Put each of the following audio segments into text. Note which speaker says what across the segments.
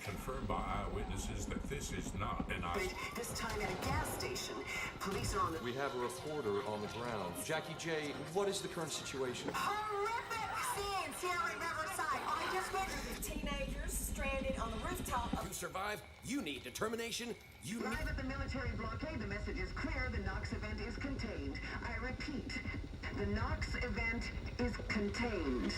Speaker 1: confirmed by eyewitnesses that this is not an island.
Speaker 2: This time at a gas station. Police are on the...
Speaker 3: We have a reporter on the ground. Jackie J, what is the current situation?
Speaker 2: Horrific scenes here in Riverside. I just witnessed teenagers stranded on the rooftop of...
Speaker 4: To survive, you need determination. You
Speaker 2: Live at the military blockade, the message is clear. The Knox event is contained. I repeat, the Knox event is contained.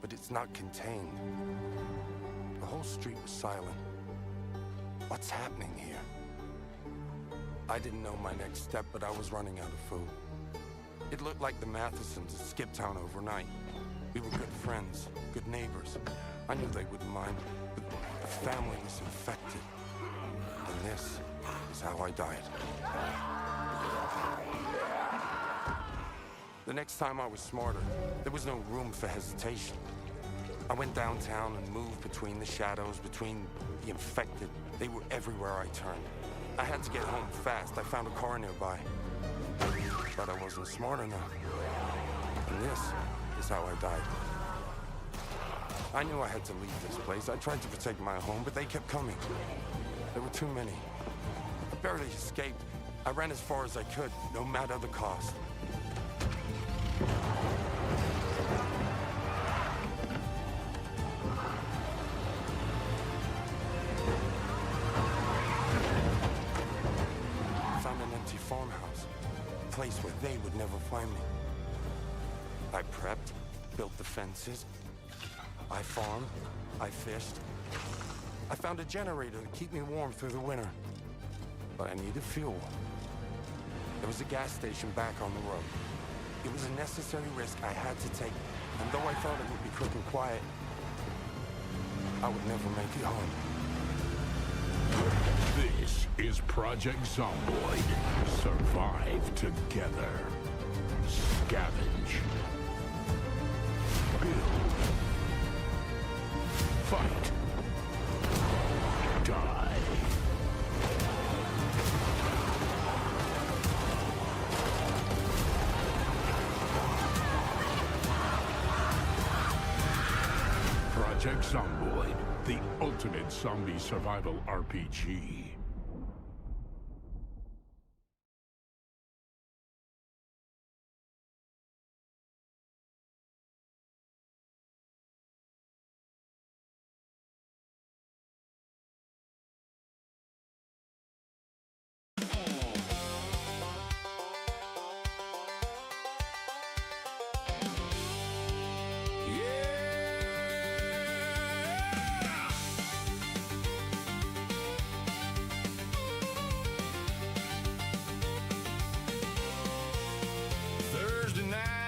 Speaker 5: But it's not contained. The whole street was silent. What's happening here? I didn't know my next step, but I was running out of food. It looked like the Mathesons had skipped town overnight. We were good friends, good neighbors. I knew they wouldn't mind, but the family was infected. And this is how I died. The next time I was smarter. There was no room for hesitation. I went downtown and moved between the shadows, between the infected. They were everywhere I turned. I had to get home fast. I found a car nearby. But I wasn't smart enough. And this is how I died. I knew I had to leave this place. I tried to protect my home, but they kept coming. There were too many. I barely escaped. I ran as far as I could, no matter the cost. I found an empty farmhouse, a place where they would never find me. I prepped, built the fences. I farmed, I fished. I found a generator to keep me warm through the winter. But I needed fuel. There was a gas station back on the road. It was a necessary risk I had to take, and though I thought it would be quick and quiet, I would never make it home.
Speaker 1: This is Project Zomboid. Survive together. Scavenge. Build. Fight. Die. Project Zomboid, the ultimate zombie survival RPG.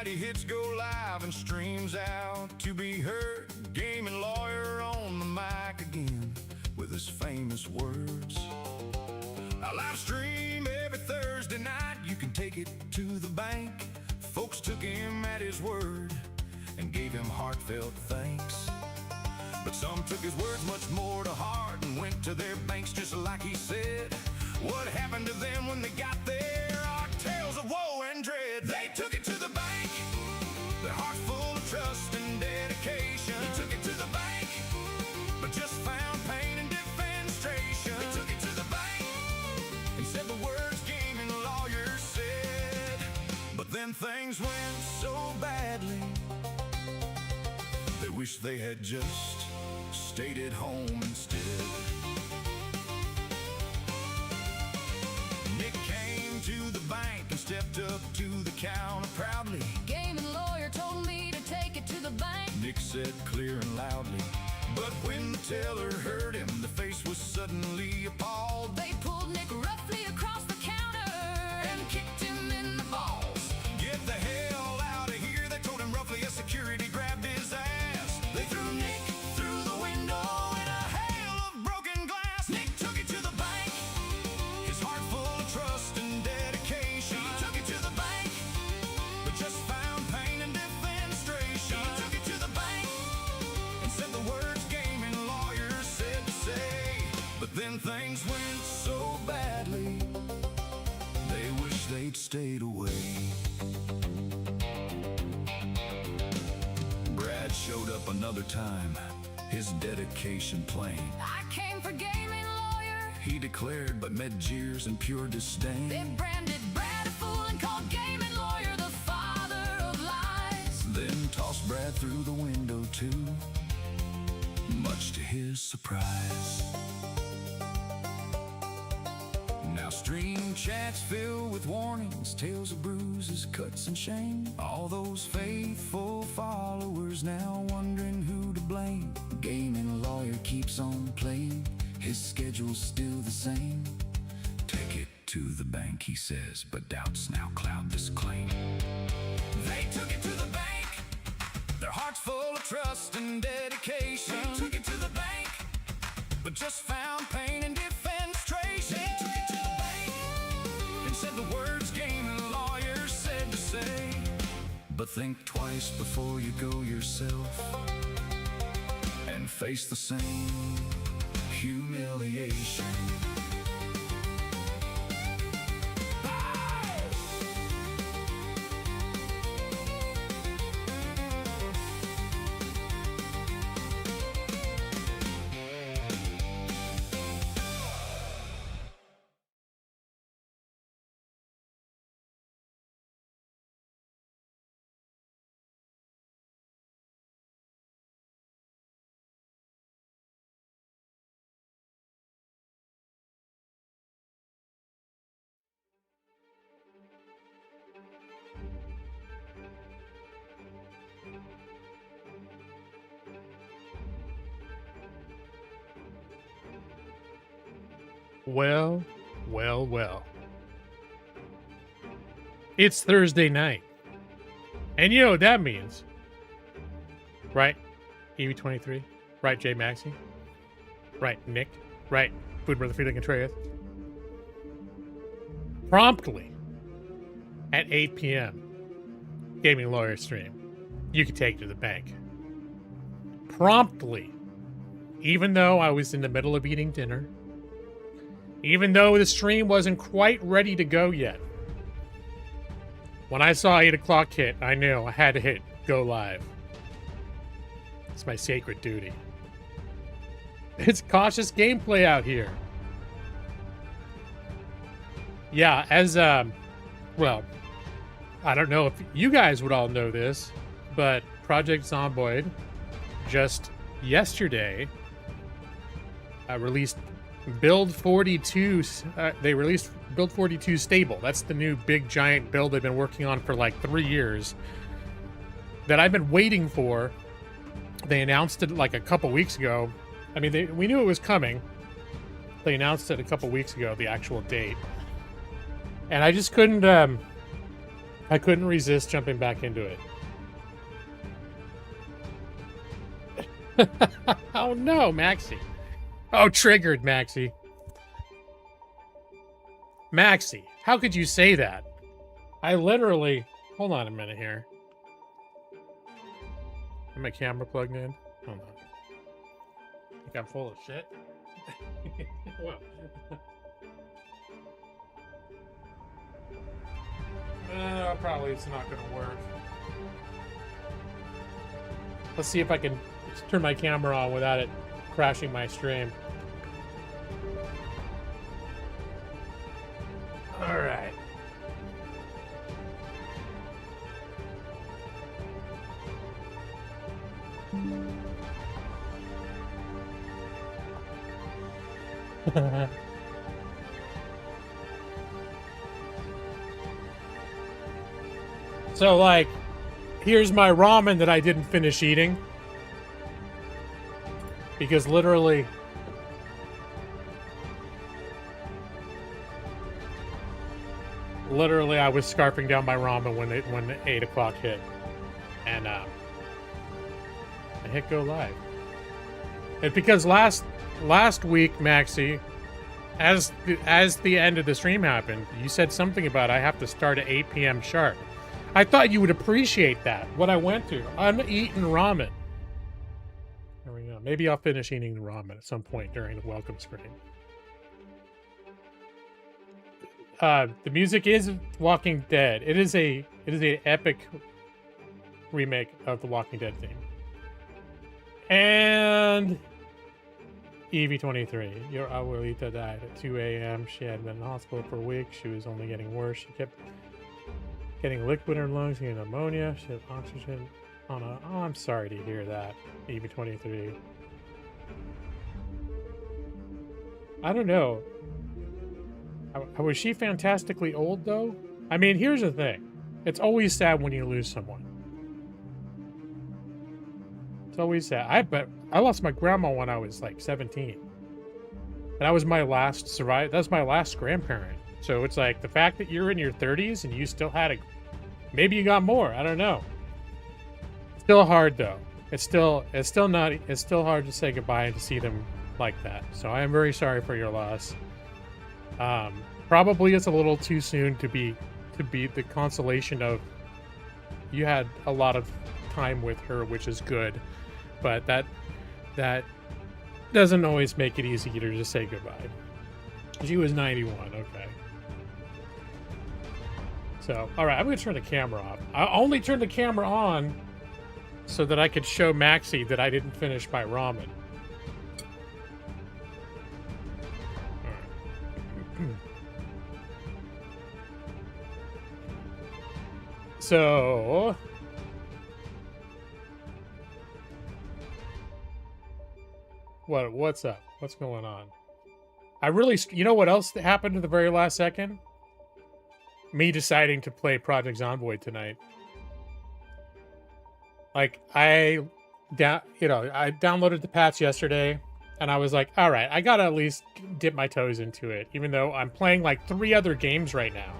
Speaker 6: Hits go live and streams out to be heard. Gaming lawyer on the mic again with his famous words. I live stream every Thursday night. You can take it to the bank. Folks took him at his word and gave him heartfelt thanks. But some took his words much more to heart and went to their banks just like he said. What happened to them when they got there are tales of woe and dread. They took it to the bank, their hearts full of trust and dedication. They took it to the bank, but just found pain and defenestration. They took it to the bank and said the words gaming lawyers said. But then things went so badly, they wish they had just stayed at home instead. Nick came to the bank and stepped up to the counter proudly.
Speaker 7: Gaming lawyer told me to take it to the bank,
Speaker 6: Nick said clear and loudly. But when the teller heard him, the face was suddenly appalled.
Speaker 7: they pulled Nick roughly across the counter and kicked him in the balls.
Speaker 6: Get the hell out of here, they told him roughly as security grabbed his ass. They threw Nick through the window in a hail of broken glass. Nick took it to the bank, his heart full of trust and dedication. He took it to the bank, but just found pain and defenestration. He took it to the bank and said the words gaming lawyers said to say. But then things went so badly, they wish they'd stayed away. Brad showed up another time, his dedication plain.
Speaker 7: I came for gaming lawyer.
Speaker 6: He declared, but met jeers and pure disdain.
Speaker 7: They branded Brad a fool and called gaming lawyer the father of lies.
Speaker 6: Then tossed Brad through the window too, much to his surprise. Now stream chats fill with warnings, tales of bruises, cuts, and shame. All those faithful followers now wondering who to blame. Gaming lawyer keeps on playing, his schedule's still the same. Take it to the bank, he says, but doubts now cloud this claim. They took it to the bank, their hearts full of trust and dedication. They took it to the bank, but just found pain and defenestration. They took it to the bank and said the words gaming lawyers said to say. But think twice before you go yourself and face the same humiliation.
Speaker 8: Well, well, well. It's Thursday night. And you know what that means. Right? EV23? Right, J Maxi? Right, Nick? Right, Food Brother Felix Contreras? Promptly at 8 p.m. Gaming Lawyer stream. You can take it to the bank. Promptly. Even though I was in the middle of eating dinner. Even though the stream wasn't quite ready to go yet. When I saw 8 o'clock hit, I knew I had to hit go live. It's my sacred duty. It's cautious gameplay out here. Yeah, as, well, I don't know if you guys would all know this, but Project Zomboid just yesterday released Build 42. They released Build 42 Stable. That's the new big giant build they've been working on for like 3 years that I've been waiting for. They announced it like a couple weeks ago. I mean, we knew it was coming. They announced it a couple weeks ago, the actual date. And I just couldn't, I couldn't resist jumping back into it. Oh no, Maxi. Oh, triggered, Maxi. Maxi, how could you say that? I literally... Hold on a minute here. Is my camera plugged in? Hold on. I think I'm full of shit. Well. Probably it's not going to work. Let's see if I can turn my camera on without it crashing my stream. All right. So, like, here's my ramen that I didn't finish eating. Because literally... Literally, I was scarfing down my ramen when 8 o'clock hit. And, I hit go live. And because last week, Maxi, as the end of the stream happened, you said something about I have to start at 8 p.m. sharp. I thought you would appreciate that, what I went through. Uneaten ramen. There we go. Maybe I'll finish eating the ramen at some point during the welcome stream. The music is Walking Dead. It is an epic remake of the Walking Dead theme. And EV23, your abuelita died at 2 a.m. She had been in the hospital for a week. She was only getting worse. She kept getting liquid in her lungs, getting pneumonia. She had oxygen on a... Oh, I'm sorry to hear that, EV23. I don't know. Was she fantastically old, though? I mean, here's the thing. It's always sad when you lose someone. It's always sad. I lost my grandma when I was like 17. And that was my last that's my last grandparent. So it's like the fact that you're in your 30s and you still had maybe you got more. I don't know. Still hard though. It's still hard to say goodbye and to see them like that. So I am very sorry for your loss. Probably it's a little too soon to be the consolation of you had a lot of time with her, which is good, but that doesn't always make it easy to just say goodbye. She was 91. Okay. So, all right, I'm gonna turn the camera off. I only turned the camera on so that I could show Maxie that I didn't finish my ramen. So, what's up? What's going on? You know what else happened at the very last second? Me deciding to play Project Zomboid tonight. Like I downloaded the patch yesterday, and I was like, all right, I gotta at least dip my toes into it, even though I'm playing like 3 other games right now.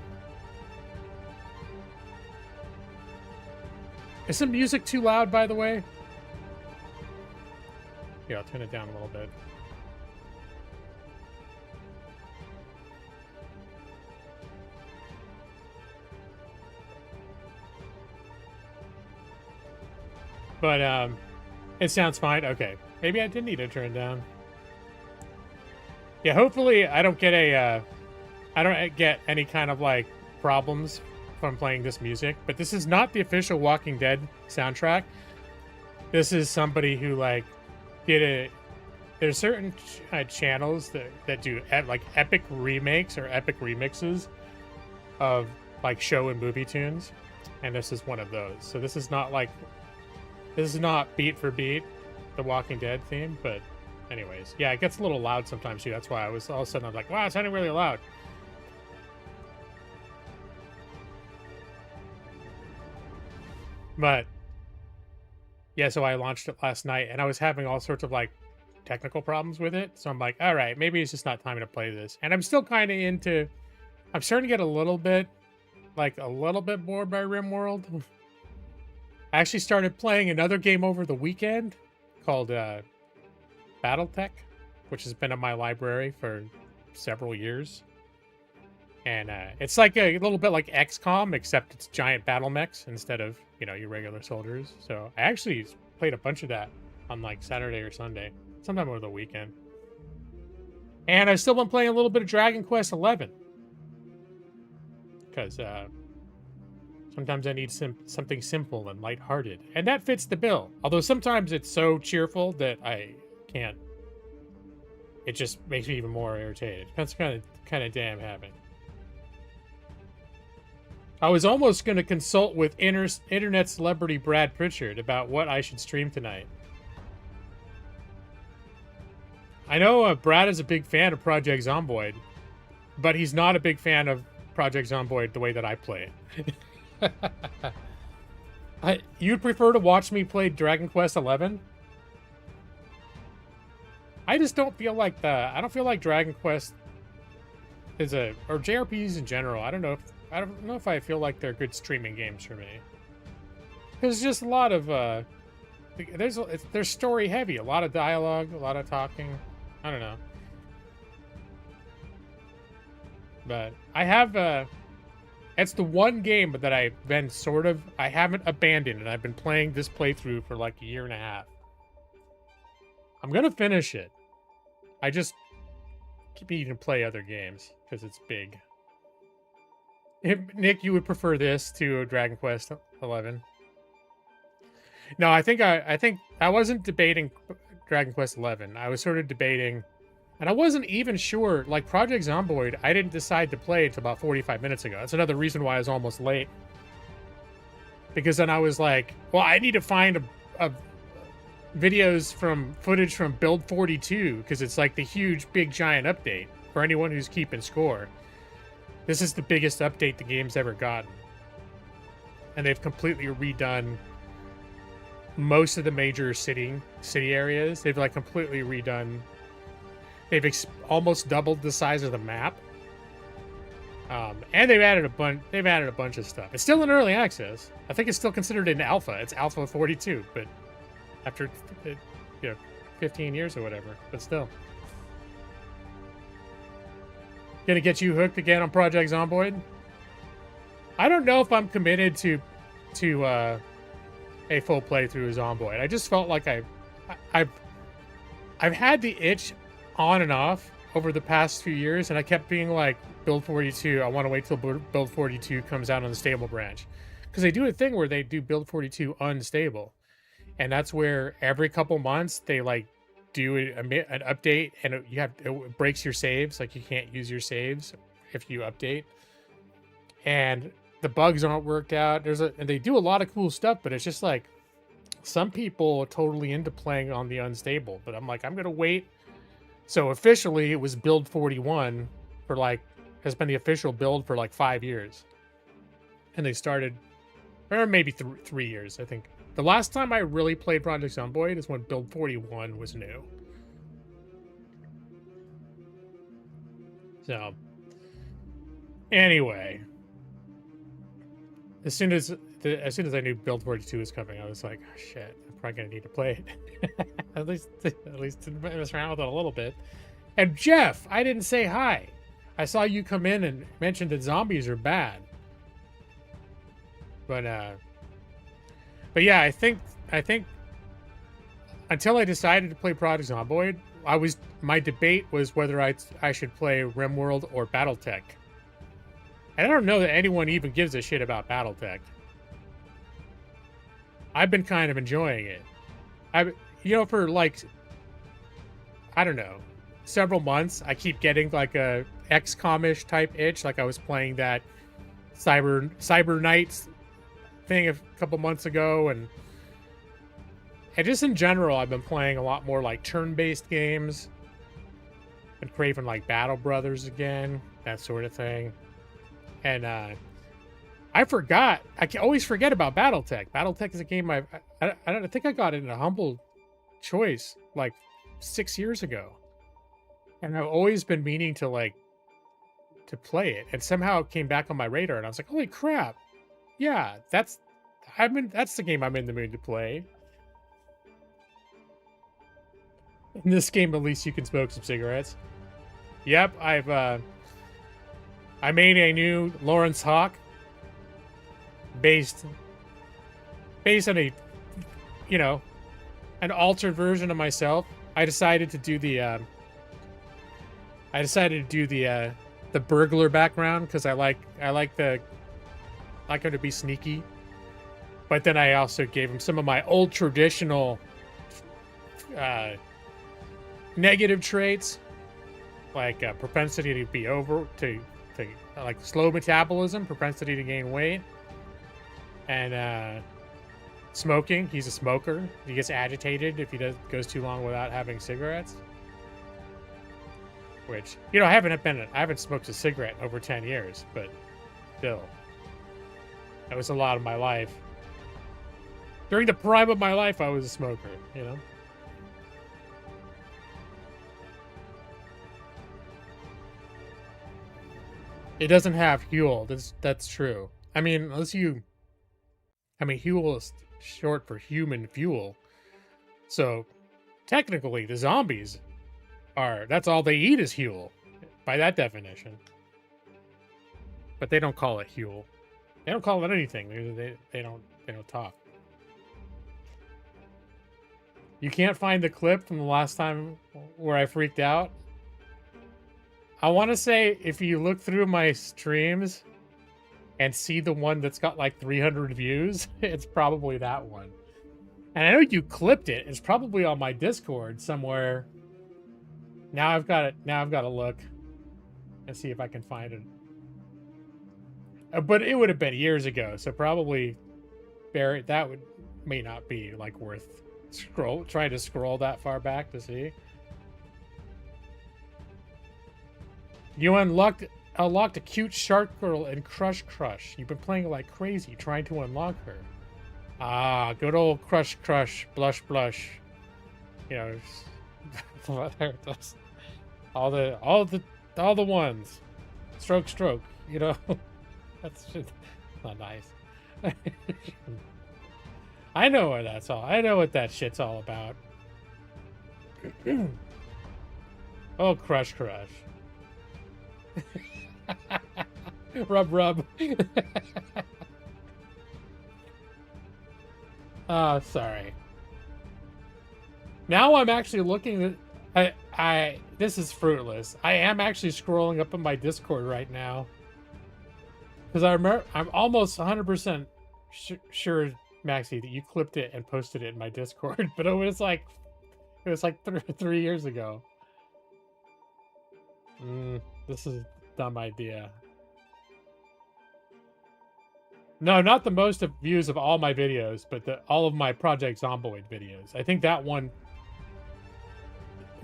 Speaker 8: Is the music too loud, by the way? Here, I'll turn it down a little bit. But, it sounds fine. Okay. Maybe I did need to turn it down. Yeah, hopefully I don't get I don't get any kind of, like, problems from playing this music. But this is not the official Walking Dead soundtrack. This is somebody who, like, there's certain channels that do, like, epic remakes or epic remixes of, like, show and movie tunes. And this is one of those. So this is not, like... This is not beat for beat, the Walking Dead theme, but anyways. Yeah, it gets a little loud sometimes, too. That's why I was all of a sudden, I'm like, wow, it's sounding really loud. But, yeah, so I launched it last night, and I was having all sorts of, like, technical problems with it. So I'm like, all right, maybe it's just not time to play this. And I'm still kind of into... I'm starting to get a little bit bored by RimWorld. I actually started playing another game over the weekend called Battletech, which has been in my library for several years. And it's like a little bit like XCOM, except it's giant battle mechs instead of, you know, your regular soldiers. So I actually played a bunch of that on like Saturday or Sunday, sometime over the weekend. And I've still been playing a little bit of Dragon Quest XI. Because sometimes I need something simple and lighthearted. And that fits the bill. Although sometimes it's so cheerful that I can't. It just makes me even more irritated. Depends kind of day I'm having. I was almost going to consult with internet celebrity Brad Pritchard about what I should stream tonight. I know Brad is a big fan of Project Zomboid, but he's not a big fan of Project Zomboid the way that I play it. You'd prefer to watch me play Dragon Quest XI? I just don't feel like I don't feel like Dragon Quest is or JRPGs in general. I don't know if I feel like they're good streaming games for me. There's just a lot of they're story heavy, a lot of dialogue, a lot of talking. I don't know. But I have it's the one game that I've been I haven't abandoned, and I've been playing this playthrough for like a year and a half. I'm gonna finish it. I just keep needing to play other games because it's big. Nick, you would prefer this to Dragon Quest XI? No, I think I wasn't debating Dragon Quest 11. I was sort of debating, and I wasn't even sure. Like Project Zomboid, I didn't decide to play until about 45 minutes ago. That's another reason why I was almost late. Because then I was like, well, I need to find a videos from footage from Build 42 because it's like the huge, big, giant update for anyone who's keeping score. This is the biggest update the game's ever gotten. And they've completely redone most of the major city areas. They've like completely redone. They've almost doubled the size of the map. And they've added a bunch of stuff. It's still in early access. I think it's still considered an alpha. It's alpha 42, but after 15 years or whatever. But still, gonna get you hooked again on Project Zomboid. I don't know if I'm committed to a full playthrough of Zomboid. I just felt like I've had the itch on and off over the past few years, and I kept being like, Build 42, I want to wait till Build 42 comes out on the stable branch. Because they do a thing where they do Build 42 unstable. And that's where every couple months they like do an update, and it breaks your saves. Like you can't use your saves if you update. And the bugs aren't worked out. And they do a lot of cool stuff, but it's just like some people are totally into playing on the unstable. But I'm like, I'm going to wait. So officially it was Build 41 for like, has been the official build for like 5 years. And they started, or maybe 3 years, I think. The last time I really played Project Zomboid is when Build 41 was new. So, anyway, as soon as I knew Build 42 was coming, I was like, oh, shit, I'm probably gonna need to play it. at least to mess around with it a little bit. And Jeff, I didn't say hi. I saw you come in and mention that zombies are bad. But yeah, I think until I decided to play Project Zomboid, my debate was whether I should play RimWorld or BattleTech. And I don't know that anyone even gives a shit about BattleTech. I've been kind of enjoying it. For like, I don't know, several months, I keep getting like a XCOM-ish type itch. Like I was playing that Cyber Knights thing a couple months ago, and just in general, I've been playing a lot more like turn-based games. Been craving like Battle Brothers again, that sort of thing. And I always forget about BattleTech. BattleTech is a game I don't think I got it in a humble choice like 6 years ago, and I've always been meaning to play it, and somehow it came back on my radar, and I was like, holy crap, yeah, that's the game I'm in the mood to play. In this game, at least you can smoke some cigarettes. Yep, I made a new Lawrence Hawk based on an altered version of myself. I decided to do the burglar background because I like him to be sneaky. But then I also gave him some of my old traditional negative traits, like propensity to be like slow metabolism, propensity to gain weight, and smoking. He's a smoker. He gets agitated if he goes too long without having cigarettes. Which, I haven't smoked a cigarette in over 10 years, but still, that was a lot of my life. During the prime of my life, I was a smoker, It doesn't have fuel. That's true. I mean, fuel is short for human fuel. So, technically, the zombies that's all they eat is fuel, by that definition. But they don't call it fuel. They don't call it anything. They don't talk. You can't find the clip from the last time where I freaked out. I want to say if you look through my streams and see the one that's got like 300 views, it's probably that one. And I know you clipped it. It's probably on my Discord somewhere. Now I've got it. Now I've got to look and see if I can find it. But it would have been years ago, so probably Barrett, that may not be like worth trying to scroll that far back to see. You unlocked a cute shark girl in Crush Crush. You've been playing like crazy trying to unlock her. Ah, good old Crush Crush, Blush Blush. You know, all the ones. Stroke Stroke, you know. That's just not nice. I know what that's all. I know what that shit's all about. Oh, Crush Crush. Rub Rub. Oh, sorry. Now I'm actually looking at this is fruitless. I am actually scrolling up in my Discord right now. Because I'm almost 100% sure, Maxie, that you clipped it and posted it in my Discord, but it was like 3 years ago. This is a dumb idea. No, not the most views of all my videos, but all of my Project Zomboid videos. I think that one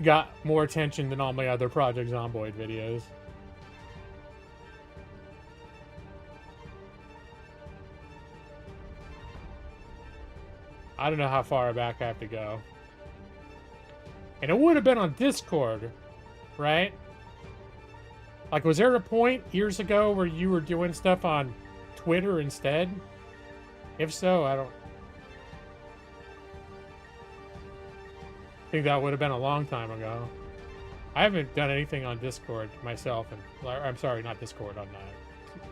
Speaker 8: got more attention than all my other Project Zomboid videos. I don't know how far back I have to go. And it would have been on Discord, right? Like, was there a point years ago where you were doing stuff on Twitter instead? If so, I think that would have been a long time ago. I haven't done anything on Discord myself, and I'm sorry, not Discord, on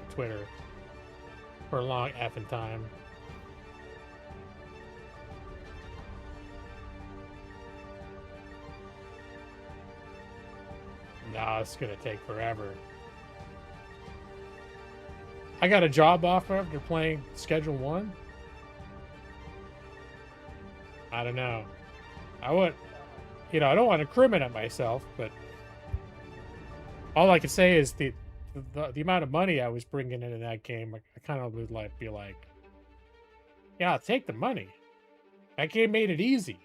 Speaker 8: Twitter for a long effing time. Nah, it's gonna take forever. I got a job offer after playing Schedule 1. I don't know. I would, I don't want to incriminate myself, but all I can say is the amount of money I was bringing in that game, I kind of would be like, yeah, I'll take the money. That game made it easy.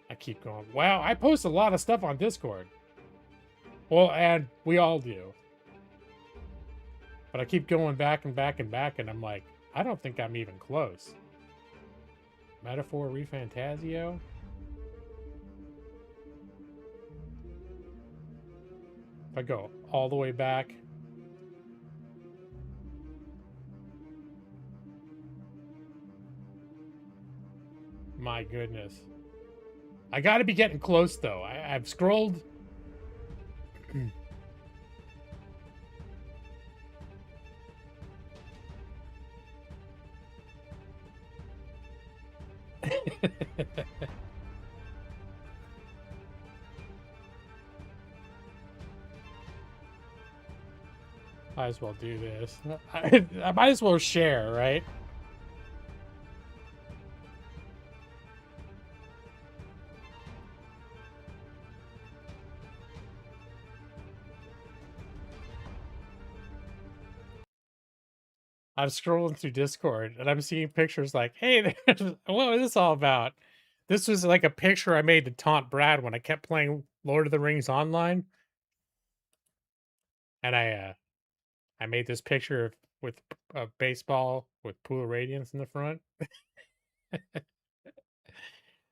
Speaker 8: I keep going, wow, I post a lot of stuff on Discord. Well, and we all do. But I keep going back and back and back, and I'm like, I don't think I'm even close. Metaphor Refantasio? If I go all the way back. My goodness. I gotta be getting close, though. I've scrolled. Might as well do this. I might as well share, right? I'm scrolling through Discord and I'm seeing pictures like, hey, what was this all about? This was like a picture I made to taunt Brad when I kept playing Lord of the Rings online. And I made this picture with a baseball with Pool of Radiance in the front.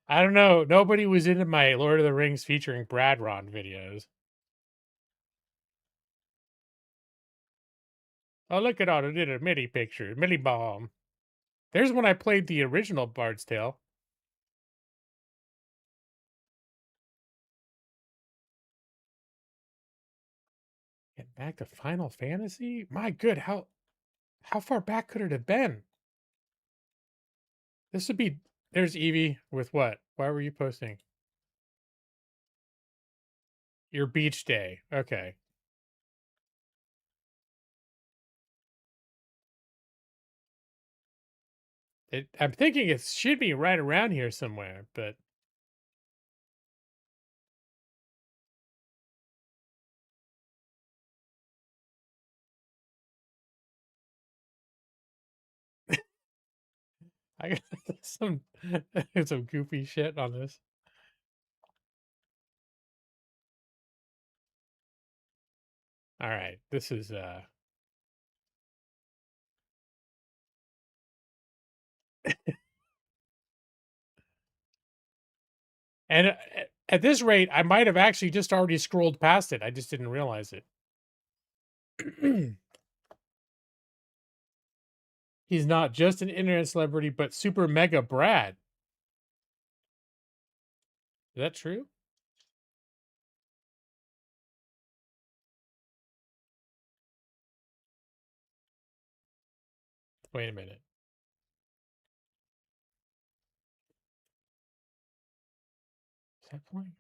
Speaker 8: I don't know. Nobody was into my Lord of the Rings featuring Brad Ron videos. Oh, look at all the little mini picture. Mini bomb. There's when I played the original Bard's Tale. Get back to Final Fantasy? My good, how far back could it have been? This would be... There's Evie with what? Why were you posting? Your beach day. Okay. I'm thinking it should be right around here somewhere, but I got some some goofy shit on this. All right, this is and at this rate, I might have actually just already scrolled past it. I just didn't realize it. He's not just an internet celebrity, but super mega Brad. Is that true? Wait a minute. Is that playing?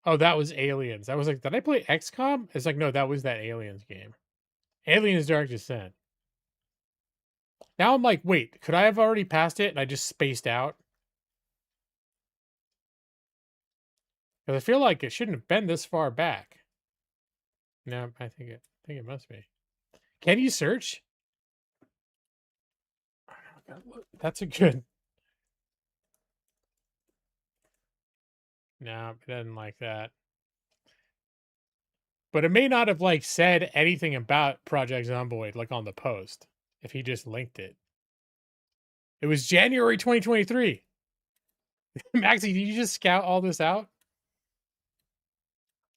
Speaker 8: Oh, that was Aliens. I was like, did I play XCOM? It's like, no, that was that Aliens game. Aliens Dark Descent. Now I'm like, wait, could I have already passed it and I just spaced out? Because I feel like it shouldn't have been this far back. No, I think it must be. Can you search? That's a good. No, it doesn't like that. But it may not have like said anything about Project Zomboid like on the post if he just linked it. It was January 2023. Maxie, did you just scout all this out?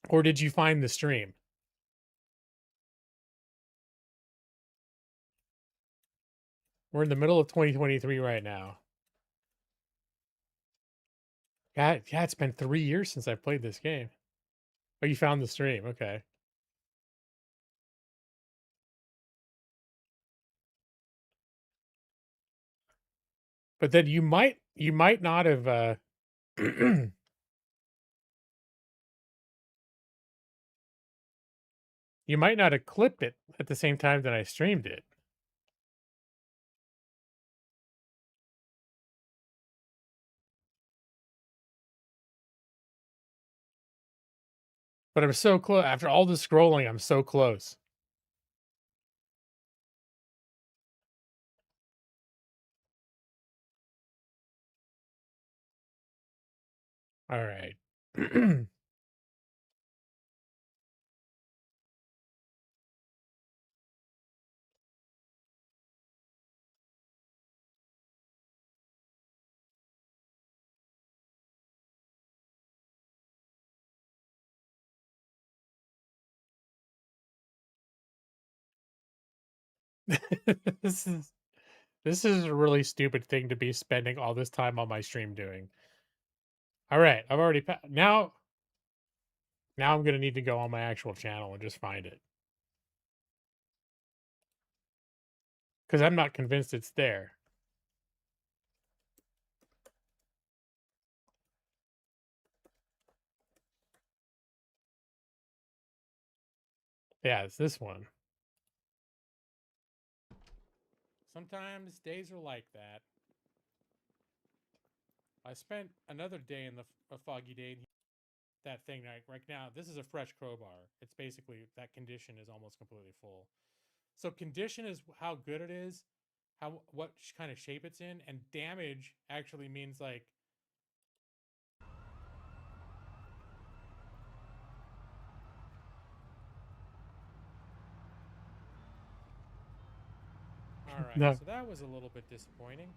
Speaker 8: Or did you find the stream? We're in the middle of 2023 right now. Yeah, it's been 3 years since I played this game. Oh, you found the stream. Okay. But then you might not have you might not have clipped it at the same time that I streamed it. But I'm so close. After all the scrolling, I'm so close. All right. this is a really stupid thing to be spending all this time on my stream doing. All right, I've already now I'm going to need to go on my actual channel and just find it. Cuz I'm not convinced it's there. Yeah, it's this one. Sometimes days are like that. I spent another day in a foggy day in that thing right now. This is a fresh crowbar. It's basically that condition is almost completely full. So condition is how good it is, what kind of shape it's in, and damage actually means like all right. No. So that was a little bit disappointing.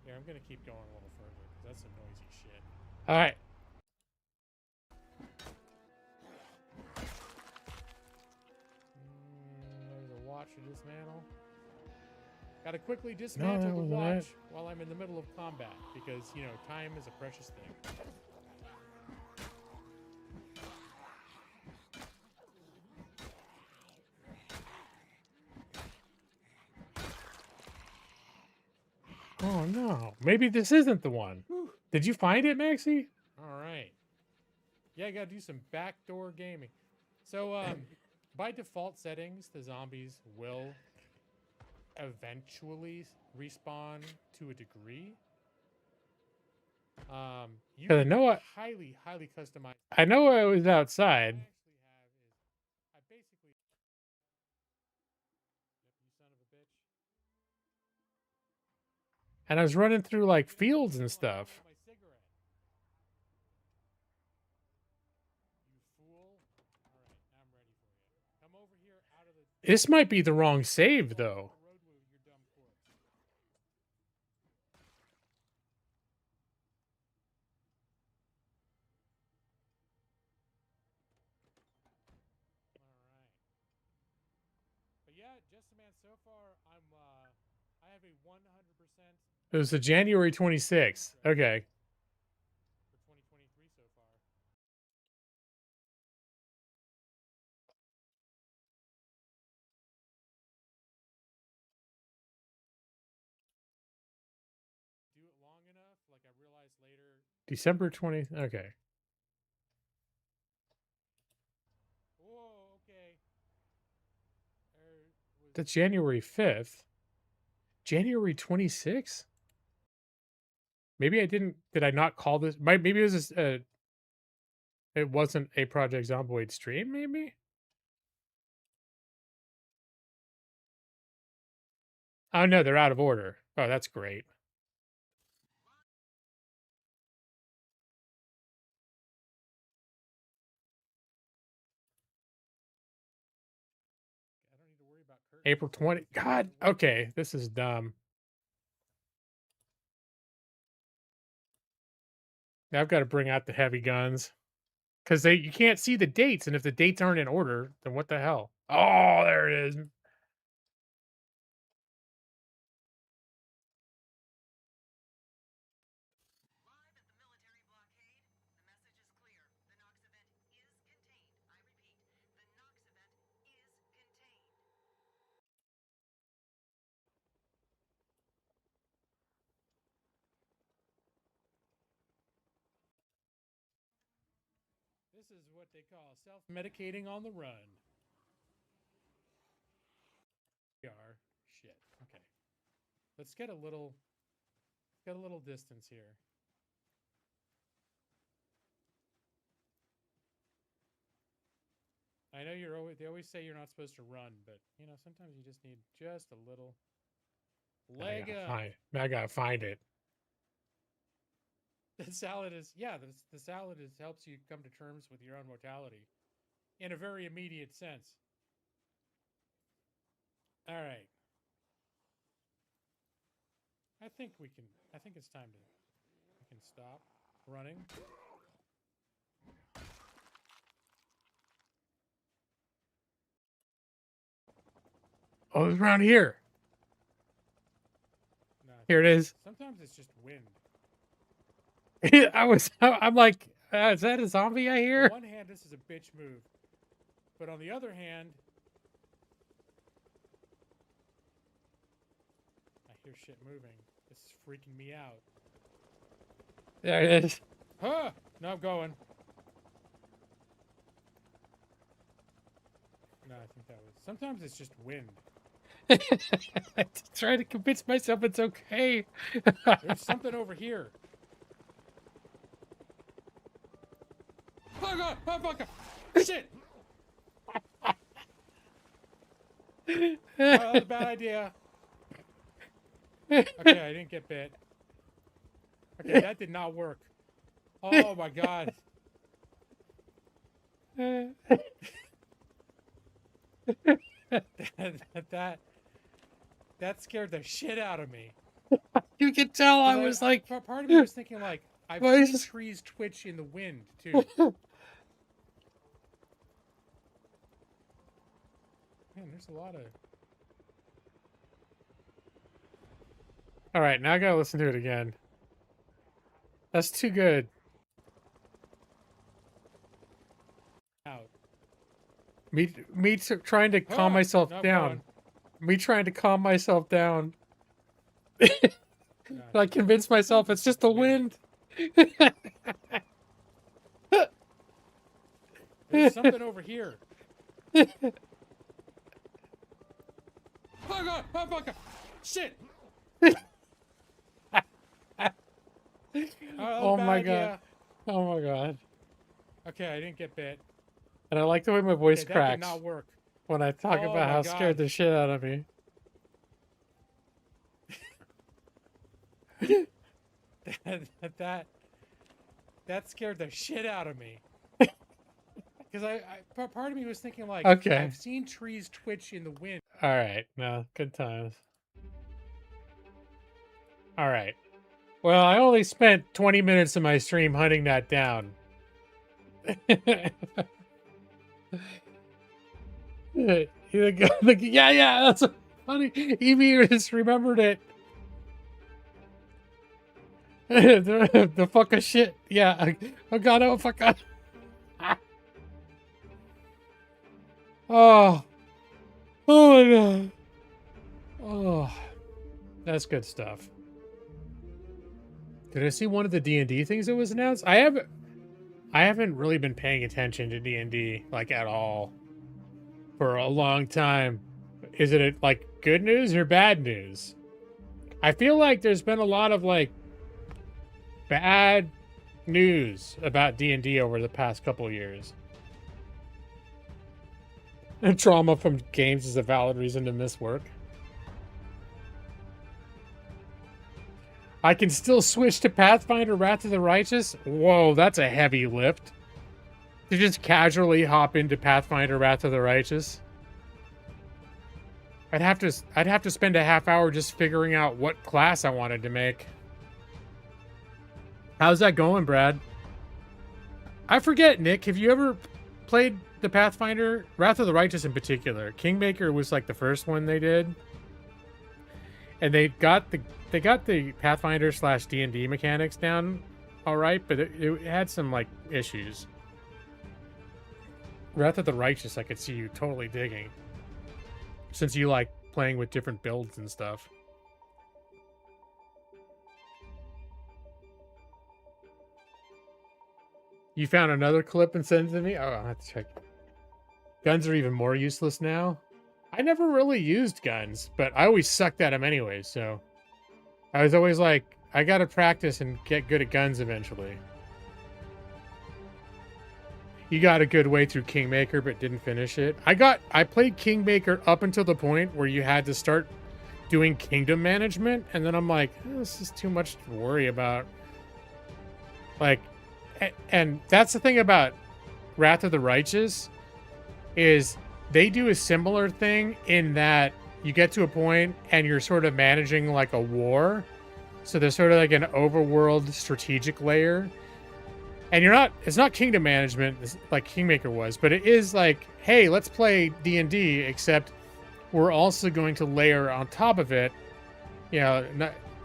Speaker 8: Here, I'm gonna keep going a little further because that's some noisy shit. All right. There's a watch to dismantle. Gotta quickly dismantle the watch while I'm in the middle of combat because, you know, time is a precious thing. Oh no, maybe this isn't the one. Did you find it, Maxie? All right. Yeah, you gotta do some backdoor gaming. So, by default settings, the zombies will eventually respawn to a degree. You
Speaker 9: I know I
Speaker 8: highly customize.
Speaker 9: I know I was outside.
Speaker 8: I basically. Yep, you son of a bitch.
Speaker 9: And I was running through like fields and stuff.
Speaker 8: My cigarette. You fool. Alright, I'm ready for you. Come over here out of the
Speaker 9: This might be the wrong save though.
Speaker 8: road with your dumb corpse. Alright. But yeah, Just Man, so far I have a 100%
Speaker 9: It was the January 26th. Okay.
Speaker 8: for 2023 so far. Do it long enough, like I realized later.
Speaker 9: December 20. Okay.
Speaker 8: Whoa, okay.
Speaker 9: That's January 5th. January 26th? Maybe I didn't. Did I not call this? Maybe it was just, it wasn't a Project Zomboid stream, maybe? Oh no, they're out of order. Oh, that's great.
Speaker 8: I don't need to worry about curtains.
Speaker 9: April 20. God, okay. This is dumb. Now I've got to bring out the heavy guns. Because you can't see the dates, and if the dates aren't in order, then what the hell? Oh, there it is.
Speaker 2: Live at the military blockade, the message is clear. The Knox event is contained. I repeat, the Knox event is contained.
Speaker 8: This is what they call self-medicating on the run. We are shit. Okay. Let's get a little distance here. I know they always say you're not supposed to run, but you know, sometimes you just need just a little leg up.
Speaker 9: I gotta find it.
Speaker 8: The salad is the salad helps you come to terms with your own mortality in a very immediate sense. All right. I think it's time we can stop running.
Speaker 9: Oh, it's around here.
Speaker 8: No,
Speaker 9: Here it is.
Speaker 8: sometimes it's just wind.
Speaker 9: I'm like, is that a zombie I hear?
Speaker 8: On one hand, this is a bitch move. But on the other hand, I hear shit moving. This is freaking me out.
Speaker 9: There it is.
Speaker 8: Huh! No, I'm going. No, I think that was... Sometimes it's just wind.
Speaker 9: I'm trying to convince myself it's okay.
Speaker 8: There's something over here. Oh, God! Oh, fuck! Shit! Oh, that was a bad idea. Okay, I didn't get bit. Okay, that did not work. Oh my God. that scared the shit out of me.
Speaker 9: You can tell I was like,
Speaker 8: part of me was thinking like, I've
Speaker 9: Why
Speaker 8: seen
Speaker 9: is-
Speaker 8: trees twitch in the wind too. Man, there's a lot of...
Speaker 9: all right, now I gotta listen to it again. That's too good.
Speaker 8: out.
Speaker 9: Trying to calm myself
Speaker 8: no, I'm
Speaker 9: down.
Speaker 8: going.
Speaker 9: Me trying to calm myself down. I convince myself it's just the wind. There's something over here. Oh god! Oh my god! Shit!
Speaker 8: Oh my god. Oh my god.
Speaker 9: Okay, I didn't get bit.
Speaker 8: And I like the way my voice
Speaker 9: Okay, that did
Speaker 8: cracks
Speaker 9: not work.
Speaker 8: when I talk
Speaker 9: Oh
Speaker 8: about
Speaker 9: my
Speaker 8: how
Speaker 9: God.
Speaker 8: scared the shit out of me.
Speaker 9: that scared the shit out of me. Because part of me was thinking like,
Speaker 8: Okay.
Speaker 9: I've seen trees twitch in the wind.
Speaker 8: All right, no, good times. All right. Well, I only spent 20 minutes of my stream hunting that down. Yeah, that's funny. Evie just remembered it. the fuck of shit. Yeah. Oh god, oh fuck god. Oh. Oh my god. Oh. That's good stuff. Did I see one of the D&D things that was announced? I haven't really been paying attention to D&D like at all for a long time. Is it like good news or bad news? I feel like there's been a lot of like bad news about D&D over the past couple of years. And trauma from games is a valid reason to miss work. I can still switch to Pathfinder Wrath of the Righteous? Whoa, that's a heavy lift. To just casually hop into Pathfinder Wrath of the Righteous. I'd have to spend a half hour just figuring out what class I wanted to make. How's that going, Brad? I forget, Nick, have you ever played the Pathfinder Wrath of the Righteous in particular? Kingmaker was like the first one they did. And they got the Pathfinder / D&D mechanics down all right, but it had some like issues. Wrath of the Righteous, I could see you totally digging, since you like playing with different builds and stuff. You found another clip and sent it to me? Oh, I'll have to check. Guns are even more useless now. I never really used guns, but I always sucked at them anyway, so I was always like, I gotta practice and get good at guns eventually. You got a good way through Kingmaker, but didn't finish it. I played Kingmaker up until the point where you had to start doing kingdom management, and then I'm like, this is too much to worry about. Like, and that's the thing about Wrath of the Righteous, is they do a similar thing in that you get to a point and you're sort of managing like a war. So there's sort of like an overworld strategic layer. And it's not kingdom management like Kingmaker was, but it is like, hey, let's play D&D, except we're also going to layer on top of it, you know,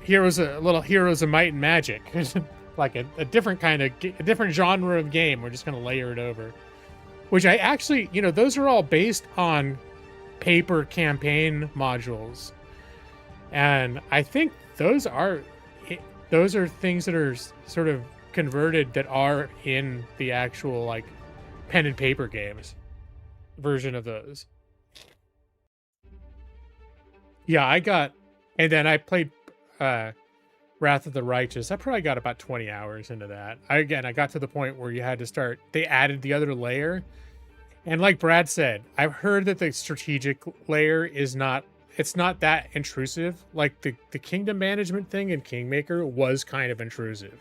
Speaker 8: little heroes of might and magic. Like a different kind of, a different genre of game. We're just going to layer it over. Which I actually, you know, those are all based on paper campaign modules. And I think those are things that are sort of converted that are in the actual like pen and paper games version of those. Yeah, and then I played Wrath of the Righteous. I probably got about 20 hours into that. I got to the point where you had to start, they added the other layer. And like Brad said, I've heard that the strategic layer it's not that intrusive. Like the kingdom management thing in Kingmaker was kind of intrusive.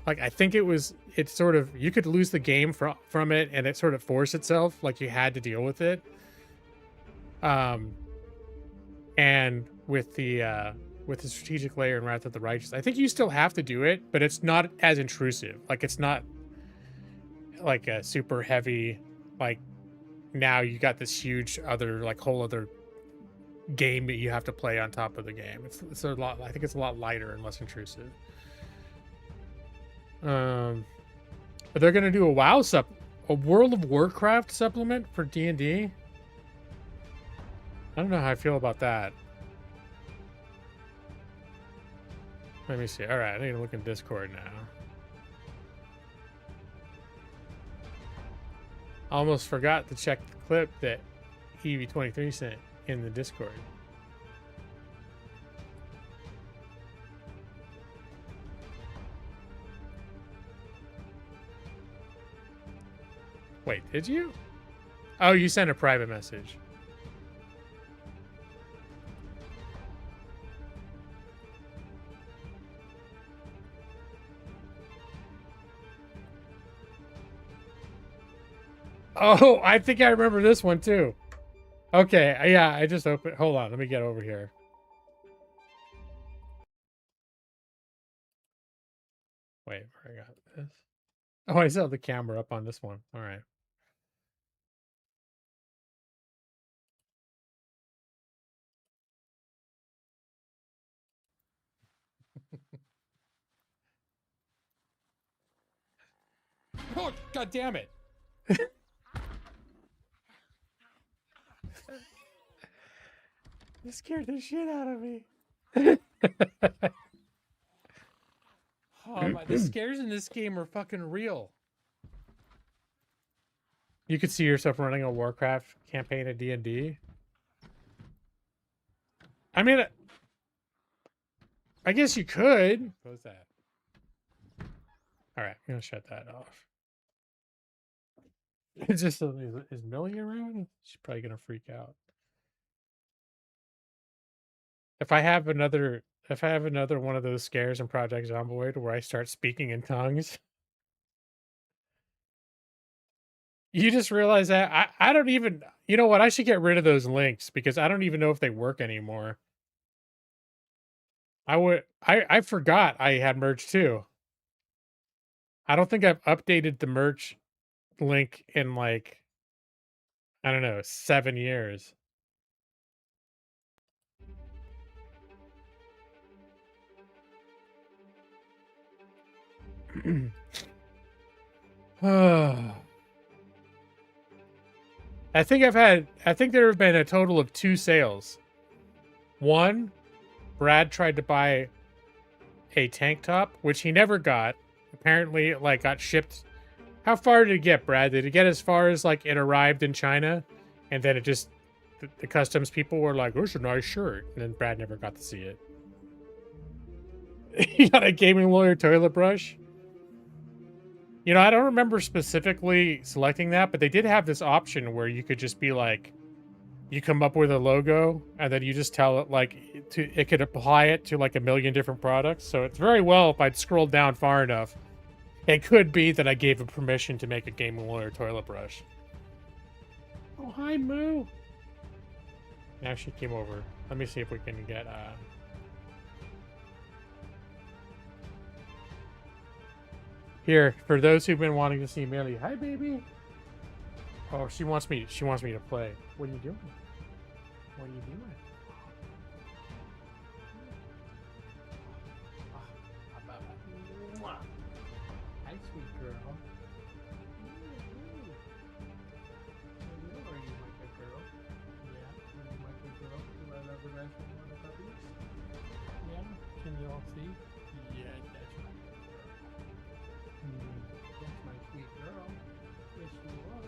Speaker 8: Like, I think it's sort of, you could lose the game from it and it sort of forced itself. Like, you had to deal with it. And with the strategic layer in Wrath of the Righteous, I think you still have to do it, but it's not as intrusive. Like, it's not like a super heavy, like, now you got this huge other, like, whole other game that you have to play on top of the game. It's a lot, I think it's a lot lighter and less intrusive. But they're gonna do a World of Warcraft supplement for D&D. I don't know how I feel about that. Let me see. All right, I need to look in Discord now. Almost forgot to check the clip that EV23 sent in the Discord. Wait, did you? Oh, you sent a private message. Oh, I think I remember this one too. Okay, yeah, I just opened. Hold on, let me get over here. Wait, where I got this? Oh, I still have the camera up on this one. All right. Oh, God damn it. This scared the shit out of me. Oh, the scares in this game are fucking real. You could see yourself running a Warcraft campaign at D&D. I mean, I guess you could. What was that? All right, I'm gonna shut that off. It's just is Millie around? She's probably gonna freak out. If I have another one of those scares in Project Zomboid where I start speaking in tongues, you just realize that I don't even, you know what? I should get rid of those links because I don't even know if they work anymore. I forgot I had merch too. I don't think I've updated the merch link in like, I don't know, 7 years. I think there have been a total of 2 sales. One, Brad tried to buy a tank top, which he never got. Apparently, it like got shipped. How far did it get, Brad? Did it get as far as like it arrived in China, and then it just the customs people were like, "Oh, it's a nice shirt," and then Brad never got to see it. He got a gaming lawyer toilet brush. You know, I don't remember specifically selecting that, but they did have this option where you could just be like, you come up with a logo, and then you just tell it like it could apply it to like a million different products. So it's very well, if I'd scrolled down far enough, it could be that I gave him permission to make a gaming lawyer toilet brush. Oh, hi, Moo. Now she came over. Let me see if we can get here, for those who've been wanting to see Millie. Hi, baby. Oh, she wants me to play. What are you doing? What are you doing? Hi, sweet girl. Are you my good girl? Yeah, are you my good girl? Do I love the rest of the puppies? Yeah, can you all see? Yeah, that's my good girl. That's my sweet girl. Yes, you are.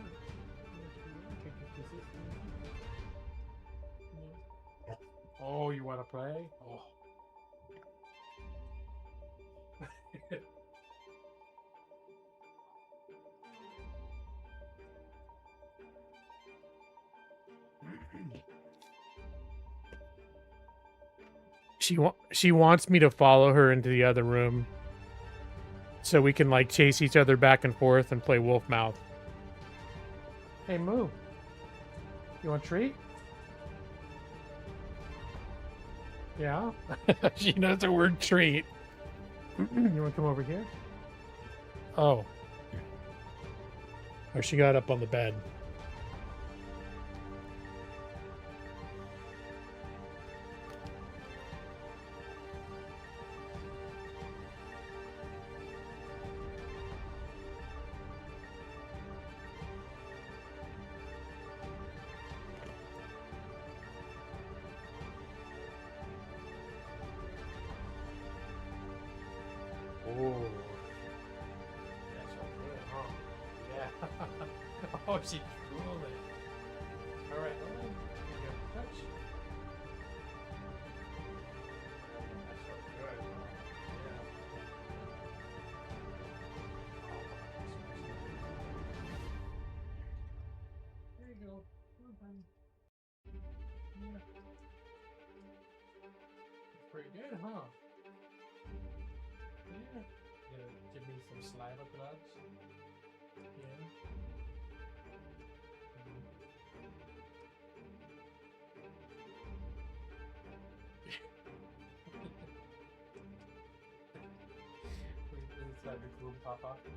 Speaker 8: Yes, you are. Take a kiss. Yeah. Oh, you want to play? Oh. She wants me to follow her into the other room so we can like chase each other back and forth and play wolf mouth. Hey, Moo. You want a treat? Yeah? She knows the word treat. You want to come over here? Oh. Oh, she got up on the bed. Oh, Oh, she drooled it. All right, hold on. You got a touch. That's so good. Yeah. There you go. Well done. Yeah. Pretty good, huh? Yeah. Give me some saliva gloves. Yeah. Inside the gloom pop off. Yeah.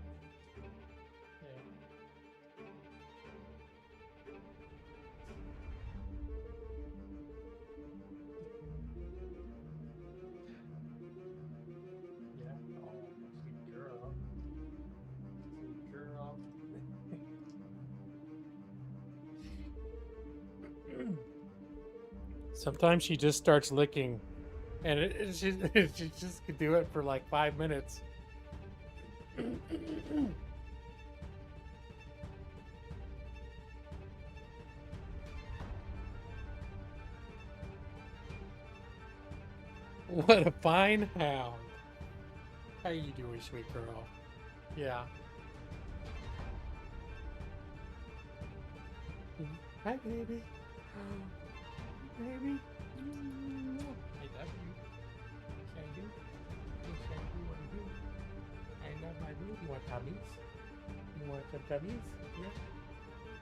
Speaker 8: Yeah. Oh, sweet girl. Sweet girl. Sometimes she just starts licking, and she just could do it for like 5 minutes. What a fine hound. How you doing, sweet girl? Yeah. Hi, baby. Baby. I love you. Yes, I do. Yes, I do. I do. I love my baby. You want tummies? You want some tummies? Yeah.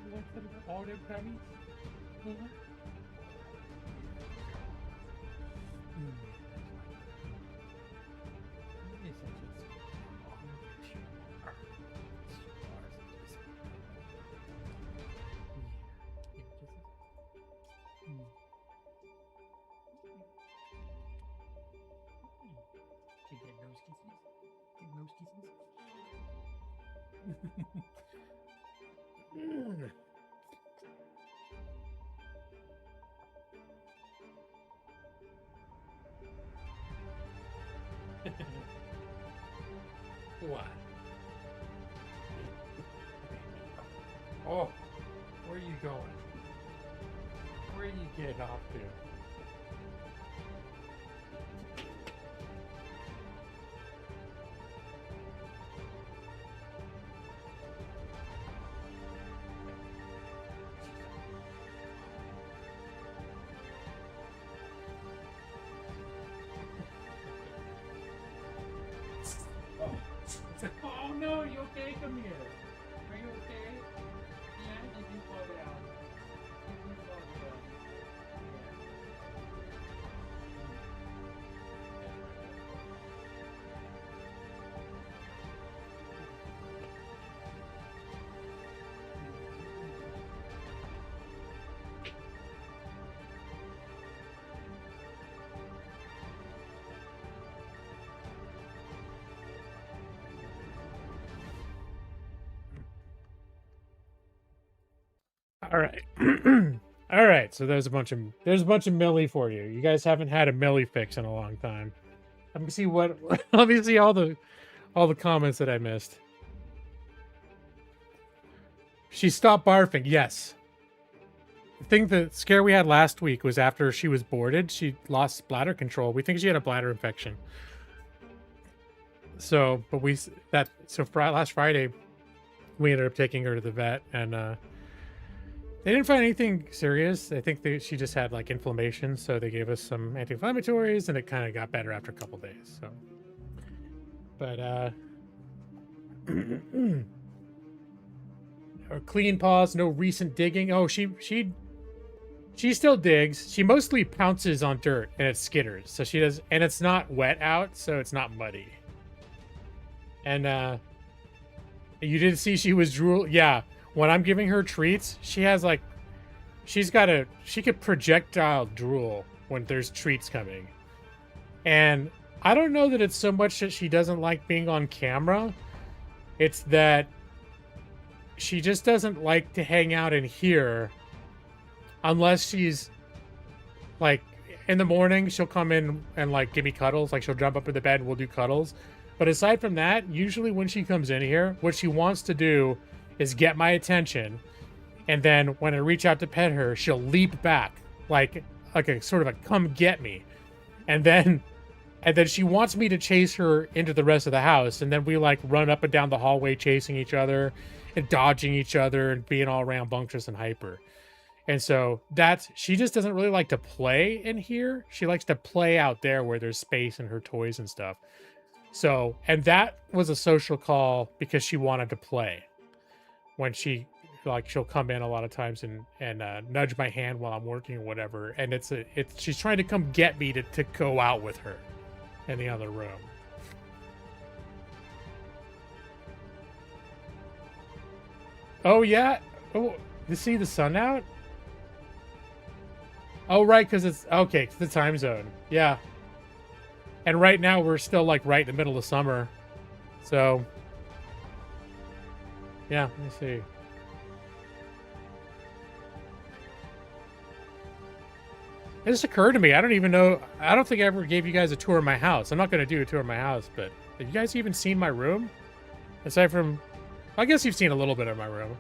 Speaker 8: You want some all them tummies? Yeah. Yes, I just. Can you get nose kisses? Get nose kisses? What? Oh, where are you going? Where are you getting off to? Oh no, you okay? Come here. Are you okay? Yeah, you can fall down. You can fall down. All right. All right. So there's a bunch of Millie for you. You guys haven't had a Millie fix in a long time. Let me see what. Let me see all the comments that I missed. She stopped barfing. Yes. I think the scare we had last week was after she was boarded. She lost bladder control. We think she had a bladder infection. So, but last Friday, we ended up taking her to the vet, and they didn't find anything serious. I think she just had like inflammation, so they gave us some anti-inflammatories, and it kind of got better after a couple days. So, but or clean paws, no recent digging. Oh, she still digs. She mostly pounces on dirt and it skitters. So she does, and it's not wet out, so it's not muddy. And you did see she was drool. Yeah. When I'm giving her treats, she could projectile drool when there's treats coming. And I don't know that it's so much that she doesn't like being on camera. It's that she just doesn't like to hang out in here unless she's like in the morning, she'll come in and like give me cuddles. Like she'll jump up in the bed and we'll do cuddles. But aside from that, usually when she comes in here, what she wants to do is get my attention
Speaker 9: And then when I reach out to pet her, she'll leap back like a sort of a come get me. And then she wants me to chase her into the rest of the house, and then we like run up and down the hallway chasing each other and dodging each other and being all rambunctious and hyper. And so she just doesn't really like to play in here. She likes to play out there where there's space and her toys and stuff. So, and that was a social call because she wanted to play. When she'll come in a lot of times and nudge my hand while I'm working or whatever. And she's trying to come get me to go out with her in the other room. Oh yeah. Oh, you see the sun out? Oh, right, because it's okay. It's the time zone. Yeah. And right now we're still like right in the middle of summer. So yeah, let me see. It just occurred to me. I don't even know. I don't think I ever gave you guys a tour of my house. I'm not going to do a tour of my house, but have you guys even seen my room? Aside from, I guess you've seen a little bit of my room.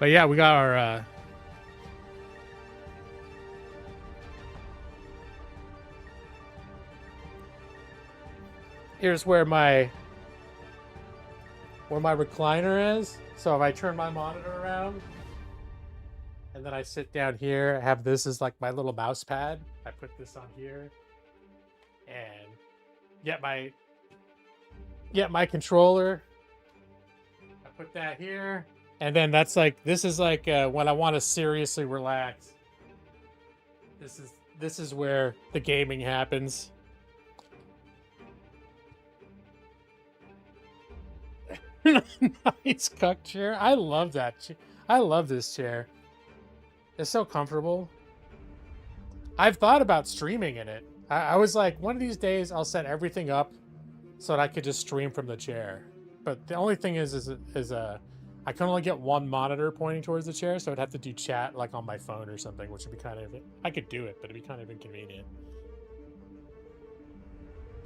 Speaker 9: But yeah, we got our here's where my recliner is. So if I turn my monitor around and then I sit down here, I have this as like my little mouse pad. I put this on here and get my controller. I put that here. And then that's like, this is like when I want to seriously relax. This is where the gaming happens. Nice cuck chair. I love that. I love this chair. It's so comfortable. I've thought about streaming in it. I was like, one of these days I'll set everything up so that I could just stream from the chair. But the only thing is I can only get one monitor pointing towards the chair, so I'd have to do chat like on my phone or something, which would be kind of, I could do it, but it'd be kind of inconvenient.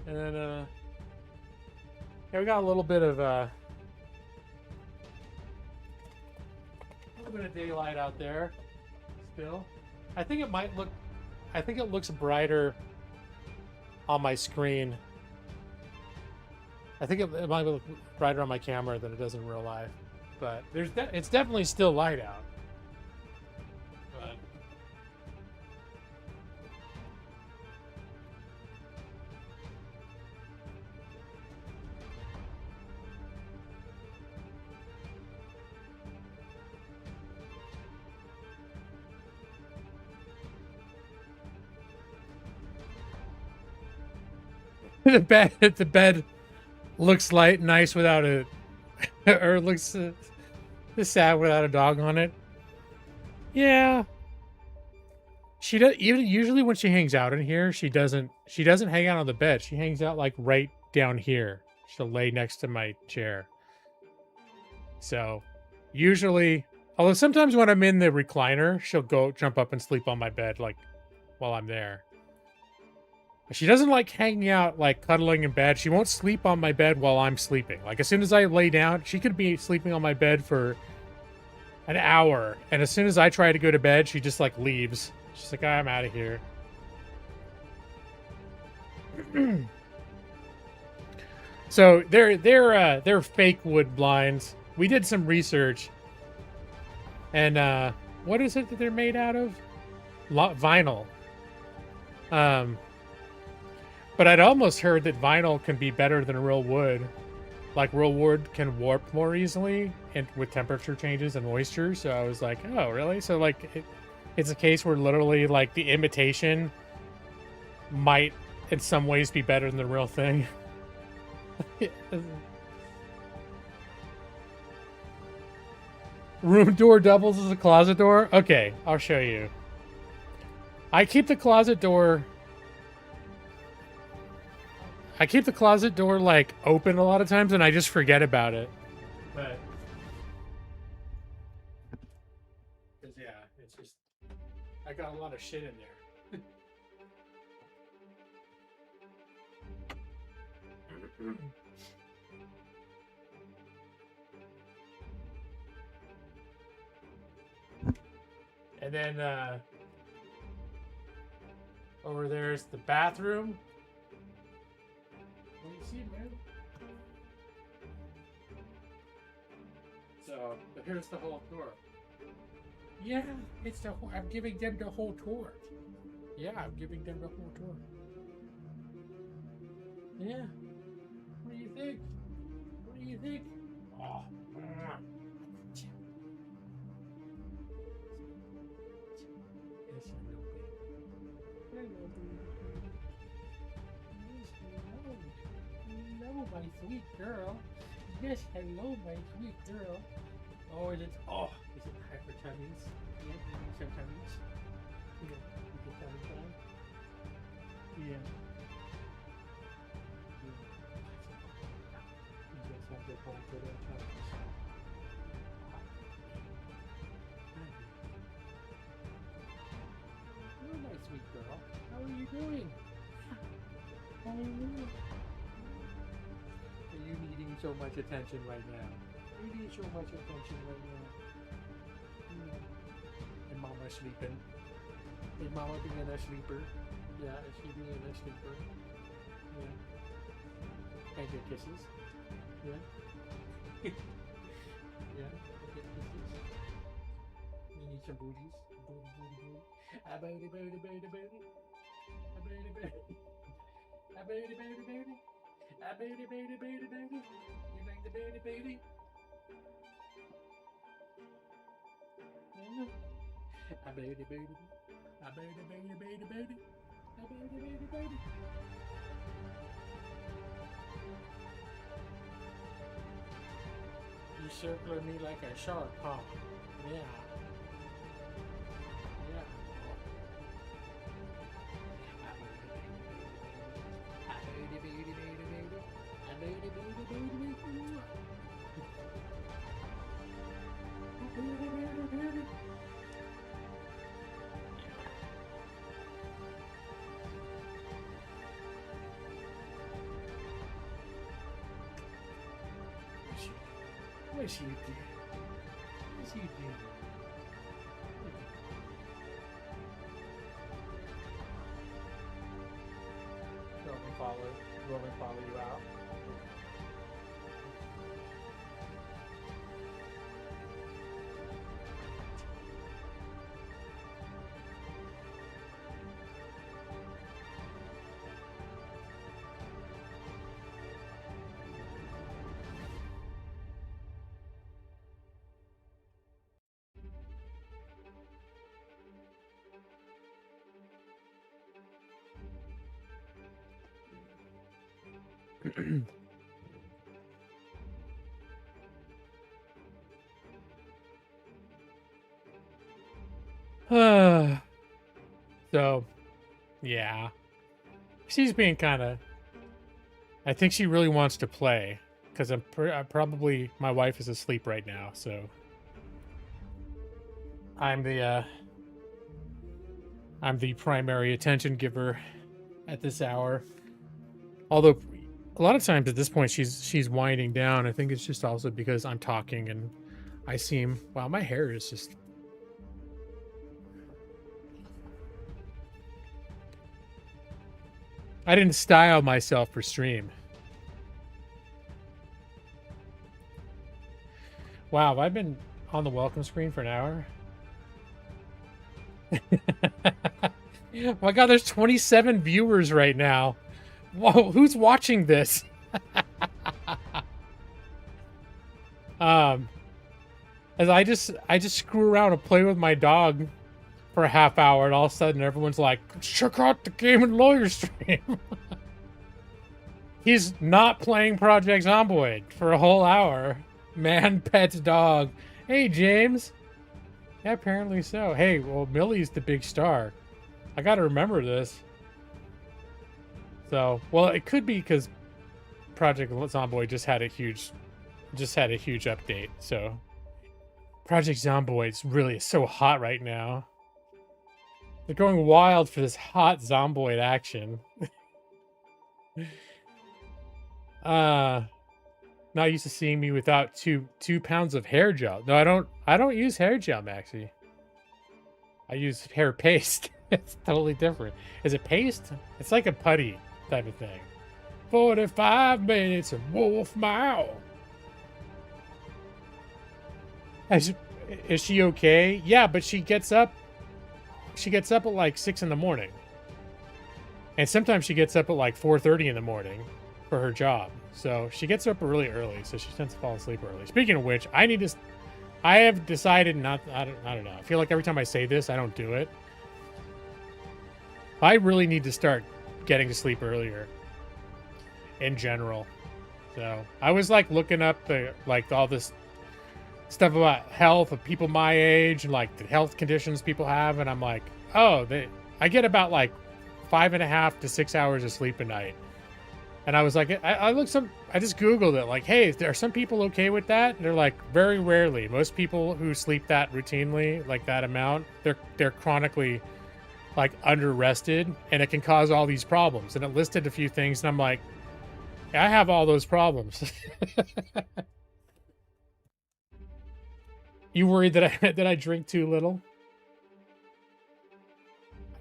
Speaker 9: And then yeah, we got a little bit of daylight out there still. I think it looks brighter on my screen. I think it might look brighter on my camera than it does in real life. But it's definitely still light out. But the bed looks light and nice without a or looks sad without a dog on it. Yeah. She does, even usually when she hangs out in here, she doesn't hang out on the bed. She hangs out like right down here. She'll lay next to my chair. So usually, although sometimes when I'm in the recliner, she'll jump up and sleep on my bed like while I'm there. She doesn't like hanging out, like cuddling in bed. She won't sleep on my bed while I'm sleeping. Like as soon as I lay down, she could be sleeping on my bed for an hour. And as soon as I try to go to bed, she just like leaves. She's like, I'm out of here. So they're fake wood blinds. We did some research. And what is it that they're made out of? Vinyl. But I'd almost heard that vinyl can be better than real wood. Like real wood can warp more easily and with temperature changes and moisture. So I was like, oh, really? So like it's a case where literally like the imitation might in some ways be better than the real thing. Room door doubles as a closet door? Okay, I'll show you. I keep the closet door like open a lot of times and I just forget about it. But yeah, it's just I got a lot of shit in there.
Speaker 8: And then over there's the bathroom. What do you see, man? So here's the whole tour. Yeah, it's the whole, I'm giving them the whole tour. Yeah, I'm giving them the whole tour. Yeah. What do you think? What do you think? Oh. Yes, hello, baby. Hello, baby. Yes, hello. Hello, my sweet girl. Yes, hello, my sweet girl. Oh, is it hyper tummies? Yeah, you need some tummies. Yeah, you get tummy time. Yeah. You just have to hold for their tummies. Hello, my sweet girl. How are you doing? How are you doing? Are you needing so much attention right now? You need so much attention right now. And Mama's sleeping. Is Mama being a sleeper? Yeah, is she being a sleeper? Yeah. And get kisses? Yeah. Yeah. Get kisses. You need some booties? Booty. A booty. A booty. A booty. You like the booty? Yeah. A booty. You circling me like a shark, huh? Yeah. Yeah. What's you do? What's you do? Will they follow you out? So, yeah. She's being kind of... I think she really wants to play. Because I'm probably... My wife is asleep right now, so... I'm the primary attention giver at this hour. Although, a lot of times at this point, she's winding down. I think it's just also because I'm talking and I seem... Wow, my hair is just... I didn't style myself for stream. Wow, I've been on the welcome screen for an hour. Oh my god, there's 27 viewers right now. Whoa, who's watching this? As I just screw around and play with my dog for a half hour, and all of a sudden everyone's like, check out the Game and Lawyer stream. He's not playing Project Zomboid for a whole hour. Man pets dog. Hey, James. Yeah, apparently so. Hey, well, Millie's the big star. I gotta remember this. So, well, it could be because Project Zomboid just had a huge update. So, Project Zomboid's really so hot right now. They're going wild for this hot Zomboid action. Not used to seeing me without two pounds of hair gel. No, I don't use hair gel, Maxie. I use hair paste. It's totally different. Is it paste? It's like a putty type of thing. 45 minutes of Wolf Mile. Is she okay? Yeah, but she gets up. She gets up at like 6 in the morning. And sometimes she gets up at like 4:30 in the morning for her job. So she gets up really early, so she tends to fall asleep early. Speaking of which, I have decided not, I don't know. I feel like every time I say this, I don't do it. I really need to start getting to sleep earlier in general. So I was like looking up all this stuff about health of people my age and like the health conditions people have. And I'm like, oh, I get about like 5.5 to 6 hours of sleep a night. And I was like, I just Googled it, like, hey, are some people okay with that? And they're like, very rarely. Most people who sleep that routinely, like that amount, they're chronically like under rested, and it can cause all these problems. And it listed a few things, and I'm like, I have all those problems. You worried that I drink too little?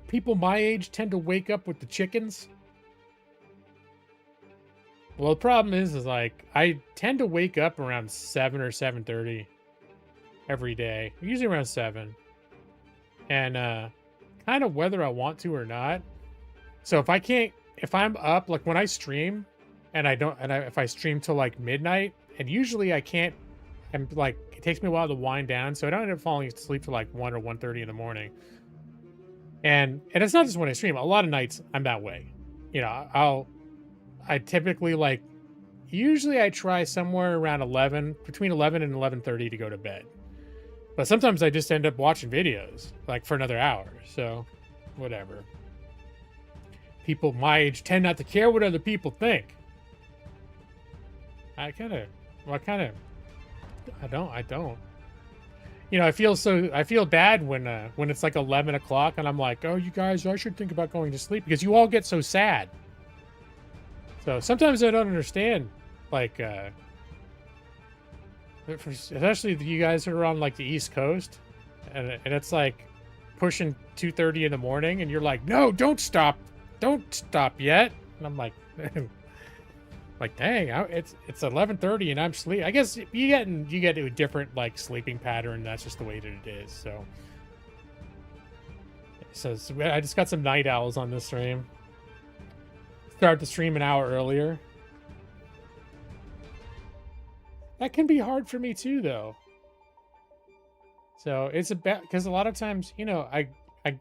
Speaker 8: People my age tend to wake up with the chickens. Well, the problem is like I tend to wake up around 7 or 7:30 every day, usually around 7, and kind of whether I want to or not. So if I'm up, like when I stream, if I stream till like midnight, and usually I can't, I'm like it takes me a while to wind down, so I don't end up falling asleep till like 1 or 1:30 in the morning. And it's not just when I stream. A lot of nights I'm that way. You know, I typically usually I try somewhere around 11, between 11 and 11:30 to go to bed. But sometimes I just end up watching videos like for another hour. So whatever. People my age tend not to care what other people think. I don't. You know, I feel bad when it's like 11 o'clock and I'm like, oh, you guys, I should think about going to sleep because you all get so sad. So sometimes I don't understand, like, especially you guys who are on like the East Coast, and it's like pushing 2:30 in the morning, and you're like, no, don't stop yet. And I'm like, like, dang, it's 11:30 and I'm sleep. I guess you get a different like sleeping pattern. That's just the way that it is. So I just got some night owls on this stream. Start the stream an hour earlier. That can be hard for me too, though. So it's because a lot of times, you know, I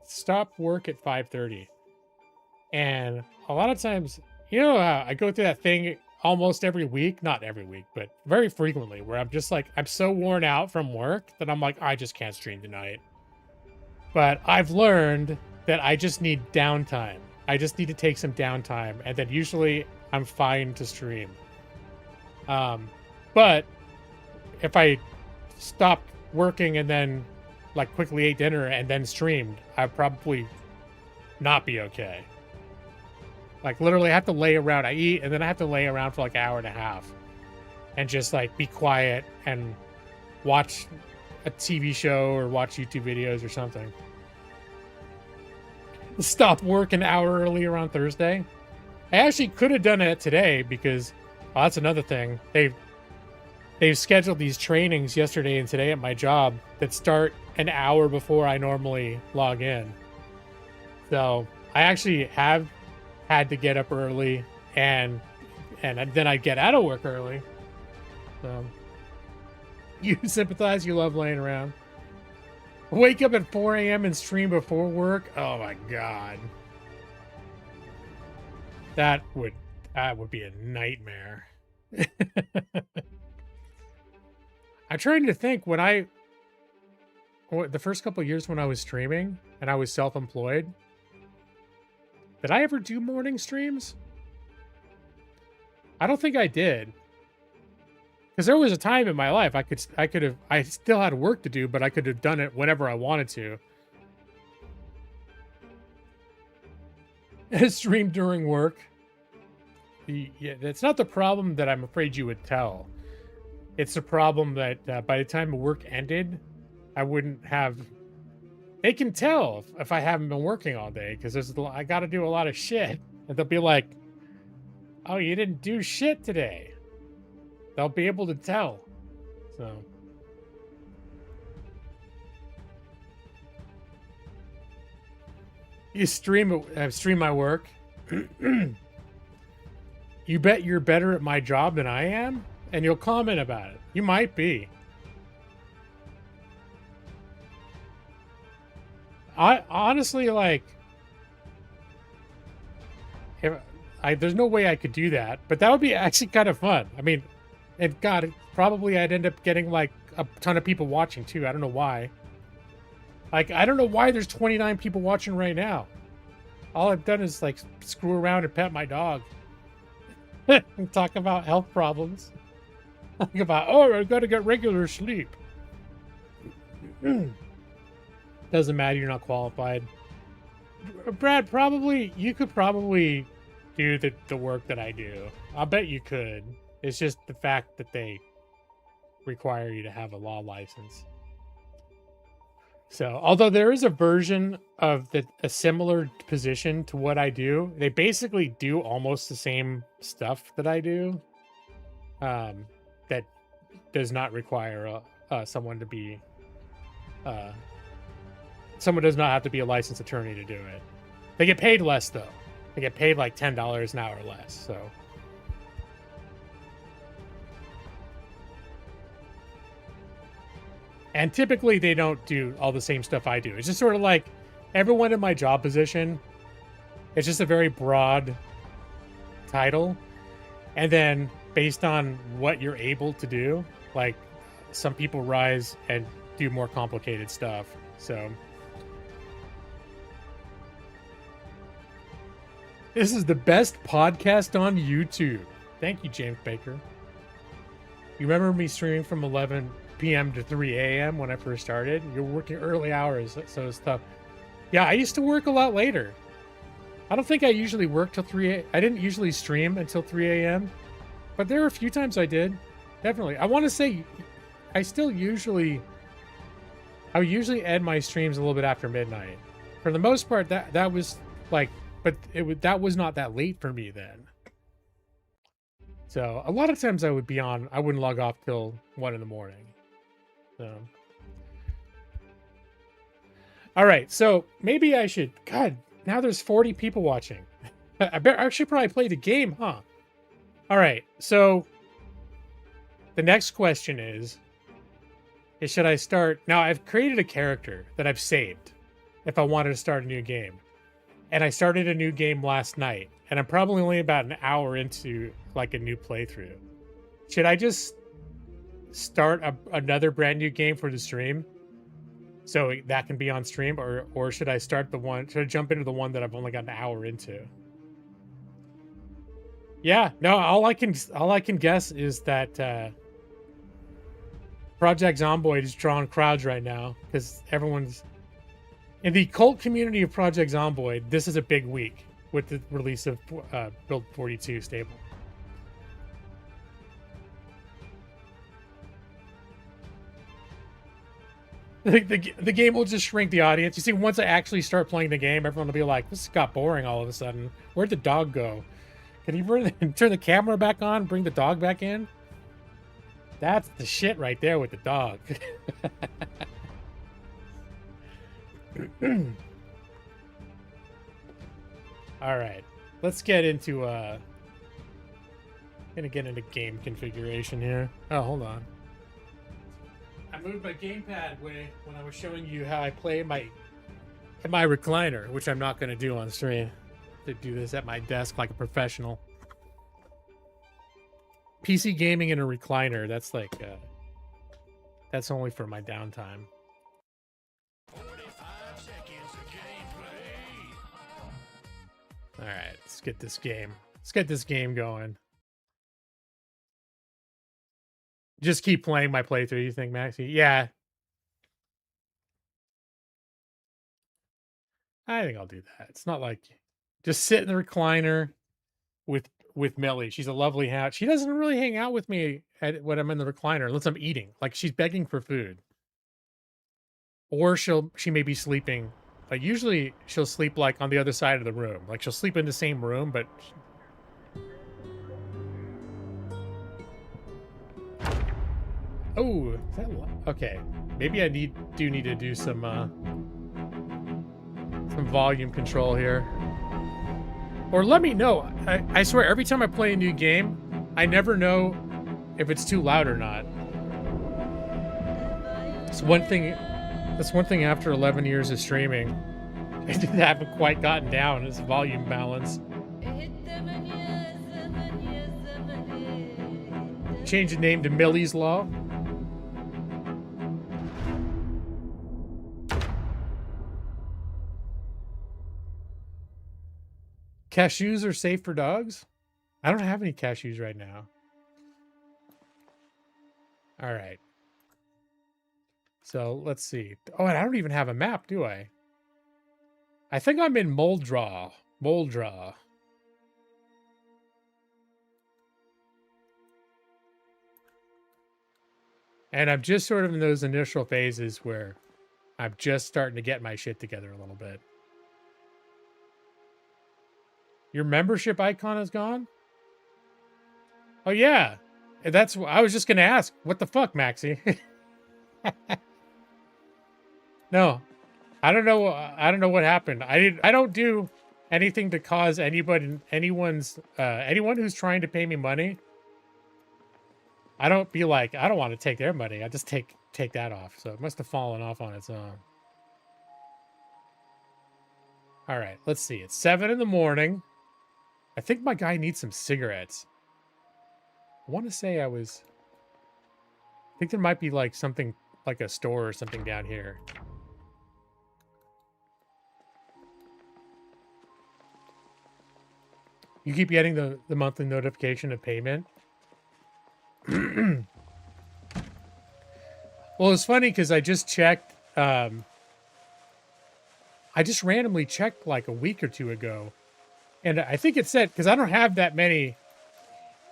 Speaker 8: stop work at 5:30, and a lot of times, you know, I go through that thing almost every week, not every week, but very frequently, where I'm just like, I'm so worn out from work that I'm like, I just can't stream tonight. But I've learned that I just need downtime. I just need to take some downtime, and then usually I'm fine to stream. But if I stopped working and then like quickly ate dinner and then streamed, I'd probably not be okay. Like literally I have to lay around. I eat and then I have to lay around for like an hour and a half and just like be quiet and watch a TV show or watch YouTube videos or something. Stop work an hour early around Thursday. I actually could have done it today because that's another thing. They've scheduled these trainings yesterday and today at my job that start an hour before I normally log in. So I actually have had to get up early and then I get out of work early. So you sympathize, you love laying around. Wake up at 4 a.m. and stream before work. Oh my god. That would be a nightmare. I'm trying to think the first couple of years when I was streaming and I was self-employed, did I ever do morning streams? I don't think I did. Because there was a time in my life I still had work to do, but I could have done it whenever I wanted to. Stream during work.
Speaker 9: that's not the problem that I'm afraid you would tell. It's the problem that by the time the work ended, I wouldn't have. They can tell if I haven't been working all day because I got to do a lot of shit, and they'll be like, "Oh, you didn't do shit today." They'll be able to tell. So. You stream my work. You bet you're better at my job than I am, and you'll comment about it. You might be. I honestly like. There's no way I could do that, but that would be actually kind of fun. I mean, and God, probably I'd end up getting like a ton of people watching too. I don't know why. Like, I don't know why there's 29 people watching right now. All I've done is, like, screw around and pet my dog. And talk about health problems. Talk about, oh, I gotta get regular sleep. Doesn't matter, you're not qualified. Brad, you could probably do the work that I do. I'll bet you could. It's just the fact that they require you to have a law license. So, although there is a version of a similar position to what I do, they basically do almost the same stuff that I do. That does not require someone to be. Someone does not have to be a licensed attorney to do it. They get paid less though. They get paid like $10 an hour less. So. And typically they don't do all the same stuff I do. It's just sort of like everyone in my job position. It's just a very broad title. And then based on what you're able to do, like some people rise and do more complicated stuff. So this is the best podcast on YouTube. Thank you, James Baker. You remember me streaming from 11 p.m. to 3 a.m. when I first started? You're working early hours, so it's tough. Yeah, I used to work a lot later. I don't think I usually work till 3 a.m. I didn't usually stream until 3 a.m. But there were a few times I did. Definitely. I want to say I usually end my streams a little bit after midnight. For the most part, that was like, but that was not that late for me then. So a lot of times I wouldn't log off till 1 in the morning. So. All right, so maybe I should. God, now there's 40 people watching. I should probably play the game, huh? All right, so the next question is should I start? Now I've created a character that I've saved if I wanted to start a new game, and I started a new game last night, and I'm probably only about an hour into like a new playthrough. Should I just start another brand new game for the stream so that can be on stream, or should I should I jump into the one that I've only got an hour into? Yeah, no, all I can guess is that Project Zomboid is drawing crowds right now because everyone's in the cult community of Project Zomboid. This is a big week with the release of Build 42 stable. The game will just shrink the audience. You see, once I actually start playing the game, everyone will be like, this got boring all of a sudden. Where'd the dog go? Can you turn the camera back on, bring the dog back in? That's the shit right there with the dog. All right, let's get into gonna get into game configuration here. Oh, hold on. I moved my gamepad when I was showing you how I play in my recliner, which I'm not gonna do on stream. To do this at my desk like a professional. PC gaming in a recliner. That's like that's only for my downtime.
Speaker 6: 45 seconds of gameplay.
Speaker 9: All right, let's get this game going. Just keep playing my playthrough, you think, Maxie? Yeah. I think I'll do that. It's not like just sit in the recliner with
Speaker 8: with Millie. She's a lovely hat. She doesn't really hang out with me when I'm in the recliner unless I'm eating. Like she's begging for food. Or she may be sleeping. But usually she'll sleep like on the other side of the room. Like she'll sleep in the same room, but oh, is that okay. Maybe I do need to do some volume control here. Or let me know. I swear, every time I play a new game, I never know if it's too loud or not. It's one thing. That's one thing after 11 years of streaming. I haven't quite gotten down is volume balance. Change the name to Millie's Law. Cashews are safe for dogs? I don't have any cashews right now. All right. So let's see. Oh, and I don't even have a map, do I? I think I'm in Moldra. Moldra. And I'm just sort of in those initial phases where I'm just starting to get my shit together a little bit. Your membership icon is gone? Oh, yeah. That's I was just going to ask. What the fuck, Maxie? No. I don't know what happened. I don't do anything to cause anyone who's trying to pay me money. I don't be like, I don't want to take their money. I just take that off. So it must have fallen off on its own. All right, let's see. It's 7 in the morning. I think my guy needs some cigarettes. I want to say I think there might be like something like a store or something down here. You keep getting the monthly notification of payment? Well, it's funny because I just checked. I just randomly checked like a week or two ago. And I think it said, because I don't have that many.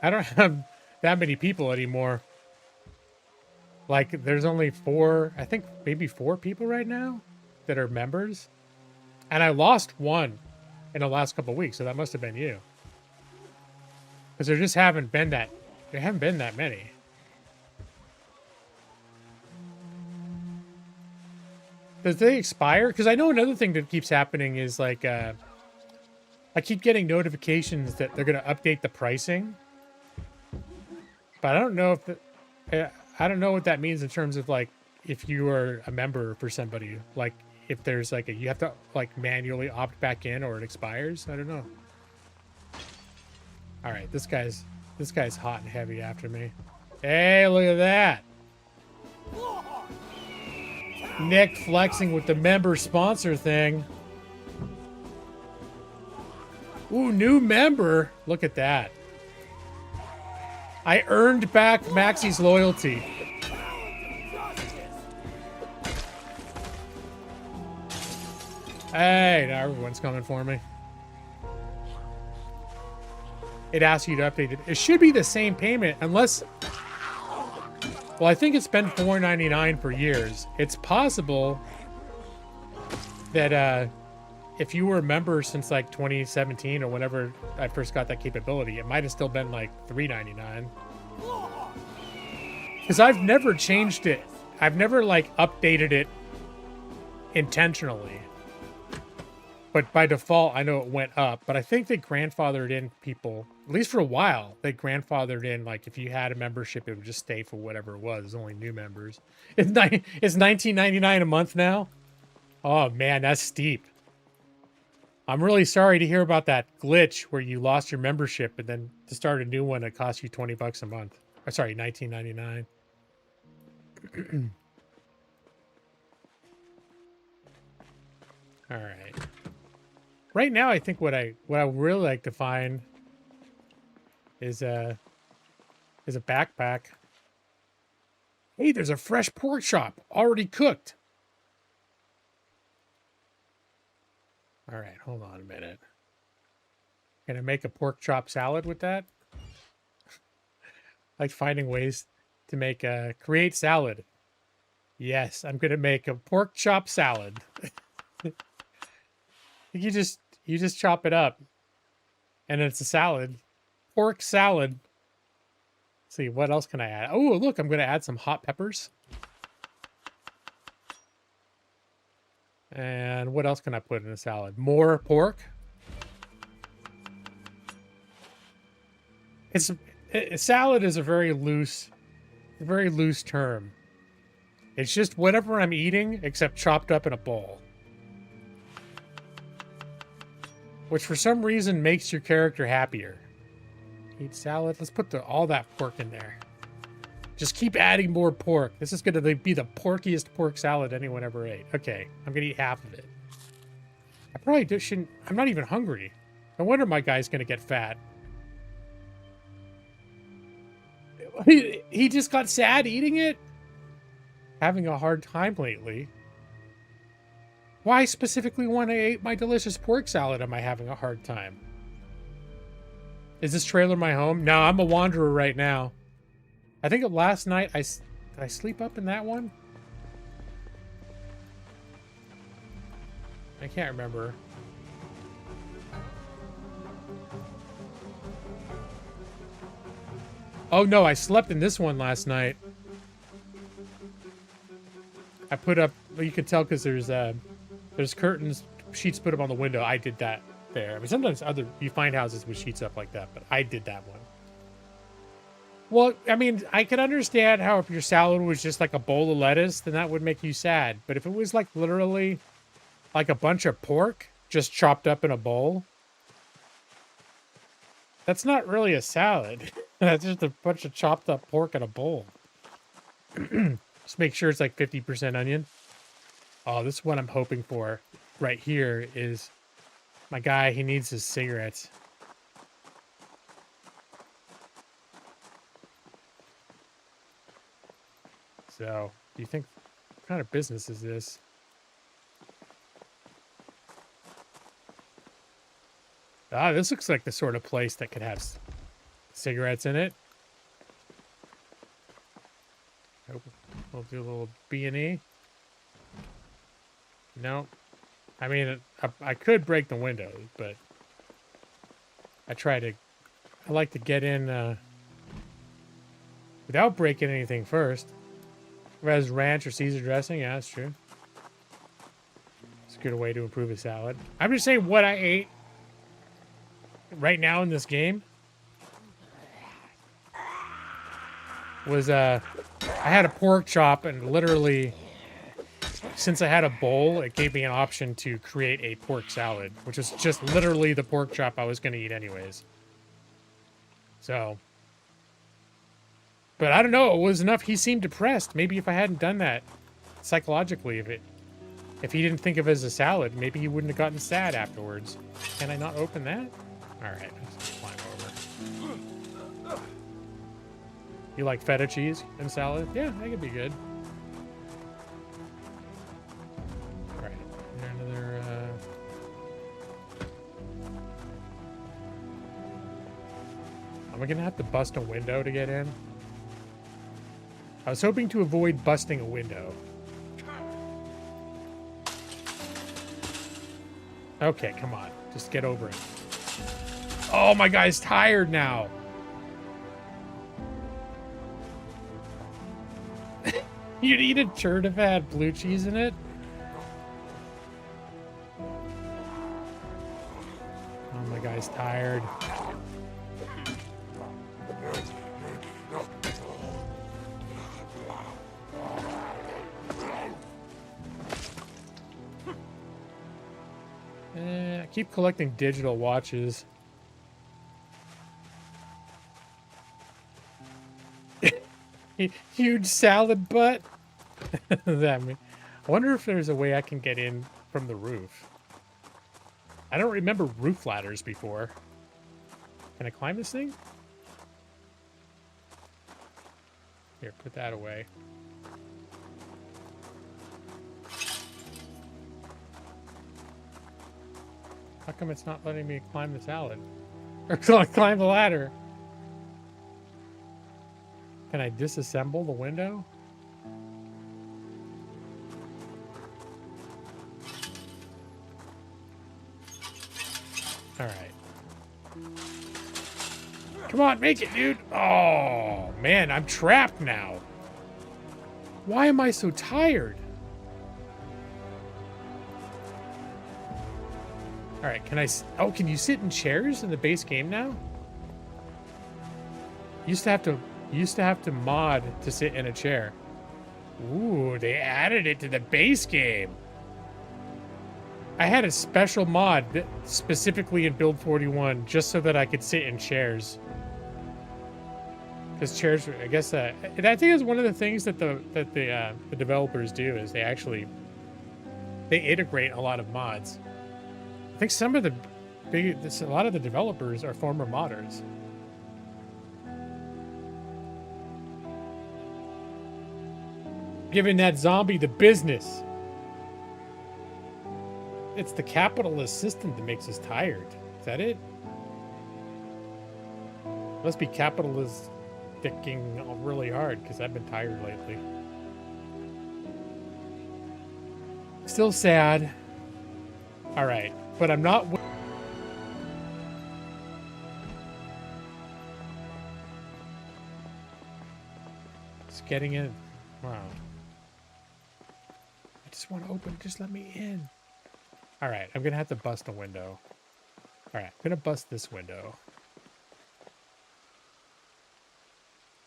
Speaker 8: I don't have that many people anymore. Like, there's only 4, I think maybe 4 people right now that are members. And I lost one in the last couple of weeks, so that must have been you. Because there haven't been that many. Does they expire? Because I know another thing that keeps happening is like, I keep getting notifications that they're going to update the pricing. But I don't know if I don't know what that means in terms of like if you are a member for somebody, like if there's like you have to like manually opt back in or it expires. I don't know. All right, this guy's hot and heavy after me. Hey, look at that. Nick flexing with the member sponsor thing. Ooh, new member. Look at that. I earned back Maxie's loyalty. Hey, now everyone's coming for me. It asks you to update it. It should be the same payment unless... Well, I think it's been $4.99 for years. It's possible that if you were a member since like 2017 or whenever I first got that capability, it might have still been like $3.99. Because I've never changed it. I've never like updated it intentionally. But by default, I know it went up. But I think they grandfathered in people, at least for a while, they grandfathered in, like, if you had a membership, it would just stay for whatever it was. There's only new members. It's $19.99 a month now? Oh, man, that's steep. I'm really sorry to hear about that glitch where you lost your membership and then to start a new one, it costs you $20 a month. Or, sorry, $19.99. All right. Right now, I think what I would really like to find is a backpack. Hey, there's a fresh pork chop already cooked. All right, hold on a minute. Gonna make a pork chop salad with that. Like finding ways to make a create salad. Yes, I'm gonna make a pork chop salad. you just chop it up, and it's a salad, pork salad. Let's see, what else can I add? Oh, look, I'm gonna add some hot peppers. And what else can I put in a salad? More pork. Salad is a very loose term. It's just whatever I'm eating, except chopped up in a bowl. Which for some reason makes your character happier. Eat salad. Let's put all that pork in there. Just keep adding more pork. This is going to be the porkiest pork salad anyone ever ate. Okay, I'm going to eat half of it. I probably shouldn't. I'm not even hungry. No wonder my guy's going to get fat. He just got sad eating it? Having a hard time lately. Why specifically when I ate my delicious pork salad am I having a hard time? Is this trailer my home? No, I'm a wanderer right now. I think last night did I sleep up in that one? I can't remember. Oh no, I slept in this one last night. I put up, well, you can tell because there's curtains, sheets put up on the window. I did that there. I mean, sometimes you find houses with sheets up like that, but I did that one. Well, I mean, I could understand how if your salad was just like a bowl of lettuce, then that would make you sad. But if it was like literally like a bunch of pork just chopped up in a bowl, that's not really a salad. That's just a bunch of chopped up pork in a bowl. Just make sure it's like 50% onion. Oh, this is what I'm hoping for right here is my guy, he needs his cigarettes. So, do you think, what kind of business is this? Ah, this looks like the sort of place that could have cigarettes in it. We'll do a little B&E. No. I mean, I could break the windows, but I like to get in without breaking anything first. If it has ranch or Caesar dressing, yeah, that's true. It's a good way to improve a salad. I'm just saying what I ate right now in this game was I had a pork chop, and literally since I had a bowl, it gave me an option to create a pork salad, which was just literally the pork chop I was going to eat anyways. So, but I don't know, it was enough. He seemed depressed. Maybe if I hadn't done that psychologically, if he didn't think of it as a salad, maybe he wouldn't have gotten sad afterwards. Can I not open that? All right, let's climb over. You like feta cheese and salad? Yeah, that could be good. All right, another. Am I gonna have to bust a window to get in? I was hoping to avoid busting a window. Okay, come on, just get over it. Oh, my guy's tired now. You'd eat a turd if it had blue cheese in it? Oh, my guy's tired. I keep collecting digital watches. Huge salad butt. That mean, I wonder if there's a way I can get in from the roof. I don't remember roof ladders before. Can I climb this thing? Here, put that away. How come it's not letting me climb the salad? Or climb the ladder. Can I disassemble the window? All right. Come on, make it, dude. Oh, man, I'm trapped now. Why am I so tired? All right, can I... Oh, can you sit in chairs in the base game now? Used to have to mod to sit in a chair. Ooh, they added it to the base game. I had a special mod specifically in Build 41 just so that I could sit in chairs. Because chairs, I guess, I think it's one of the things that the developers do is they integrate a lot of mods. I think some of a lot of the developers are former modders. Giving that zombie the business. It's the capitalist system that makes us tired. Is that it? Must be capitalist sticking really hard because I've been tired lately. Still sad. All right, but I'm not. Just getting in. Wow. I just want to open. Just let me in. All right, I'm gonna have to bust a window. All right, I'm gonna bust this window.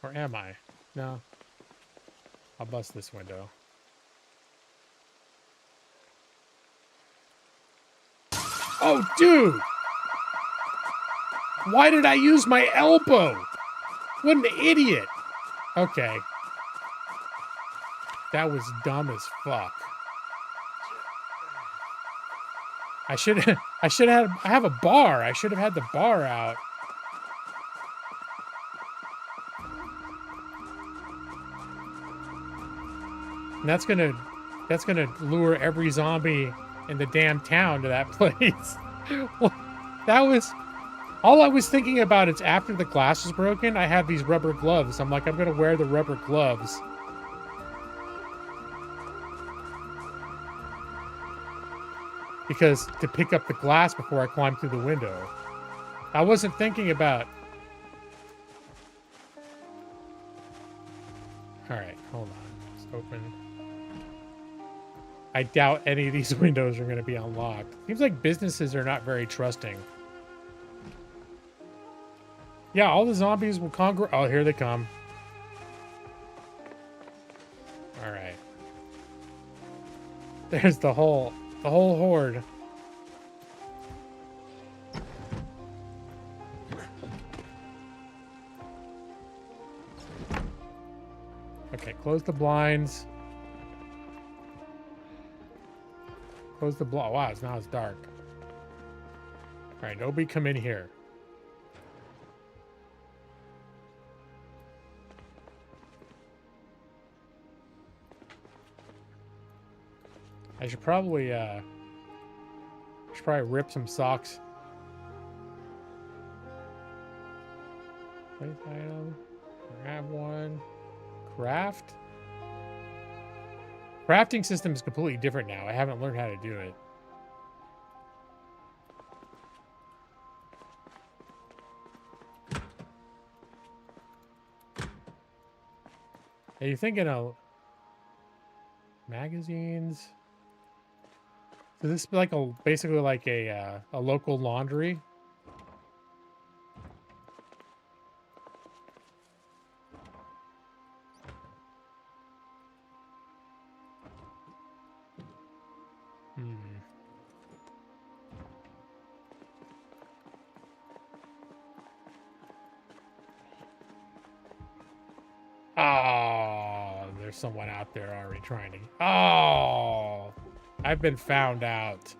Speaker 8: Or am I? No. I'll bust this window. Oh, dude! Why did I use my elbow? What an idiot. Okay. That was dumb as fuck. I have a bar. I should have had the bar out. And that's gonna lure every zombie in the damn town to that place. Well, that was all I was thinking about. It's after the glass is broken, I have these rubber gloves. I'm like, I'm gonna wear the rubber gloves. Because to pick up the glass before I climb through the window. I wasn't thinking about... Alright, hold on. Just open. I doubt any of these windows are going to be unlocked. Seems like businesses are not very trusting. Yeah, all the zombies will conquer... Oh, here they come. Alright. There's the whole horde. Okay, close the blinds. Close the block. Wow, now it's dark. All right, nobody come in here. I should probably rip some socks. Place item. Grab one. Craft. Crafting system is completely different now. I haven't learned how to do it. Are you thinking of magazines? So this is like basically like a local laundry. Oh, there's someone out there already trying to... Oh, I've been found out.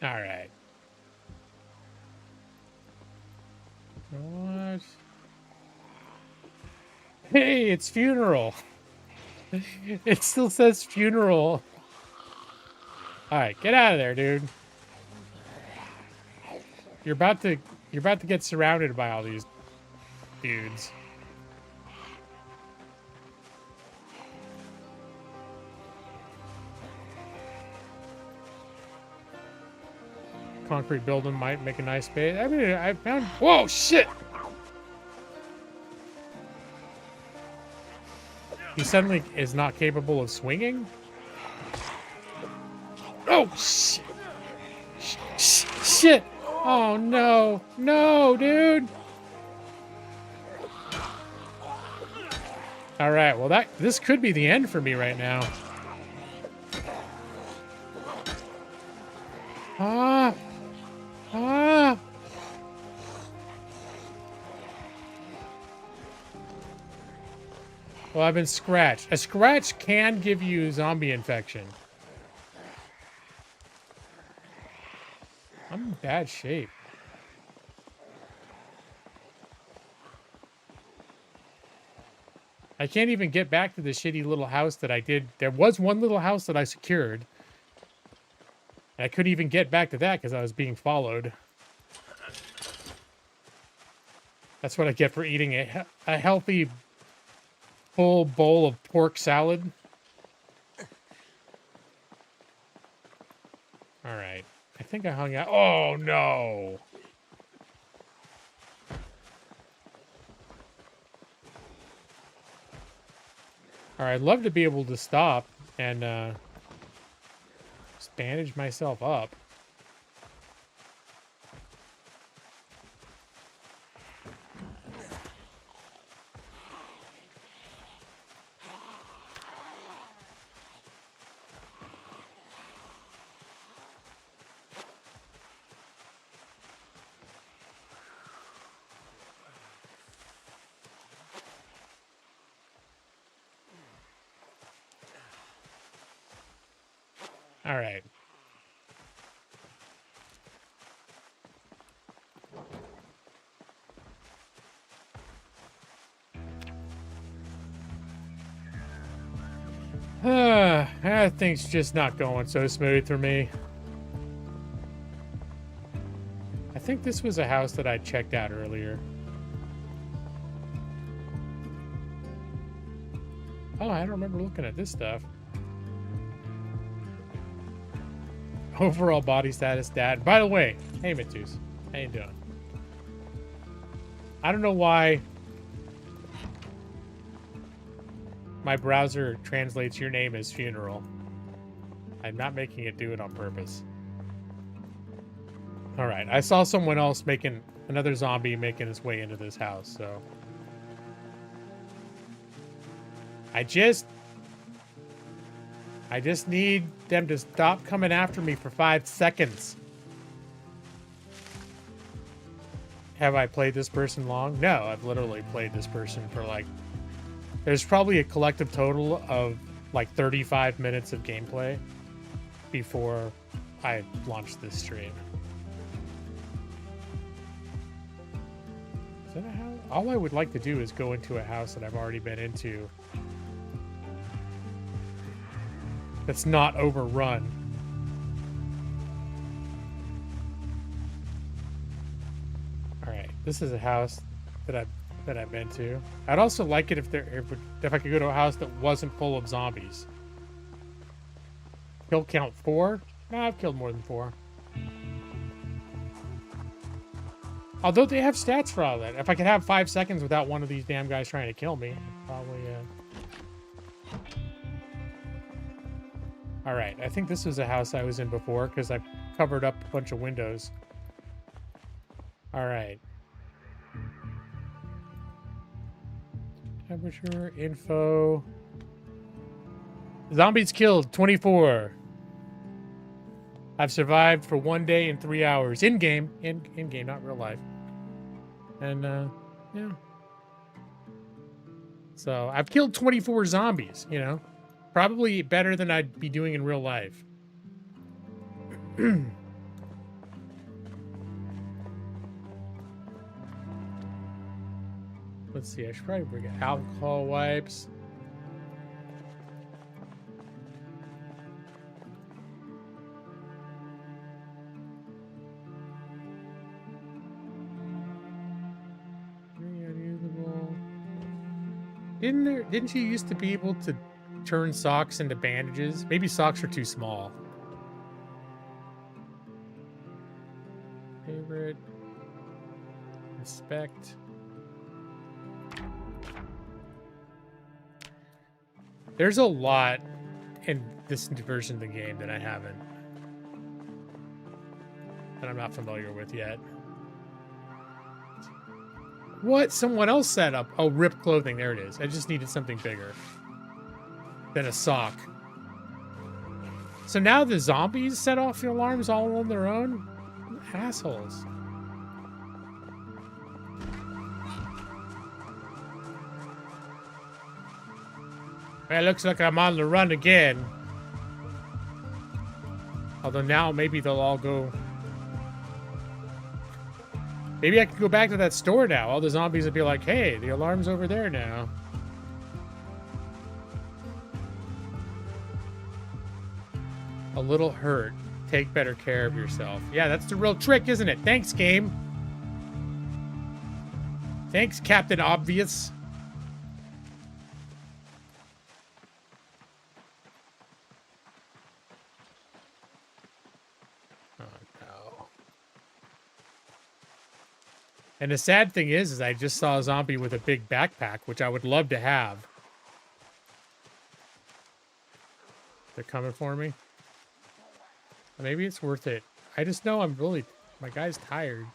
Speaker 8: All right. What? Hey, it's funeral. It still says funeral. All right, get out of there, dude. You're about to get surrounded by all these dudes. Concrete building might make a nice base. I mean, I found. Whoa, shit! He suddenly is not capable of swinging? Oh, shit! Shit! Oh, no! No, dude! Alright, well, this could be the end for me right now. Ah! Ah! Well, I've been scratched. A scratch can give you zombie infection. I'm in bad shape. I can't even get back to the shitty little house that I did. There was one little house that I secured. I couldn't even get back to that because I was being followed. That's what I get for eating a healthy full bowl of pork salad. All right. I think I hung out. Oh, no. All right. I'd love to be able to stop and just bandage myself up. All right. That thing's just not going so smooth for me. I think this was a house that I checked out earlier. Oh, I don't remember looking at this stuff. Overall body status, dad. By the way, hey Mitsus, how you doing? I don't know why my browser translates your name as funeral. I'm not making it do it on purpose. All right, I saw someone else making another zombie making his way into this house, so I just need them to stop coming after me for 5 seconds. Have I played this person long? No, I've literally played this person for like... There's probably a collective total of like 35 minutes of gameplay before I launched this stream. Is that a house? All I would like to do is go into a house that I've already been into that's not overrun. All right, this is a house that I've been to. I'd also like it if I could go to a house that wasn't full of zombies. Kill count 4? No, I've killed more than 4. Although they have stats for all that. If I could have 5 seconds without one of these damn guys trying to kill me, probably. All right, I think this was a house I was in before because I covered up a bunch of windows. All right. Temperature, info. Zombies killed, 24. I've survived for 1 day and 3 hours. In-game, in-game, not real life. And, yeah. So, I've killed 24 zombies, you know. Probably better than I'd be doing in real life.
Speaker 9: Let's see, I should probably bring alcohol wipes. Unusable. Didn't you used to be able to turn socks into bandages? Maybe socks are too small. Favorite. Inspect. There's a lot in this version of the game that I haven't. That I'm not familiar with yet. What? Someone else set up. Oh, ripped clothing. There it is. I just needed something bigger than a sock. So now the zombies set off the alarms all on their own? Assholes. Well, it looks like I'm on the run again. Although now maybe they'll all go... Maybe I could go back to that store now. All the zombies would be like, hey, the alarm's over there now. A little hurt. Take better care of yourself. Yeah, that's the real trick, isn't it? Thanks, game. Thanks, Captain Obvious. And the sad thing is I just saw a zombie with a big backpack, which I would love to have. They're coming for me. Maybe it's worth it. I just know I'm really... My guy's tired.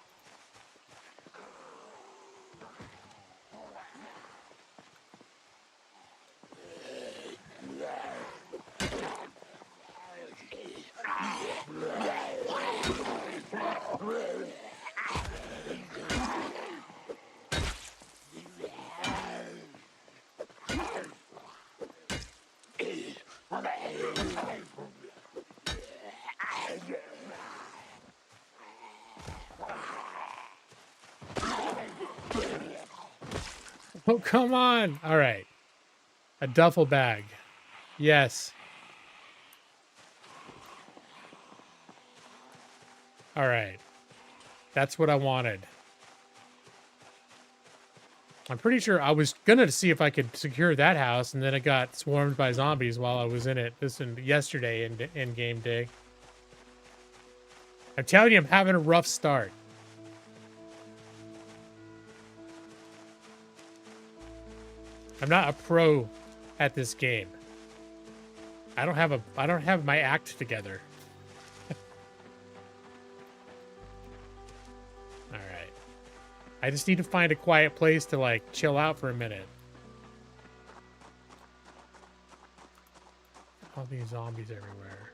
Speaker 9: Oh, come on. All right. A duffel bag. Yes. All right. That's what I wanted. I'm pretty sure I was going to see if I could secure that house, and then it got swarmed by zombies while I was in it. This is yesterday in game day. I'm telling you, I'm having a rough start. I'm not a pro at this game. I don't have my act together. All right. I just need to find a quiet place to like chill out for a minute. All these zombies everywhere.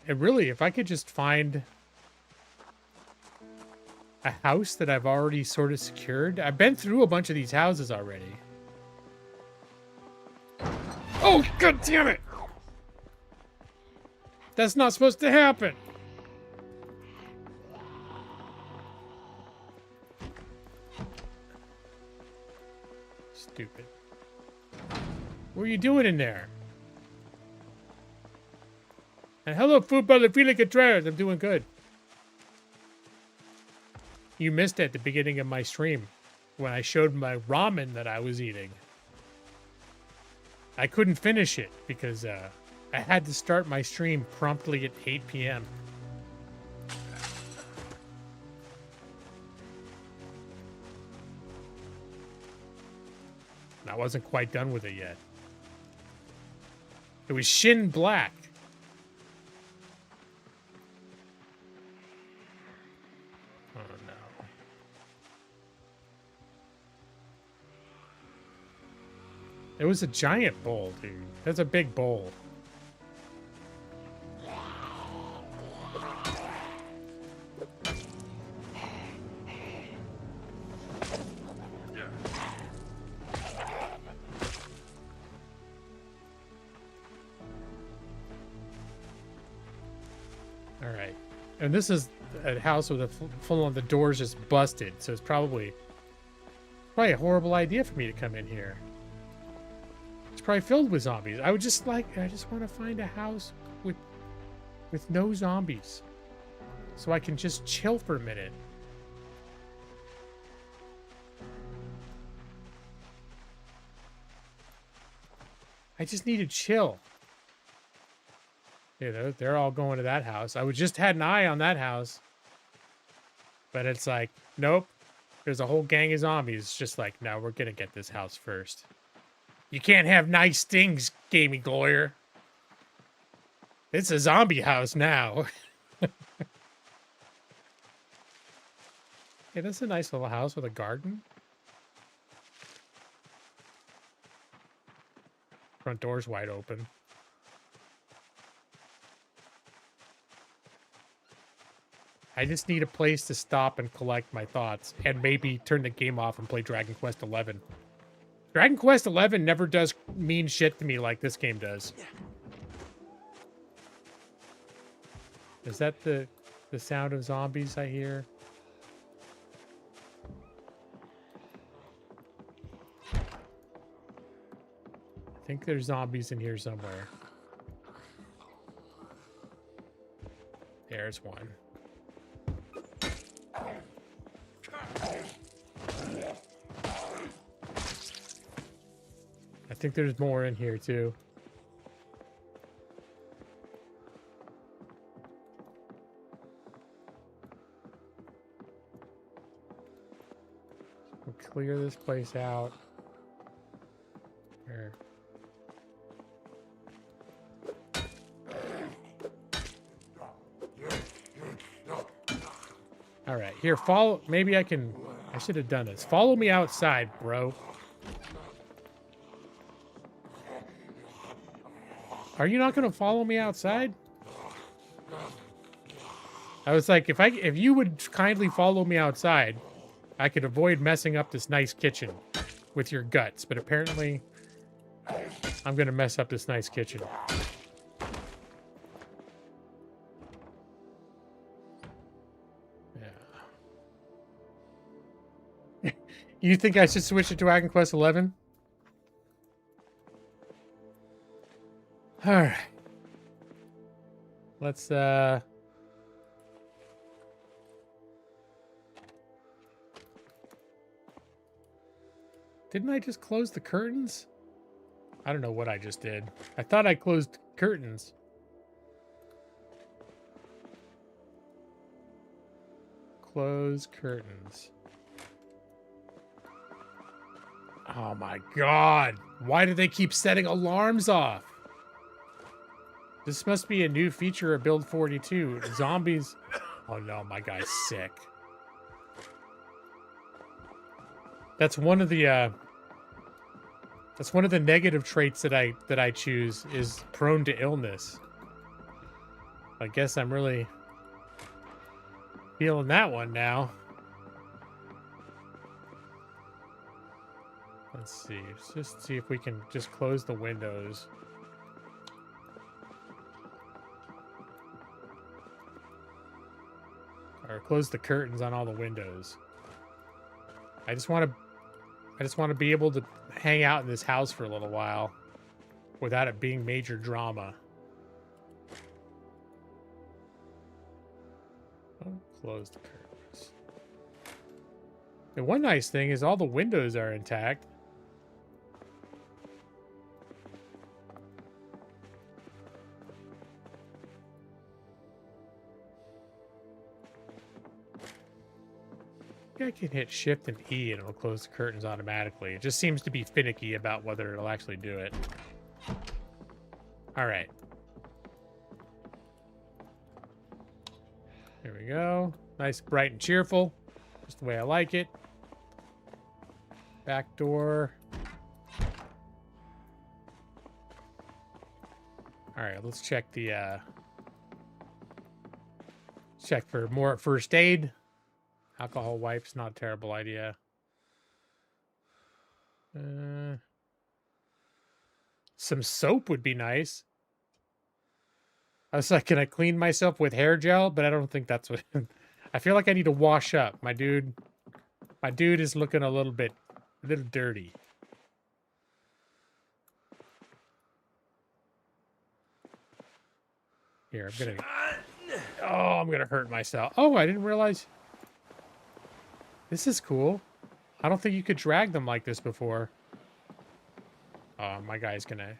Speaker 9: And really, if I could just find a house that I've already sort of secured. I've been through a bunch of these houses already. Oh, god damn it! That's not supposed to happen. Stupid. What are you doing in there? And hello, football, feeling Contreras. I'm doing good. You missed it at the beginning of my stream when I showed my ramen that I was eating. I couldn't finish it because I had to start my stream promptly at 8 p.m. I wasn't quite done with it yet. It was Shin Black. It was a giant bowl, dude. That's a big bowl. All right.
Speaker 8: And this is a house with a full on the doors just busted, so it's probably a horrible idea for me to come in here. It's probably filled with zombies. I just want to find a house with no zombies, so I can just chill for a minute. I just need to chill. Yeah, they're all going to that house. I just had an eye on that house. But it's like, nope. There's a whole gang of zombies. Just like, no, we're going to get this house first. You can't have nice things, gaming lawyer. It's a zombie house now. Hey, that's a nice little house with a garden. Front door's wide open. I just need a place to stop and collect my thoughts, and maybe turn the game off and play Dragon Quest XI. Dragon Quest XI never does mean shit to me like this game does. Is that the sound of zombies I hear? I think there's zombies in here somewhere. There's one. I think there's more in here too. We'll clear this place out. Here. All right, here, follow. Maybe I should have done this. Follow me outside, bro. Are you not going to follow me outside? I was like, if you would kindly follow me outside, I could avoid messing up this nice kitchen with your guts. But apparently, I'm going to mess up this nice kitchen. Yeah. You think I should switch it to Dragon Quest XI? All right. Let's Didn't I just close the curtains? I don't know what I just did. I thought I closed curtains. Close curtains. Oh my god. Why do they keep setting alarms off? This must be a new feature of Build 42. Zombies. Oh no, my guy's sick. That's one of the negative traits that I choose is prone to illness. I guess I'm really feeling that one now. Let's see. Let's just see if we can just close the windows. Or close the curtains on all the windows. I just want to be able to hang out in this house for a little while without it being major drama. Oh, close the curtains. The one nice thing is all the windows are intact. I can hit Shift and E and it'll close the curtains automatically. It just seems to be finicky about whether it'll actually do it. All right. There we go. Nice, bright, and cheerful. Just the way I like it. Back door. All right, let's check the check for more first aid. Alcohol wipes, not a terrible idea. Some soap would be nice.
Speaker 9: I was like, can I clean myself with hair gel? But I don't think that's what. I feel like I need to wash up. My dude is looking a little dirty. Here, I'm gonna hurt myself. Oh, I didn't realize. This is cool. I don't think you could drag them like this before. My guy's gonna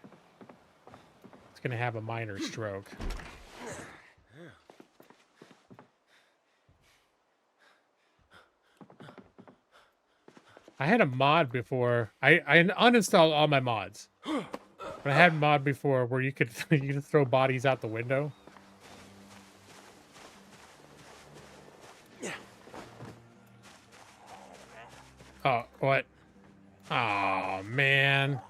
Speaker 9: have a minor stroke. I had a mod before. I uninstalled all my mods. But I had a mod before where you could throw bodies out the window. Oh, what? Oh, man.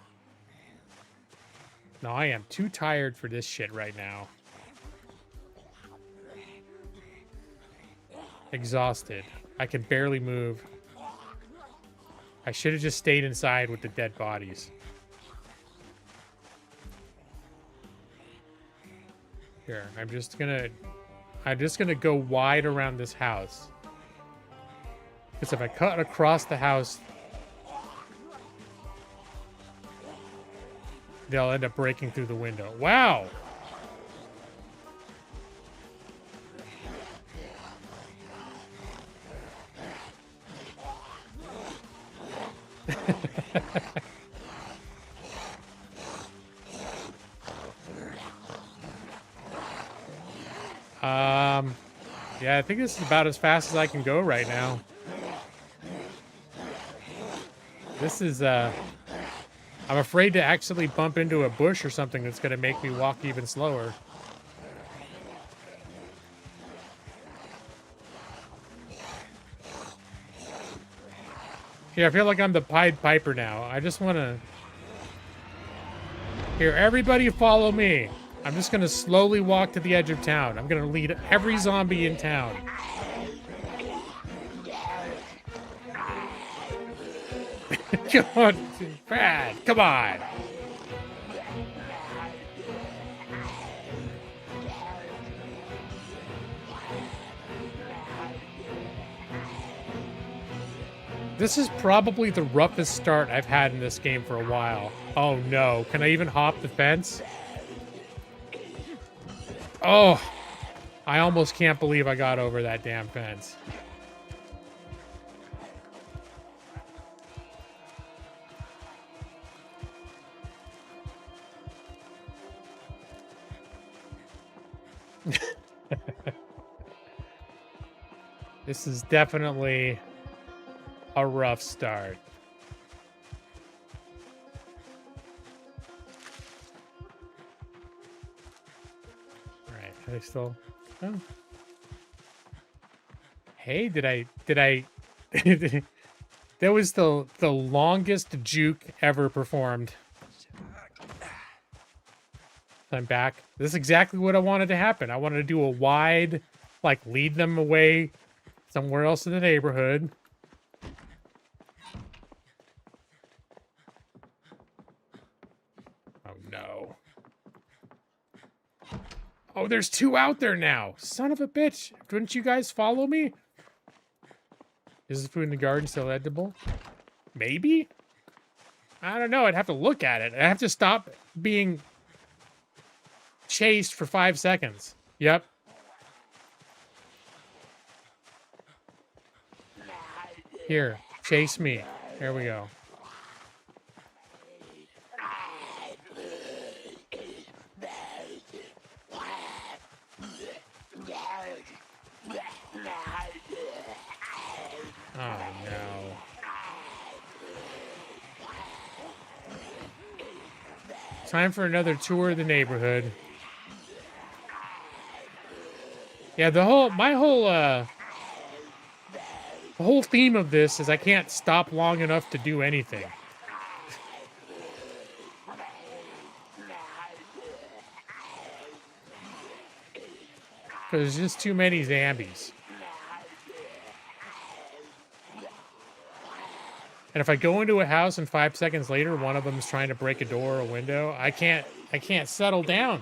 Speaker 9: No, I am too tired for this shit right now. Exhausted. I can barely move. I should have just stayed inside with the dead bodies. Here, I'm just gonna go wide around this house. Because if I cut across the house, they'll end up breaking through the window. Wow! Yeah, I think this is about as fast as I can go right now. This is, I'm afraid to actually bump into a bush or something that's going to make me walk even slower. Yeah, I feel like I'm the Pied Piper now. I just want to... Here, everybody follow me. I'm just going to slowly walk to the edge of town. I'm going to lead every zombie in town. Come on, Brad. Come on. This is probably the roughest start I've had in this game for a while. Oh no, can I even hop the fence? Oh, I almost can't believe I got over that damn fence. This is definitely a rough start. All right, are they still? Oh. Hey, did I? That was the longest juke ever performed. I'm back. This is exactly what I wanted to happen. I wanted to do a wide, like, lead them away somewhere else in the neighborhood. Oh, no. Oh, there's two out there now. Son of a bitch. Didn't you guys follow me? Is the food in the garden still edible? Maybe? I don't know. I'd have to look at it. I have to stop being chased for 5 seconds. Yep. Here, chase me. There we go. Oh, no. Time for another tour of the neighborhood. Yeah, the whole theme of this is I can't stop long enough to do anything. Because there's just too many zombies. And if I go into a house and 5 seconds later one of them is trying to break a door or a window, I can't settle down.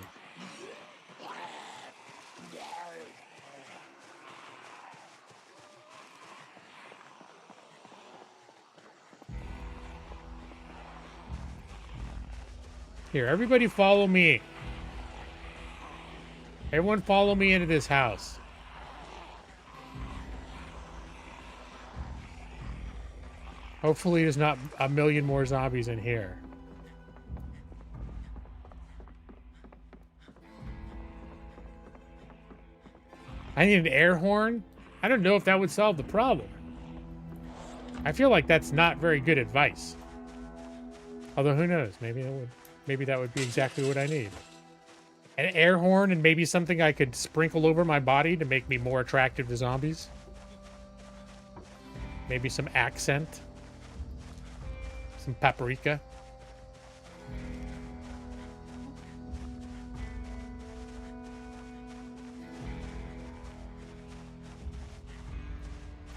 Speaker 8: Here, everybody follow me. Everyone follow me into this house. Hopefully there's not a million more zombies in here. I need an air horn? I don't know if that would solve the problem. I feel like that's not very good advice. Although who knows? Maybe that would be exactly what I need. An air horn and maybe something I could sprinkle over my body to make me more attractive to zombies. Maybe some accent. Some paprika.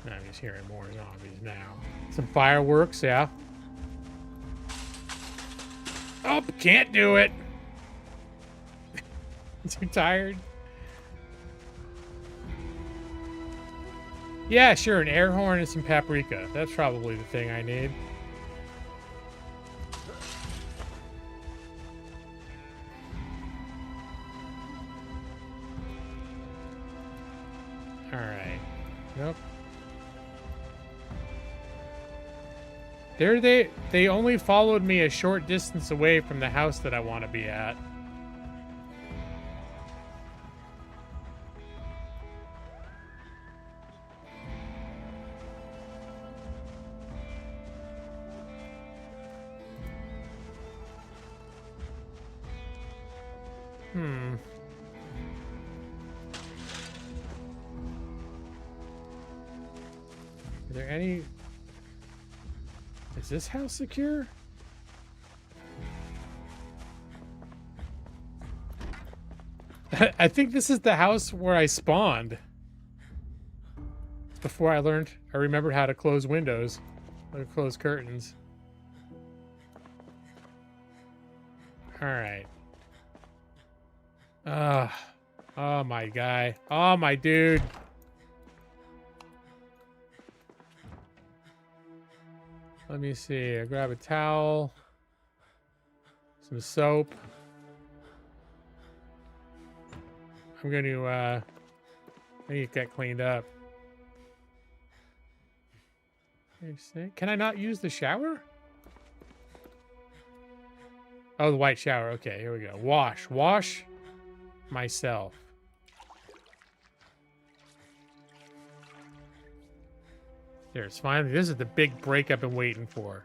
Speaker 8: I'm just hearing more zombies now. Some fireworks, yeah. Oh, can't do it. Too tired. Yeah, sure, an air horn and some paprika. That's probably the thing I need. Alright. Nope. They only followed me a short distance away from the house that I want to be at. Are there any... Is this house secure? I think this is the house where I spawned. Before I remembered how to close windows. How to close curtains. Alright. Oh my guy. Oh my dude. Let me see. I grab a towel. Some soap. I'm going to, I need to get cleaned up. Can I not use the shower? Oh, the white shower. Okay, here we go. Wash. Wash myself. There's finally, this is the big break I've been waiting for.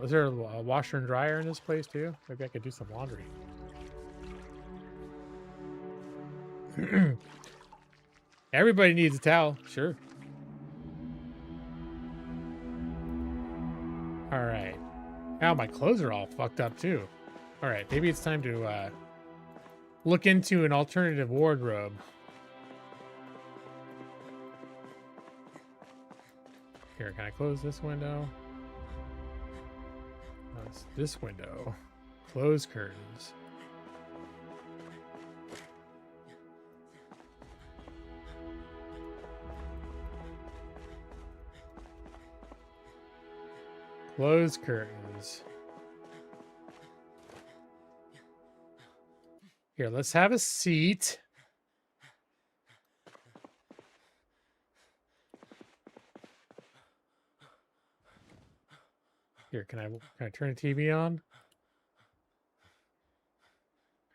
Speaker 8: Is there a washer and dryer in this place too? Maybe I could do some laundry. Everybody needs a towel, sure. All right. Now my clothes are all fucked up too. All right, maybe it's time to look into an alternative wardrobe. Here, can I close this window? No, it's this window. Close curtains. Close curtains. Here, let's have a seat. Here, can I turn the TV on?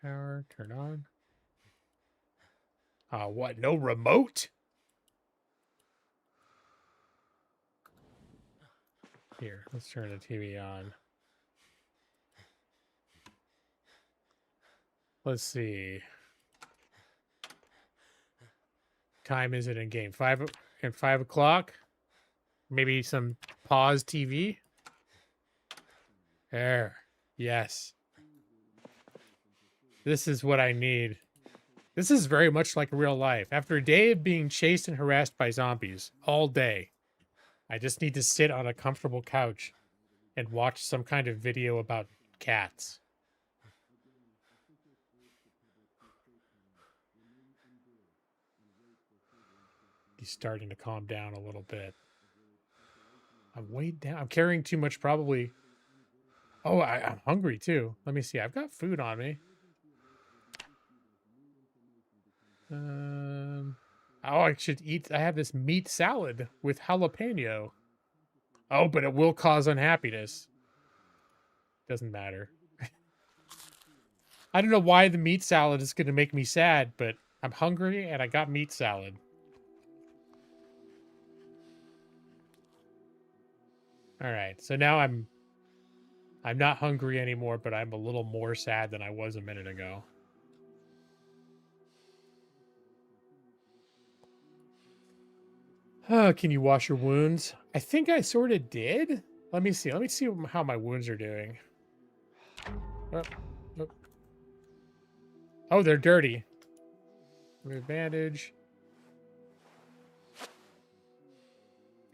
Speaker 8: Power, turn on. What? No remote? Here, let's turn the TV on. Let's see. Time is it in game? 5 o'clock? Maybe some pause TV? There. Yes. This is what I need. This is very much like real life. After a day of being chased and harassed by zombies all day, I just need to sit on a comfortable couch and watch some kind of video about cats.
Speaker 9: he's starting to calm down a little bit. I'm weighed down. I'm carrying too much, probably. Oh, I'm hungry too. Let me see. I've got food on me. Oh, I should eat. I have this meat salad with jalapeno. Oh, but it will cause unhappiness. Doesn't matter. I don't know why the meat salad is going to make me sad, but I'm hungry and I got meat salad. All right, so now I'm not hungry anymore, but I'm a little more sad than I was a minute ago. Can you wash your wounds? I think I sort of did. Let me see. Let me see how my wounds are doing. Oh, oh. Oh, they're dirty. Remove bandage.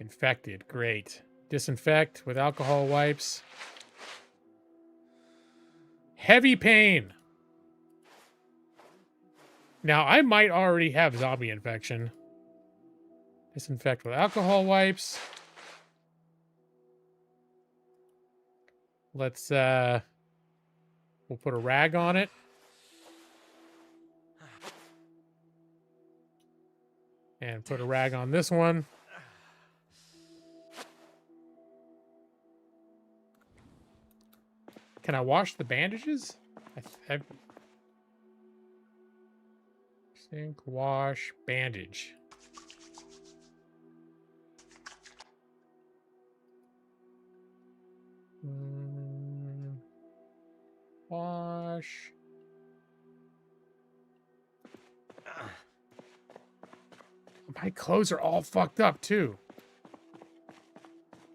Speaker 9: Infected. Great. Disinfect with alcohol wipes. Heavy pain. Now, I might already have zombie infection. Disinfect with alcohol wipes. Let's, we'll put a rag on it. And put a rag on this one. Can I wash the bandages? Sink, wash, bandage. Wash. My clothes are all fucked up too.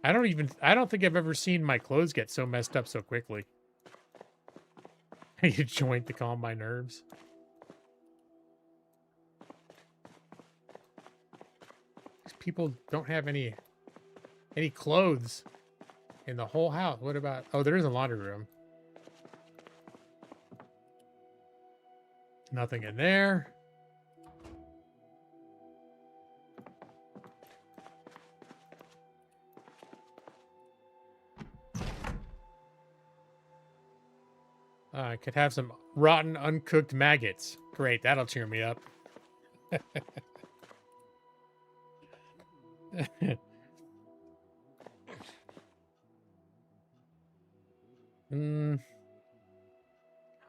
Speaker 9: I don't think I've ever seen my clothes get so messed up so quickly. I need a joint to calm my nerves. These people don't have any clothes in the whole house. What about... Oh, there is a laundry room. Nothing in there. I could have some rotten, uncooked maggots. Great, that'll cheer me up.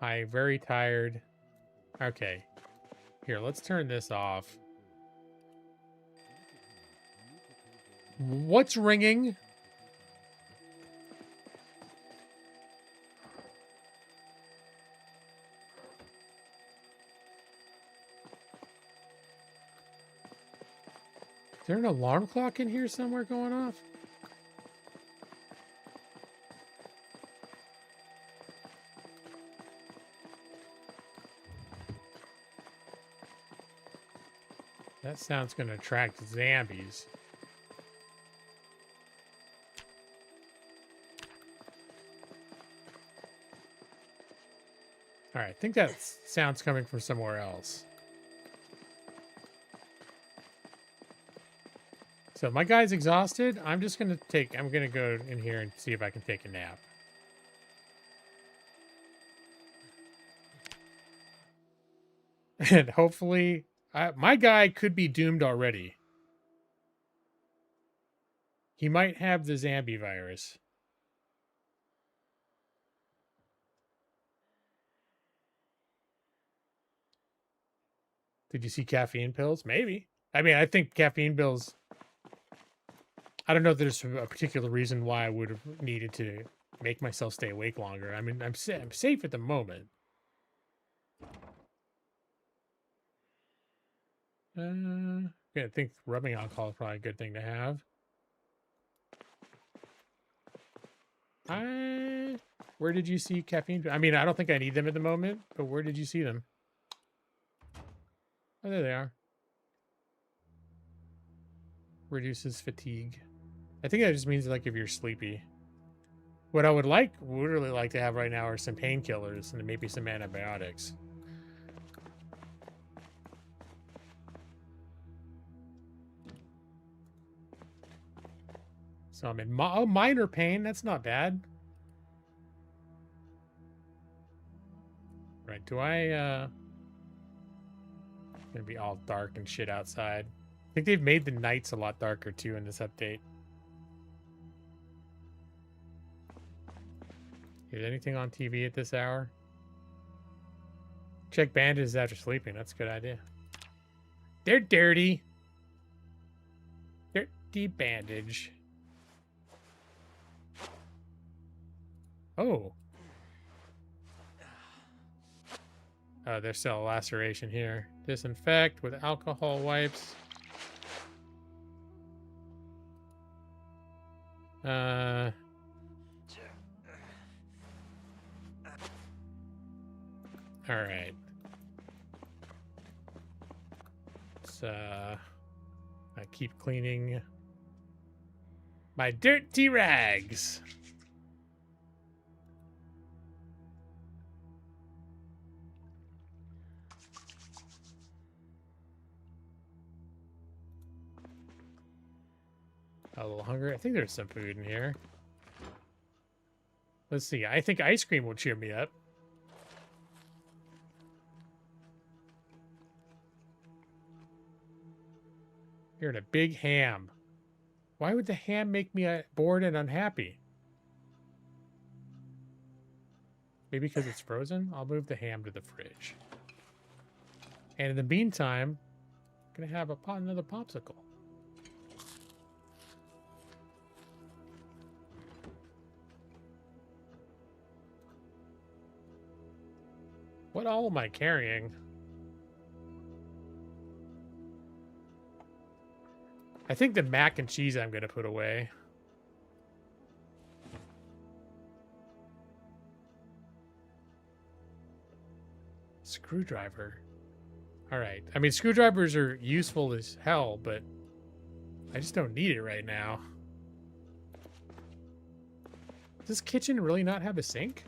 Speaker 9: Hi, very tired. Okay. Here, let's turn this off. What's ringing? Is there an alarm clock in here somewhere going off? That sound's gonna attract zombies. All right, I think that sound's coming from somewhere else. So my guy's exhausted. I'm gonna go in here and see if I can take a nap. And hopefully, my guy could be doomed already. He might have the zombie virus. Did you see caffeine pills? Maybe. I mean, I think caffeine pills... I don't know if there's a particular reason why I would have needed to make myself stay awake longer. I mean, I'm safe at the moment. Yeah, I think rubbing alcohol is probably a good thing to have. Where did you see caffeine? I mean, I don't think I need them at the moment, but where did you see them? Oh, there they are. Reduces fatigue. I think that just means like if you're sleepy. What I would really like to have right now are some painkillers and maybe some antibiotics.
Speaker 8: So I'm in minor pain. That's not bad. Right, do I, gonna be all dark and shit outside. I think they've made the nights a lot darker, too, in this update. Is anything on TV at this hour? Check bandages after sleeping. That's a good idea. They're dirty. Dirty bandage. Oh. Oh, there's still a laceration here. Disinfect with alcohol wipes. All right. Let's I keep cleaning my dirty rags. A little hungry. I think there's some food in here. Let's see. I think ice cream will cheer me up. Here, a big ham. Why would the ham make me bored and unhappy? Maybe because it's frozen? I'll move the ham to the fridge. And in the meantime, I'm going to have another popsicle. What all am I carrying? I think the mac and cheese I'm going to put away. Screwdriver. All right. I mean, screwdrivers are useful as hell, but I just don't need it right now. Does this kitchen really not have a sink?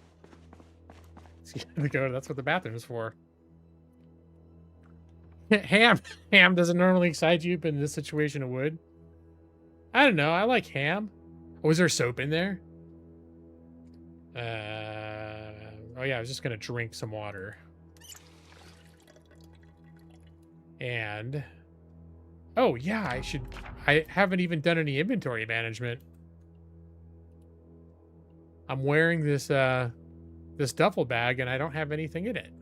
Speaker 8: That's what the bathroom is for. Ham doesn't normally excite you, but in this situation it would. I don't know. I like ham. Oh, is there soap in there? Oh yeah, I was just gonna drink some water. And oh yeah, I haven't even done any inventory management. I'm wearing this this duffel bag and I don't have anything in it.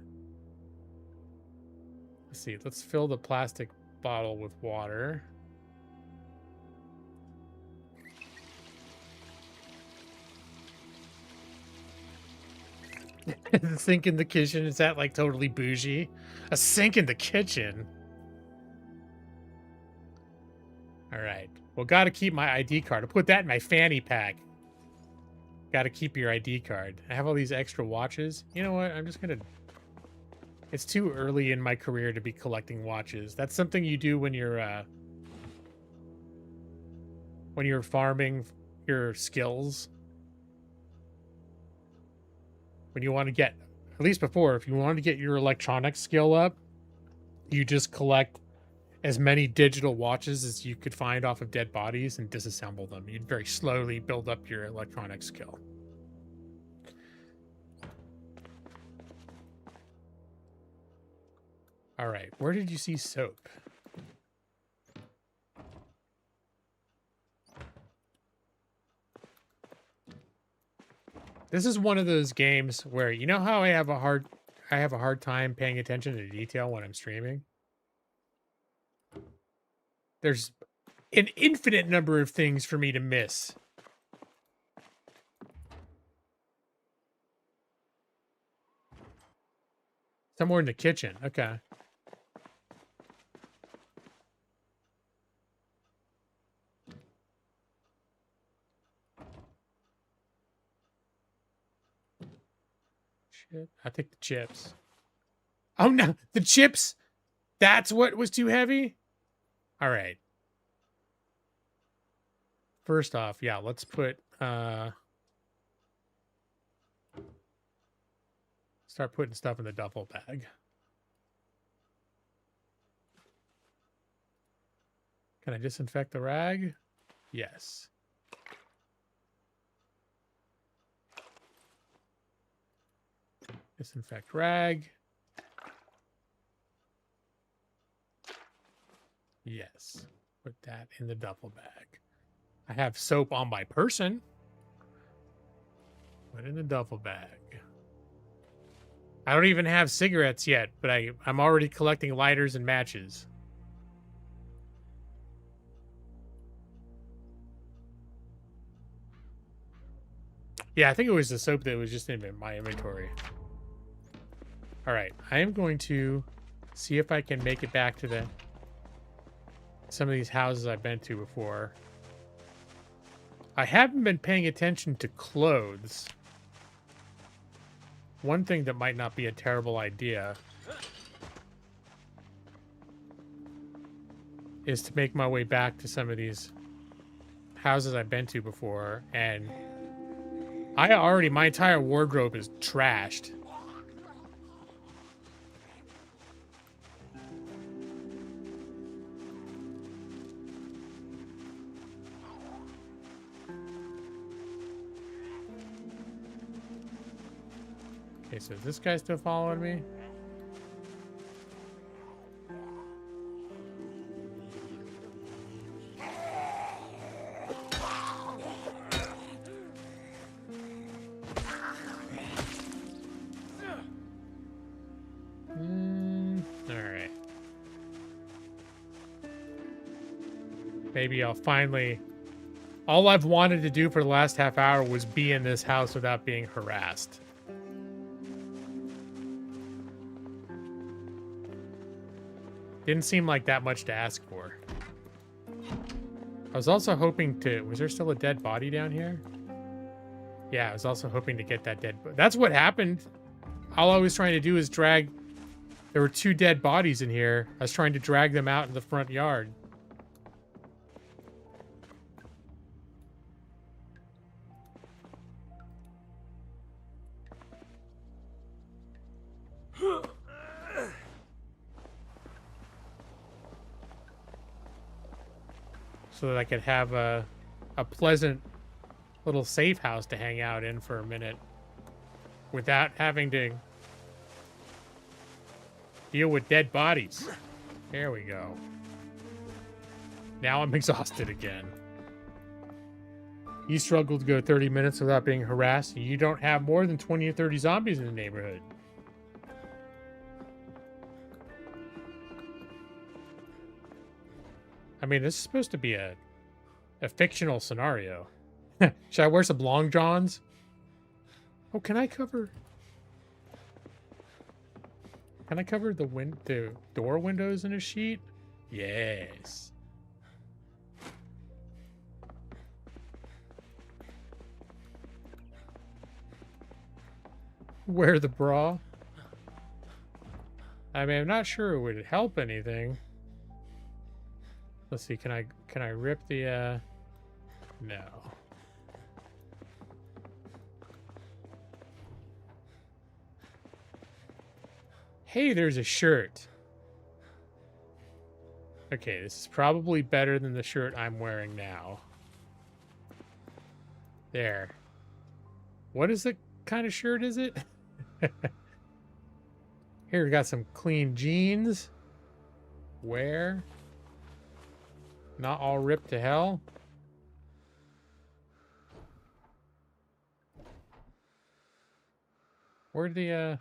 Speaker 8: Let's see, let's fill the plastic bottle with water. The sink in the kitchen, is that like totally bougie? A sink in the kitchen? All right, well, gotta keep my ID card. I'll put that in my fanny pack. Gotta keep your ID card. I have all these extra watches. You know what, I'm just gonna... It's too early in my career to be collecting watches. That's something you do when you're farming your skills. When you want to get, at least before, if you want to get your electronics skill up, you just collect as many digital watches as you could find off of dead bodies and disassemble them. You'd very slowly build up your electronic skill. All right, where did you see soap? This is one of those games where, you know how I have a hard time paying attention to detail when I'm streaming? There's an infinite number of things for me to miss. Somewhere in the kitchen. Okay. Shit. I take the chips. Oh no, the chips. That's what was too heavy? All right. First off, yeah, let's put start putting stuff in the duffel bag. Can I disinfect the rag? Yes. Disinfect rag. Yes. Put that in the duffel bag. I have soap on my person. Put in the duffel bag. I don't even have cigarettes yet, but I'm already collecting lighters and matches. Yeah, I think it was the soap that was just in my inventory. All right, I am going to see if I can make it back to some of these houses I've been to before. I haven't been paying attention to clothes. One thing that might not be a terrible idea is to make my way back to some of these houses I've been to before, and my entire wardrobe is trashed. Okay, so is this guy still following me? Alright. Maybe I'll finally... All I've wanted to do for the last half hour was be in this house without being harassed. Didn't seem like that much to ask for. I was also hoping to... Was there still a dead body down here? Yeah, I was also hoping to get that dead... That's what happened. All I was trying to do is drag... There were 2 dead bodies in here. I was trying to drag them out in the front yard. So that I could have a pleasant little safe house to hang out in for a minute without having to deal with dead bodies. There we go. Now I'm exhausted again. You struggled to go 30 minutes without being harassed. You don't have more than 20 or 30 zombies in the neighborhood. I mean, this is supposed to be a fictional scenario. Should I wear some long johns? Oh, can I cover the door windows in a sheet? Yes. Wear the bra? I mean, I'm not sure it would help anything. Let's see, can I rip the no. Hey, there's a shirt. Okay, this is probably better than the shirt I'm wearing now. There. What is the kind of shirt is it? Here, we got some clean jeans. Wear. Not all ripped to hell. Where'd the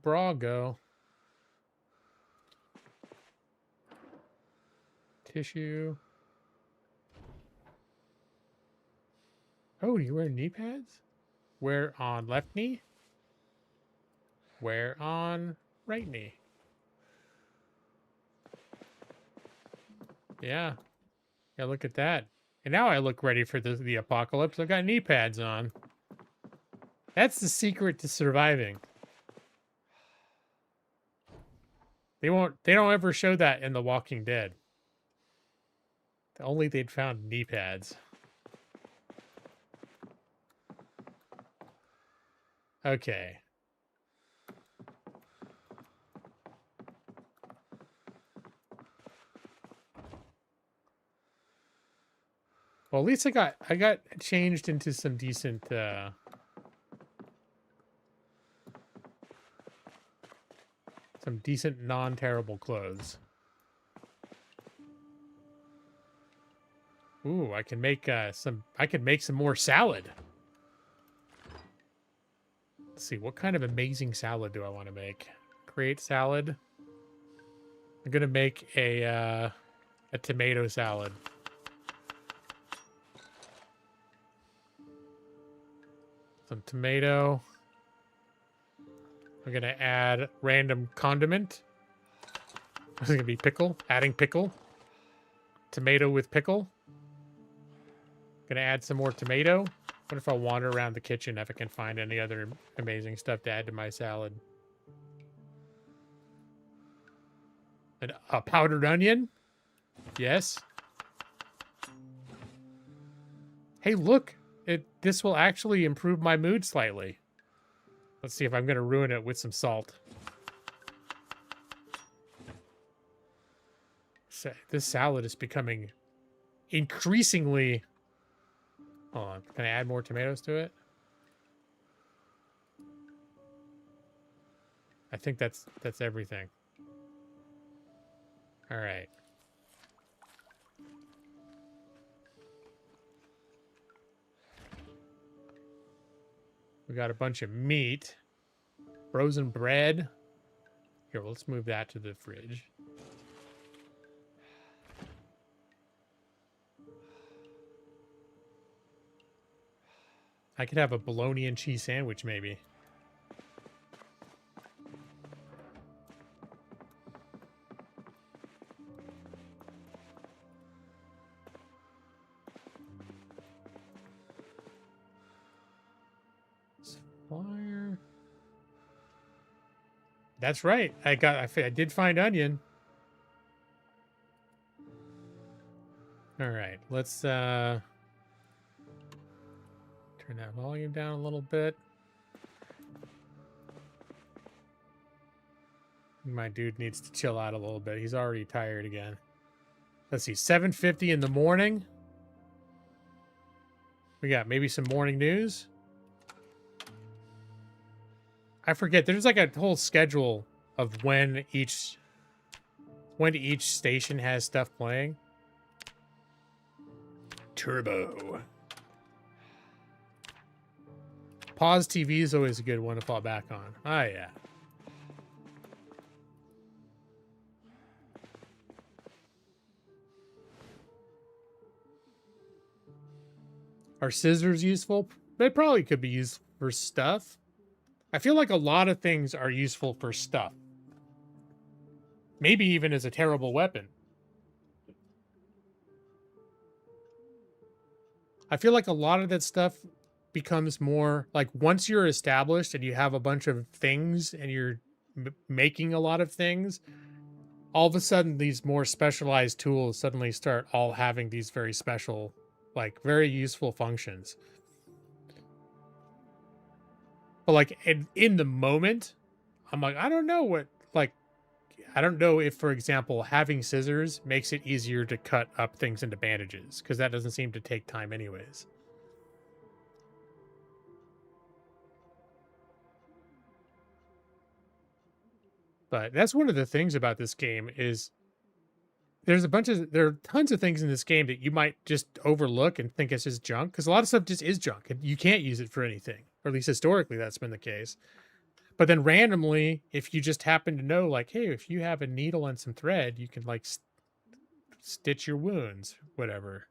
Speaker 8: bra go? Tissue. Oh, you wear knee pads? Wear on left knee? Wear on right knee. Yeah. Yeah, look at that. And now I look ready for the apocalypse. I got knee pads on. That's the secret to surviving. They don't ever show that in The Walking Dead. Only they'd found knee pads. Okay. Well, at least I got changed into some decent
Speaker 9: some decent, non-terrible clothes. Ooh, I can make some more salad. Let's see, what kind of amazing salad do I want to make? Create salad. I'm gonna make a tomato salad. Some tomato. I'm gonna add random condiment. This is gonna be pickle. Adding pickle. Tomato with pickle. Gonna add some more tomato. What if I wander around the kitchen if I can find any other amazing stuff to add to my salad? And a powdered onion? Yes. Hey, look. This will actually improve my mood slightly. Let's see if I'm gonna ruin it with some salt. This salad is becoming increasingly... Hold on. Can I add more tomatoes to it? I think that's everything. All right. We got a bunch of meat. Frozen bread. Here, let's move that to the fridge. I could have a bologna and cheese sandwich, maybe. Supplier. That's right. I did find onion. All right, let's turn that volume down a little bit. My dude needs to chill out a little bit. He's already tired again. Let's see, 7:50 in the morning. We got maybe some morning news. I forget. There's like a whole schedule of when each station has stuff playing. Turbo. Pause TV is always a good one to fall back on. Oh, yeah. Are scissors useful? They probably could be used for stuff. I feel like a lot of things are useful for stuff. Maybe even as a terrible weapon. I feel like a lot of that stuff becomes more like once you're established and you have a bunch of things and you're making a lot of things, all of a sudden these more specialized tools suddenly start all having these very special, like very useful functions. But like in the moment, I'm like, I don't know what, like, I don't know if, for example, having scissors makes it easier to cut up things into bandages, because that doesn't seem to take time anyways. But that's one of the things about this game is there are tons of things in this game that you might just overlook and think it's just junk, because a lot of stuff just is junk and you can't use it for anything, or at least historically that's been the case. But then randomly, if you just happen to know, like, hey, if you have a needle and some thread, you can like stitch your wounds, whatever.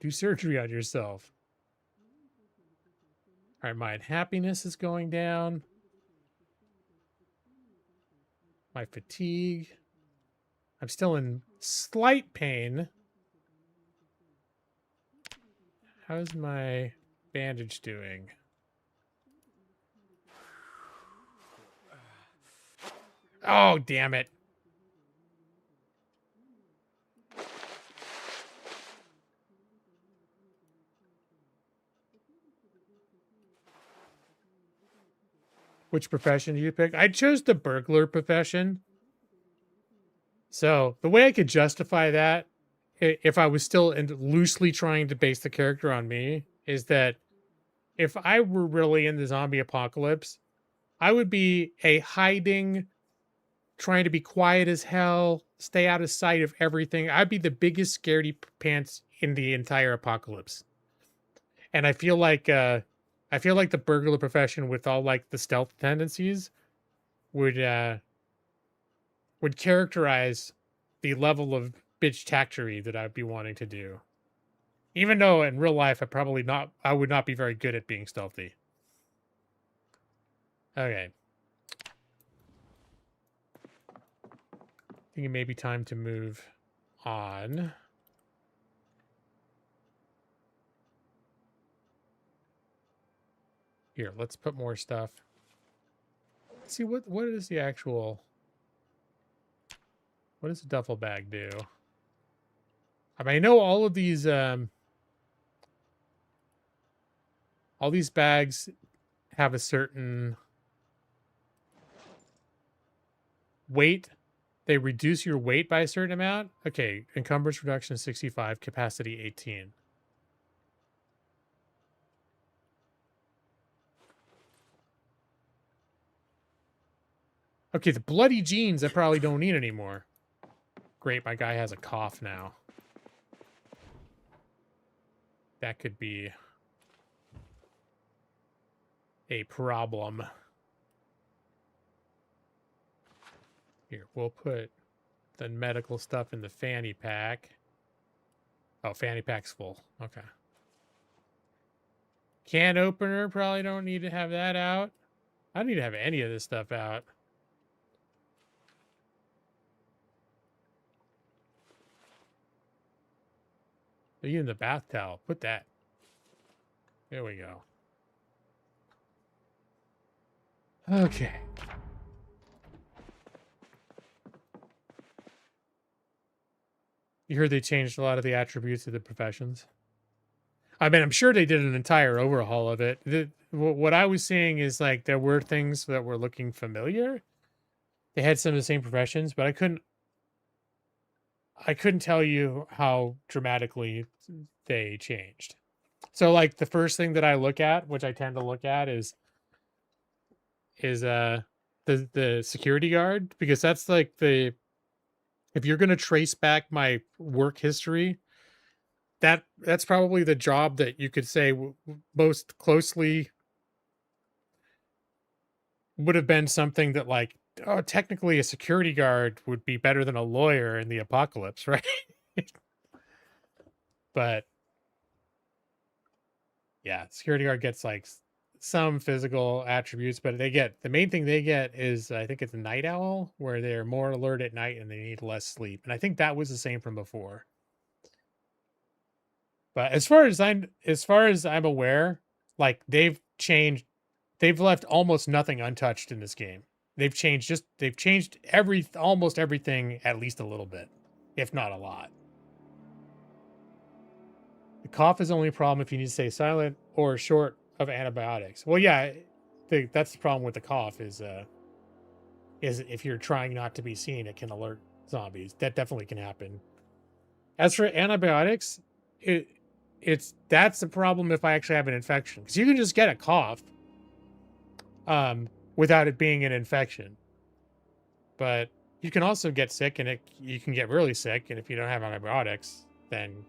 Speaker 9: Do surgery on yourself. All right, my unhappiness is going down. My fatigue. I'm still in slight pain. How's my bandage doing? Oh, damn it. Which profession do you pick? I chose the burglar profession. So the way I could justify that, if I was still loosely trying to base the character on me, is that if I were really in the zombie apocalypse,
Speaker 8: I would be a hiding, trying to be quiet as hell, stay out of sight of everything. I'd be the biggest scaredy pants in the entire apocalypse. And I feel like the burglar profession with all like the stealth tendencies would characterize the level of bitch tactery that I'd be wanting to do. Even though in real life I would not be very good at being stealthy. Okay. I think it may be time to move on. Here, let's put more stuff. Let's see what is the actual, what does a duffel bag do? I mean, I know all these bags have a certain weight. They reduce your weight by a certain amount. Okay, encumbrance reduction 65, capacity 18. Okay, the bloody jeans I probably don't need anymore. Great, my guy has a cough now. That could be a problem. Here, we'll put the medical stuff in the fanny pack. Oh, fanny pack's full. Okay. Can opener, probably don't need to have that out. I don't need to have any of this stuff out. Even the bath towel, put that. There we go. Okay. You heard they changed a lot of the attributes of the professions. I mean, I'm sure they did an entire overhaul of it. What I was seeing is like there were things that were looking familiar. They had some of the same professions, but I couldn't tell you how dramatically they changed. So like the first thing that I look at, which I tend to look at is the security guard, because that's like if you're going to trace back my work history, that's probably the job that you could say most closely would have been something that like, oh, technically a security guard would be better than a lawyer in the apocalypse, right? But yeah, security guard gets like some physical attributes, but the main thing they get is, I think it's a night owl, where they're more alert at night and they need less sleep. And I think that was the same from before. But as far as I'm aware, like they've left almost nothing untouched in this game. They've changed almost everything at least a little bit, if not a lot. The cough is only a problem if you need to stay silent or short of antibiotics. Well, yeah, that's the problem with the cough is if you're trying not to be seen, it can alert zombies. That definitely can happen. As for antibiotics, that's the problem if I actually have an infection, because you can just get a cough without it being an infection. But you can also get sick, and you can get really sick, and if you don't have antibiotics, then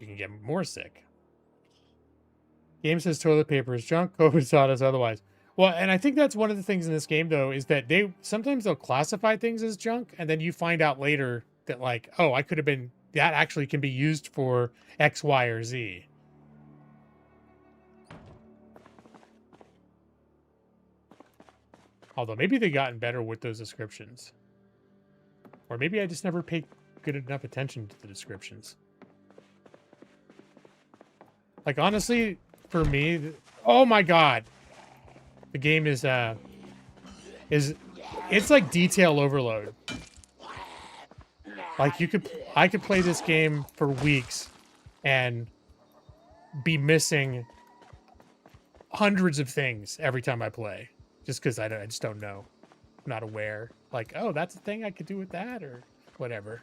Speaker 8: you can get more sick. Game says toilet paper is junk. COVID taught us otherwise. Well, and I think that's one of the things in this game, though, is that sometimes they'll classify things as junk, and then you find out later that like, oh, that actually can be used for X, Y, or Z. Although maybe they've gotten better with those descriptions. Or maybe I just never paid good enough attention to the descriptions. Like, honestly, for me, oh my god. The game is it's like detail overload. Like I could play this game for weeks and be missing hundreds of things every time I play, just because I just don't know. I'm not aware. Like, oh, that's a thing I could do with that, or whatever.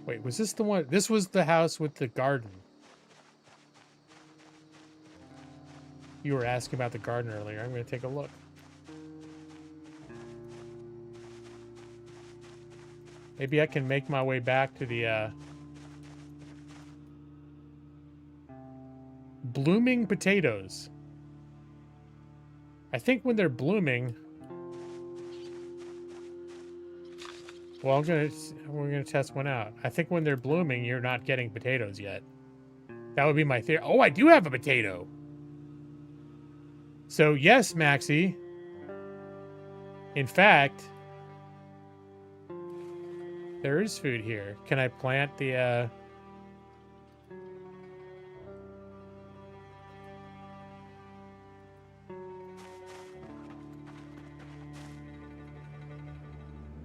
Speaker 8: Wait, was this the one? This was the house with the garden.
Speaker 9: You were asking about the garden earlier. I'm going to take a look. Maybe I can make my way back to the blooming potatoes. I think when they're blooming, well, we're gonna test one out. I think when they're blooming, you're not getting potatoes yet. That would be my theory. Oh, I do have a potato. So yes, Maxie. In fact, there is food here. Can I plant the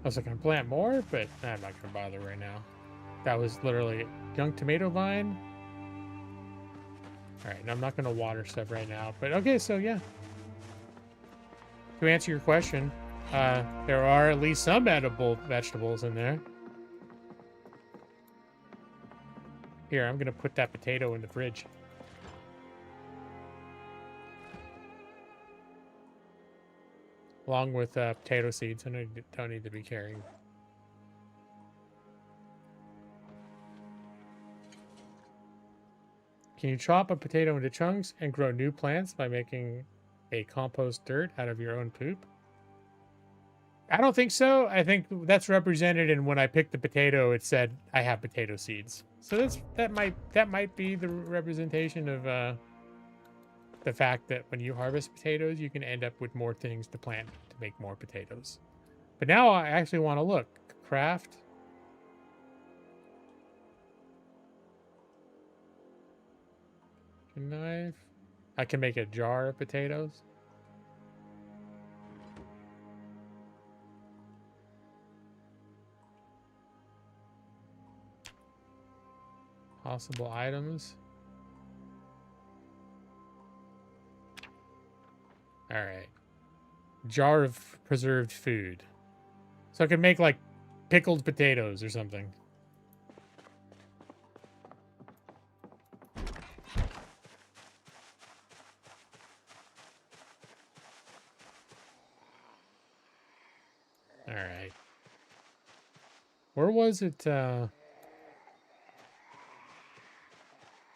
Speaker 9: I was like, I can plant more, but I'm not gonna bother right now. That was literally young tomato vine. All right, and I'm not gonna water stuff right now, but okay, so yeah. To answer your question, there are at least some edible vegetables in there. Here, I'm gonna put that potato in the fridge. Along with potato seeds, I don't need to be carrying. Can you chop a potato into chunks and grow new plants by making a compost dirt out of your own poop? I don't think so. I think that's represented in when I picked the potato, it said I have potato seeds. So that might be the representation of the fact that when you harvest potatoes, you can end up with more things to plant to make more potatoes. But now I actually want to look. Craft. Knife. I can make a jar of potatoes. Possible items. All right. Jar of preserved food. So I could make like pickled potatoes or something. All right. Where was it? I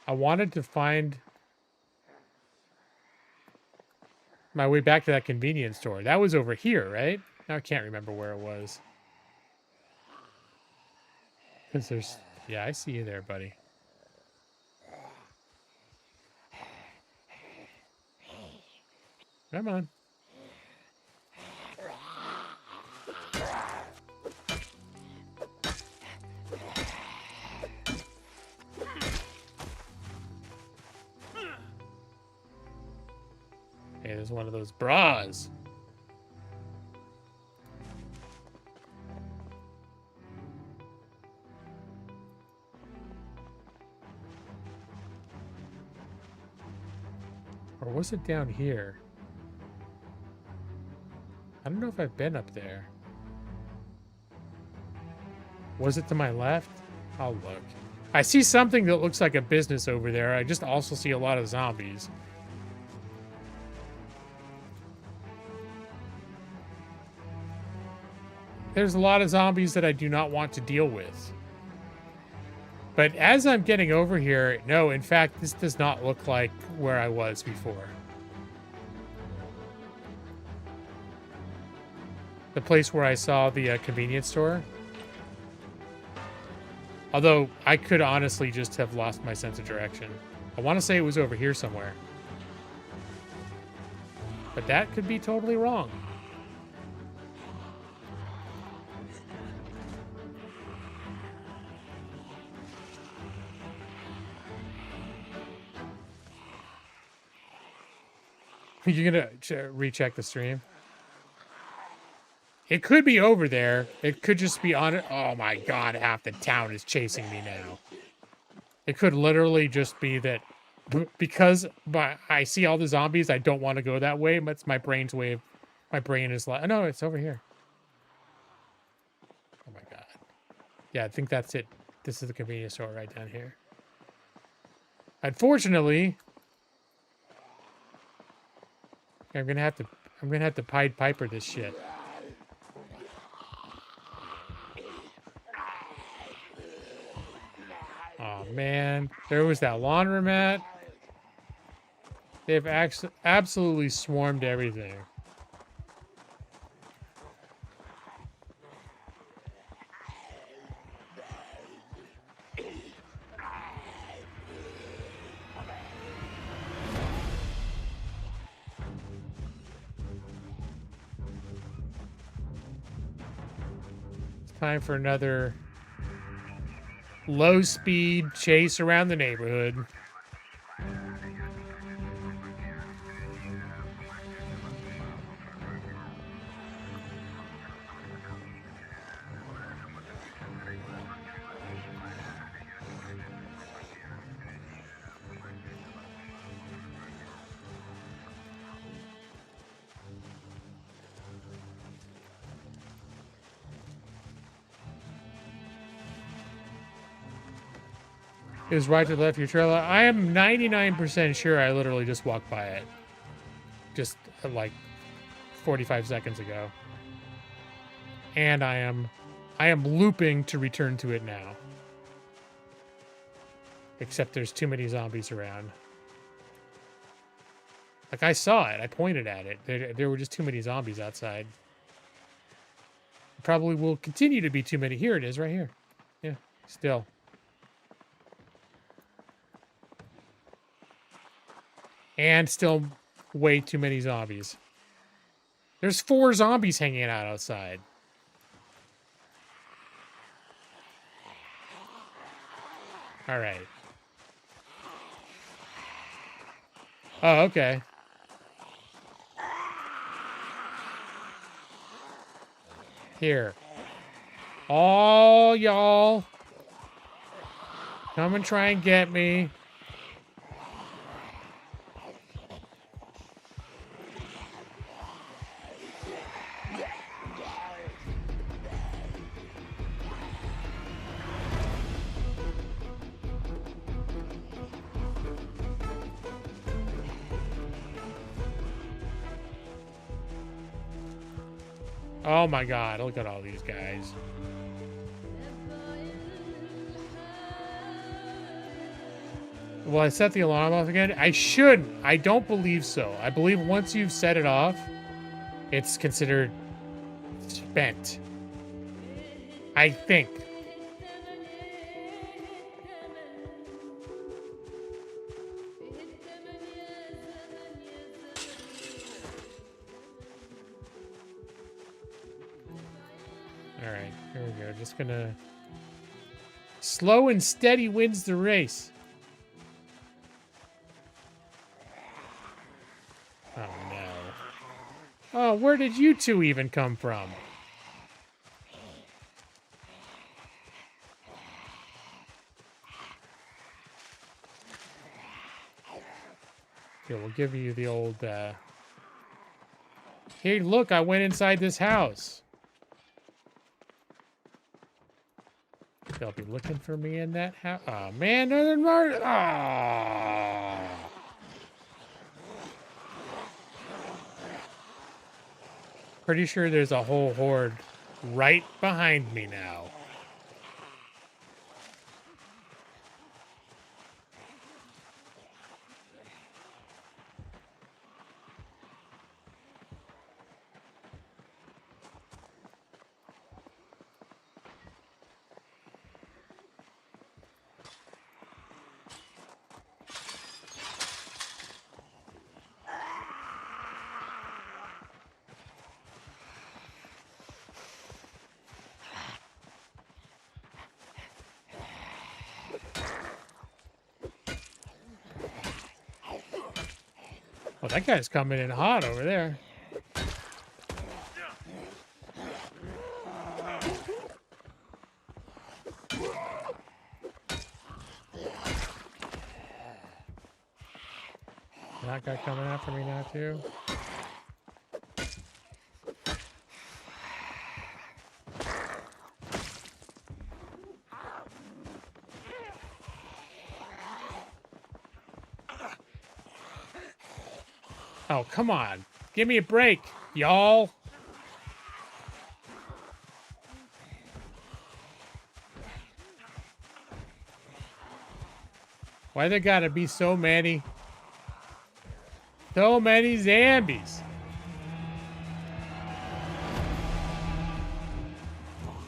Speaker 9: wanted to find my way back to that convenience store. That was over here, right? Now I can't remember where it was. Because there's... Yeah, I see you there, buddy. Come on. Hey, there's one of those bras. Or was it down here? I don't know if I've been up there. Was it to my left? I'll look. I see something that looks like a business over there. I just also see a lot of zombies. There's a lot of zombies that I do not want to deal with. But as I'm getting over here, no, in fact, this does not look like where I was before. The place where I saw the convenience store. Although, I could honestly just have lost my sense of direction. I want to say it was over here somewhere. But that could be totally wrong. You're gonna recheck the stream? It could be over there. It could just be on it. Oh my god, half the town is chasing me now. It could literally just be that because I see all the zombies, I don't want to go that way. That's my brain's way of... My brain is like... No, it's over here. Oh my god. Yeah, I think that's it. This is the convenience store right down here. Unfortunately... I'm gonna have to Pied Piper this shit. Oh man, there was that laundromat. They've absolutely swarmed everything. It's time for another low-speed chase around the neighborhood. It was right to the left of your trailer. I am 99% sure I literally just walked by it. Just like 45 seconds ago. And I am looping to return to it now. Except there's too many zombies around. Like, I saw it. I pointed at it. There were just too many zombies outside. Probably will continue to be too many. Here it is, right here. Yeah, still. And still way too many zombies. There's 4 zombies hanging out outside. All right. Oh, okay. Here. All y'all. Come and try and get me. Oh my god, look at all these guys. Will I set the alarm off again? I shouldn't. I don't believe so. I believe once you've set it off, it's considered spent. I think. Alright, here we go. Just gonna... Slow and steady wins the race. Oh, no. Oh, where did you two even come from? Here, we'll give you the old, Hey, look, I went inside this house. They'll be looking for me in that house. Oh, man, they're not. Oh. Pretty sure there's a whole horde right behind me now. Oh, that guy's coming in hot over there. That guy coming after me now, too. Oh, come on.
Speaker 8: Give me a break, y'all. Why there gotta be so many zombies?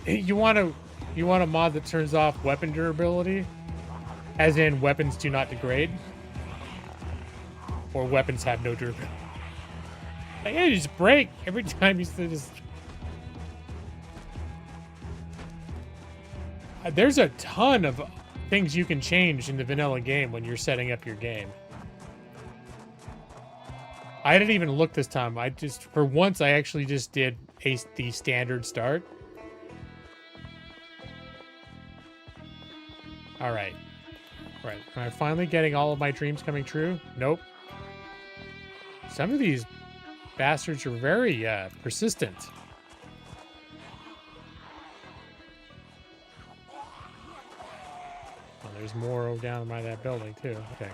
Speaker 8: You want a mod that turns off weapon durability? As in, weapons do not degrade? Or weapons have no durability? Like, yeah, you just break every time you just... There's a ton of things you can change in the vanilla game when you're setting up your game. I didn't even look this time. For once, I actually just did the standard start. All right. Right. Am I finally getting all of my dreams coming true? Nope. Some of these bastards are very persistent. Oh, there's more over down by that building too. Okay.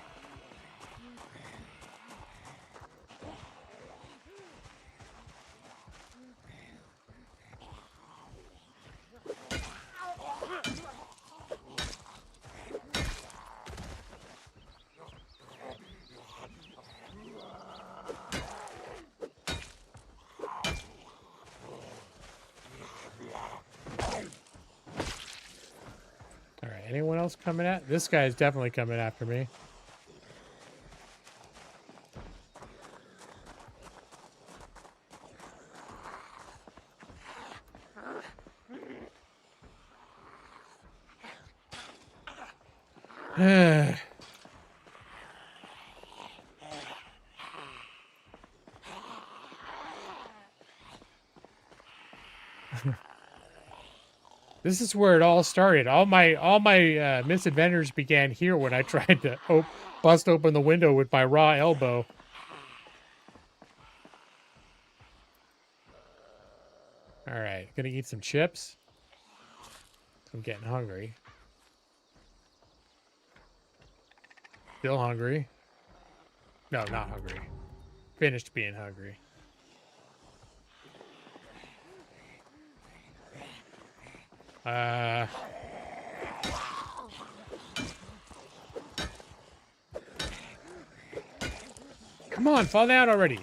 Speaker 8: Anyone else coming at? This guy's definitely coming after me. This is where it all started. All my misadventures began here when I tried to bust open the window with my raw elbow. All right, gonna eat some chips. I'm getting hungry. Still hungry. No, not hungry. Finished being hungry. Come on, fall down already.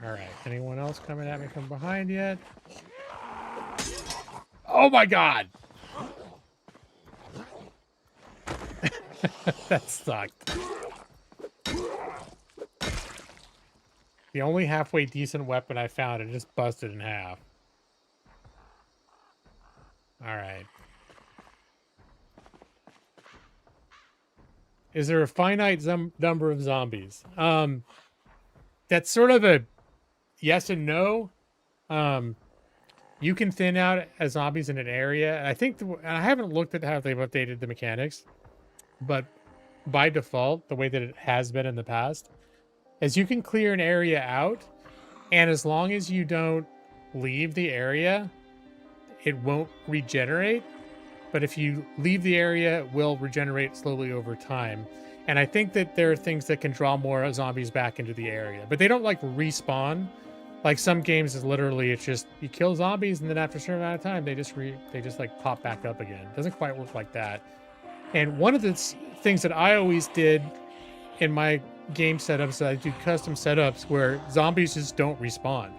Speaker 8: All right, anyone else coming at me from behind yet? Oh my God! That sucked. The only halfway decent weapon I found, it just busted in half. All right. Is there a finite number of zombies? That's sort of a yes and no. You can thin out as zombies in an area. I think, and I haven't looked at how they've updated the mechanics, but by default, the way that it has been in the past, is you can clear an area out, and as long as you don't leave the area, it won't regenerate. But if you leave the area, it will regenerate slowly over time. And I think that there are things that can draw more zombies back into the area, but they don't like respawn. Like some games is literally, it's just you kill zombies and then after a certain amount of time, they just like pop back up again. It doesn't quite work like that. And one of the things that I always did in my game setups, I do custom setups where zombies just don't respawn.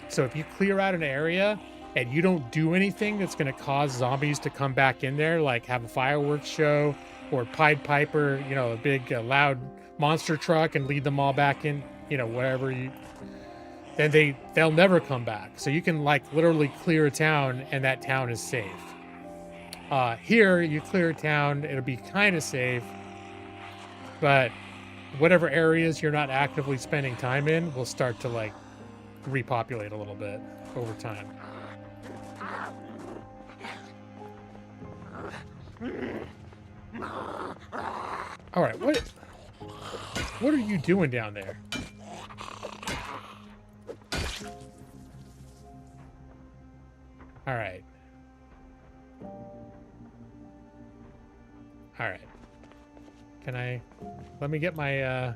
Speaker 8: So if you clear out an area and you don't do anything that's going to cause zombies to come back in there, like have a fireworks show or Pied Piper, you know, a big loud monster truck and lead them all back in, you know, wherever you, then they'll never come back. So you can like literally clear a town and that town is safe. Here you clear a town, it'll be kind of safe, but whatever areas you're not actively spending time in will start to like repopulate a little bit over time. All right, what are you doing down there?
Speaker 9: All right. Can I... Let me get my...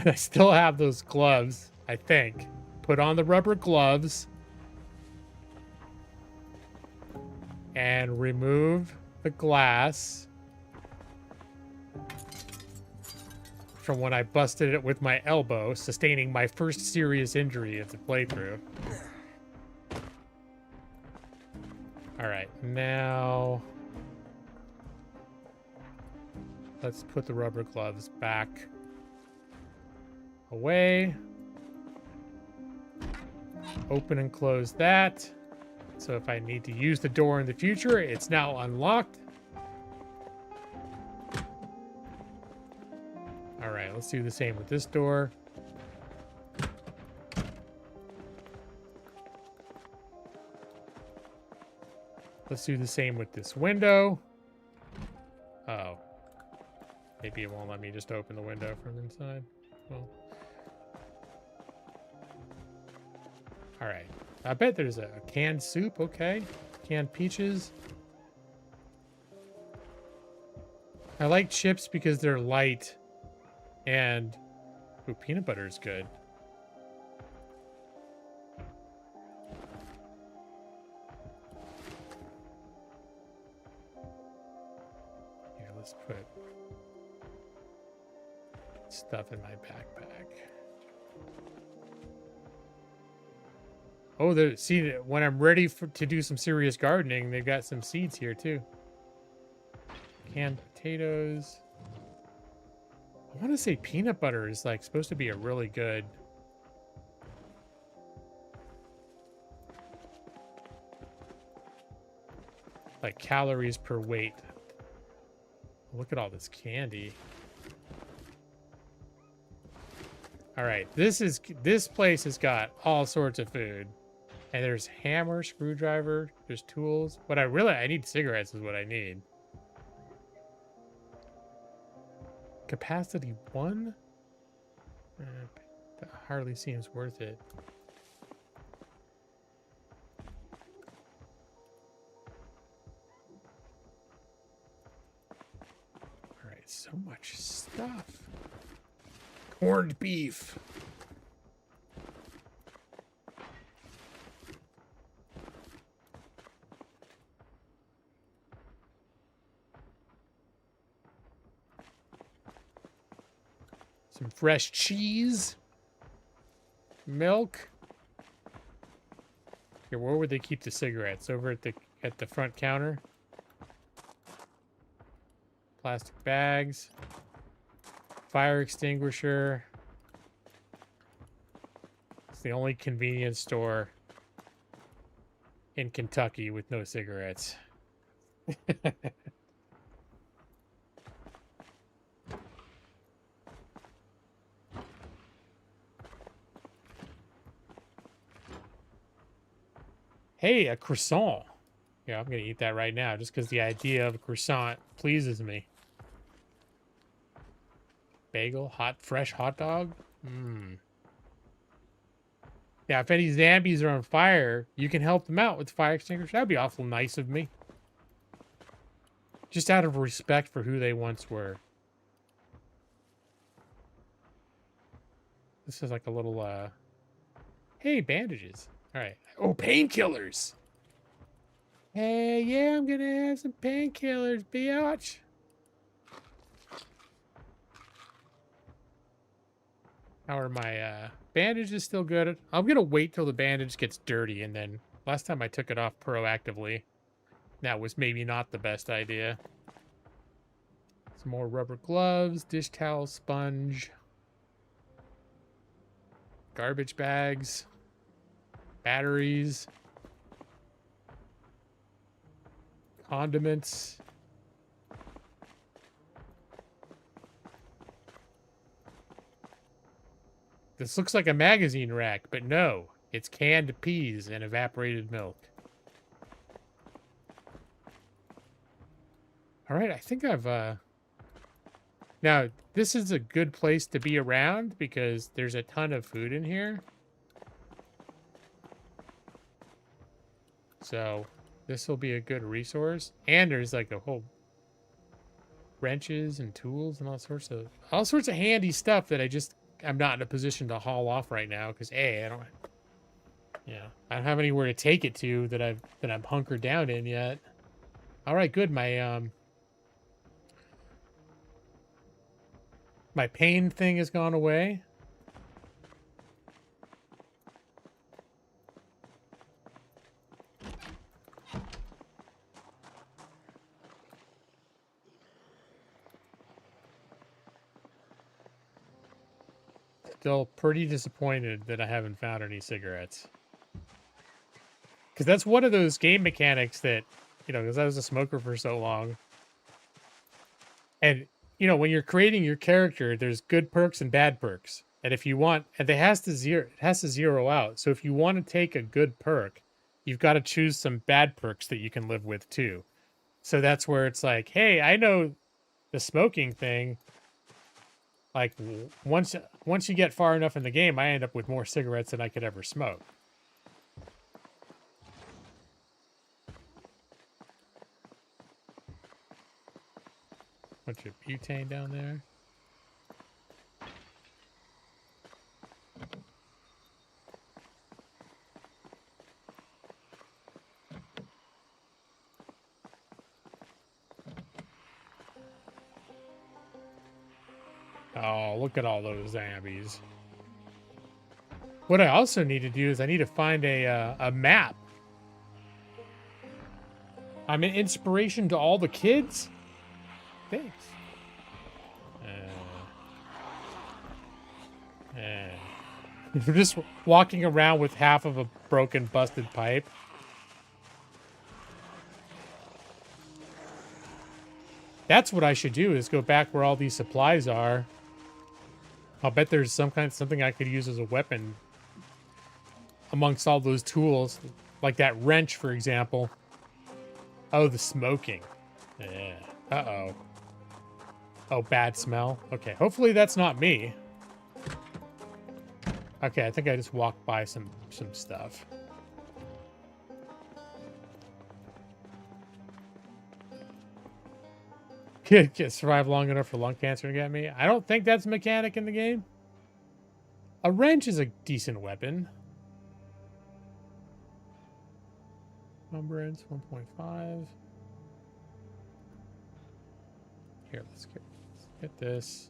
Speaker 9: I still have those gloves, I think. Put on the rubber gloves. And remove the glass from when I busted it with my elbow, sustaining my first serious injury of the playthrough. All right, now let's put the rubber gloves back away. Open and close that. So if I need to use the door in the future, it's now unlocked. All right, let's do the same with this door. Let's do the same with this window. Oh. Maybe it won't let me just open the window from inside. Well. All right. I bet there's a canned soup. Okay. Canned peaches. I like chips because they're light. And ooh, peanut butter is good. Here, let's put stuff in my backpack. Oh, see, when I'm ready to do some serious gardening, they've got some seeds here too. Canned potatoes. I want to say peanut butter is like supposed to be a really good. Like calories per weight. Look at all this candy. All right, this place has got all sorts of food. And there's hammer, screwdriver, there's tools. What I need cigarettes is what I need. Capacity 1? That hardly seems worth it. All right, so much stuff. Corned beef. Some fresh cheese. Milk. Here, where would they keep the cigarettes? Over at the front counter. Plastic bags. Fire extinguisher. It's the only convenience store in Kentucky with no cigarettes. Hey, a croissant. Yeah, I'm going to eat that right now just because the idea of a croissant pleases me. Bagel, fresh hot dog. Yeah, if any zombies are on fire, you can help them out with the fire extinguisher. That'd be awful nice of me. Just out of respect for who they once were. This is like a little, hey, bandages. All right. Oh, painkillers. Hey, yeah, I'm gonna have some painkillers, biatch. How are my bandages still good? I'm gonna wait till the bandage gets dirty, and then last time I took it off proactively, that was maybe not the best idea. Some more rubber gloves, dish towel, sponge, garbage bags. Batteries, condiments, this looks like a magazine rack, but no, it's canned peas and evaporated milk. All right, I think I've now this is a good place to be around because there's a ton of food in here. So this will be a good resource. And there's like a whole
Speaker 8: wrenches and tools and all sorts of handy stuff that I'm not in a position to haul off right now because I don't have anywhere to take it to that I'm hunkered down in yet. All right, good. My pain thing has gone away. Still pretty disappointed that I haven't found any cigarettes. Because that's one of those game mechanics that, because I was a smoker for so long. And, when you're creating your character, there's good perks and bad perks. And if you want, and it has to zero out. So if you want to take a good perk, you've got to choose some bad perks that you can live with too. So that's where it's like, hey, I know the smoking thing. Like once you get far enough in the game, I end up with more cigarettes than I could ever smoke. Bunch of butane down there. Oh, look at all those zombies. What I also need to do is I need to find a map. I'm an inspiration to all the kids. Thanks. We're just walking around with half of a broken, busted pipe. That's what I should do, is go back where all these supplies are. I'll bet there's something I could use as a weapon amongst all those tools, like that wrench, for example. Oh, the smoking. Yeah. Uh-oh. Oh, bad smell. Okay, hopefully that's not me. Okay, I think I just walked by some stuff. Kid can survive long enough for lung cancer to get me. I don't think that's a mechanic in the game. A wrench is a decent weapon. Numbrance 1.5. Here, let's get this.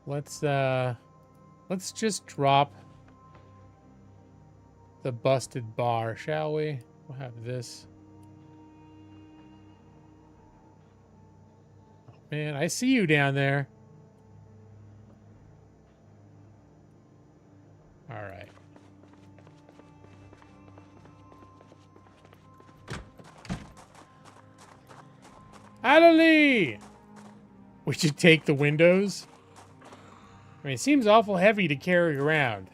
Speaker 8: Let's just drop the busted bar, shall we? We'll have this. Oh, man, I see you down there. All right. Adelie! We should take the windows. I mean, it seems awful heavy to carry around.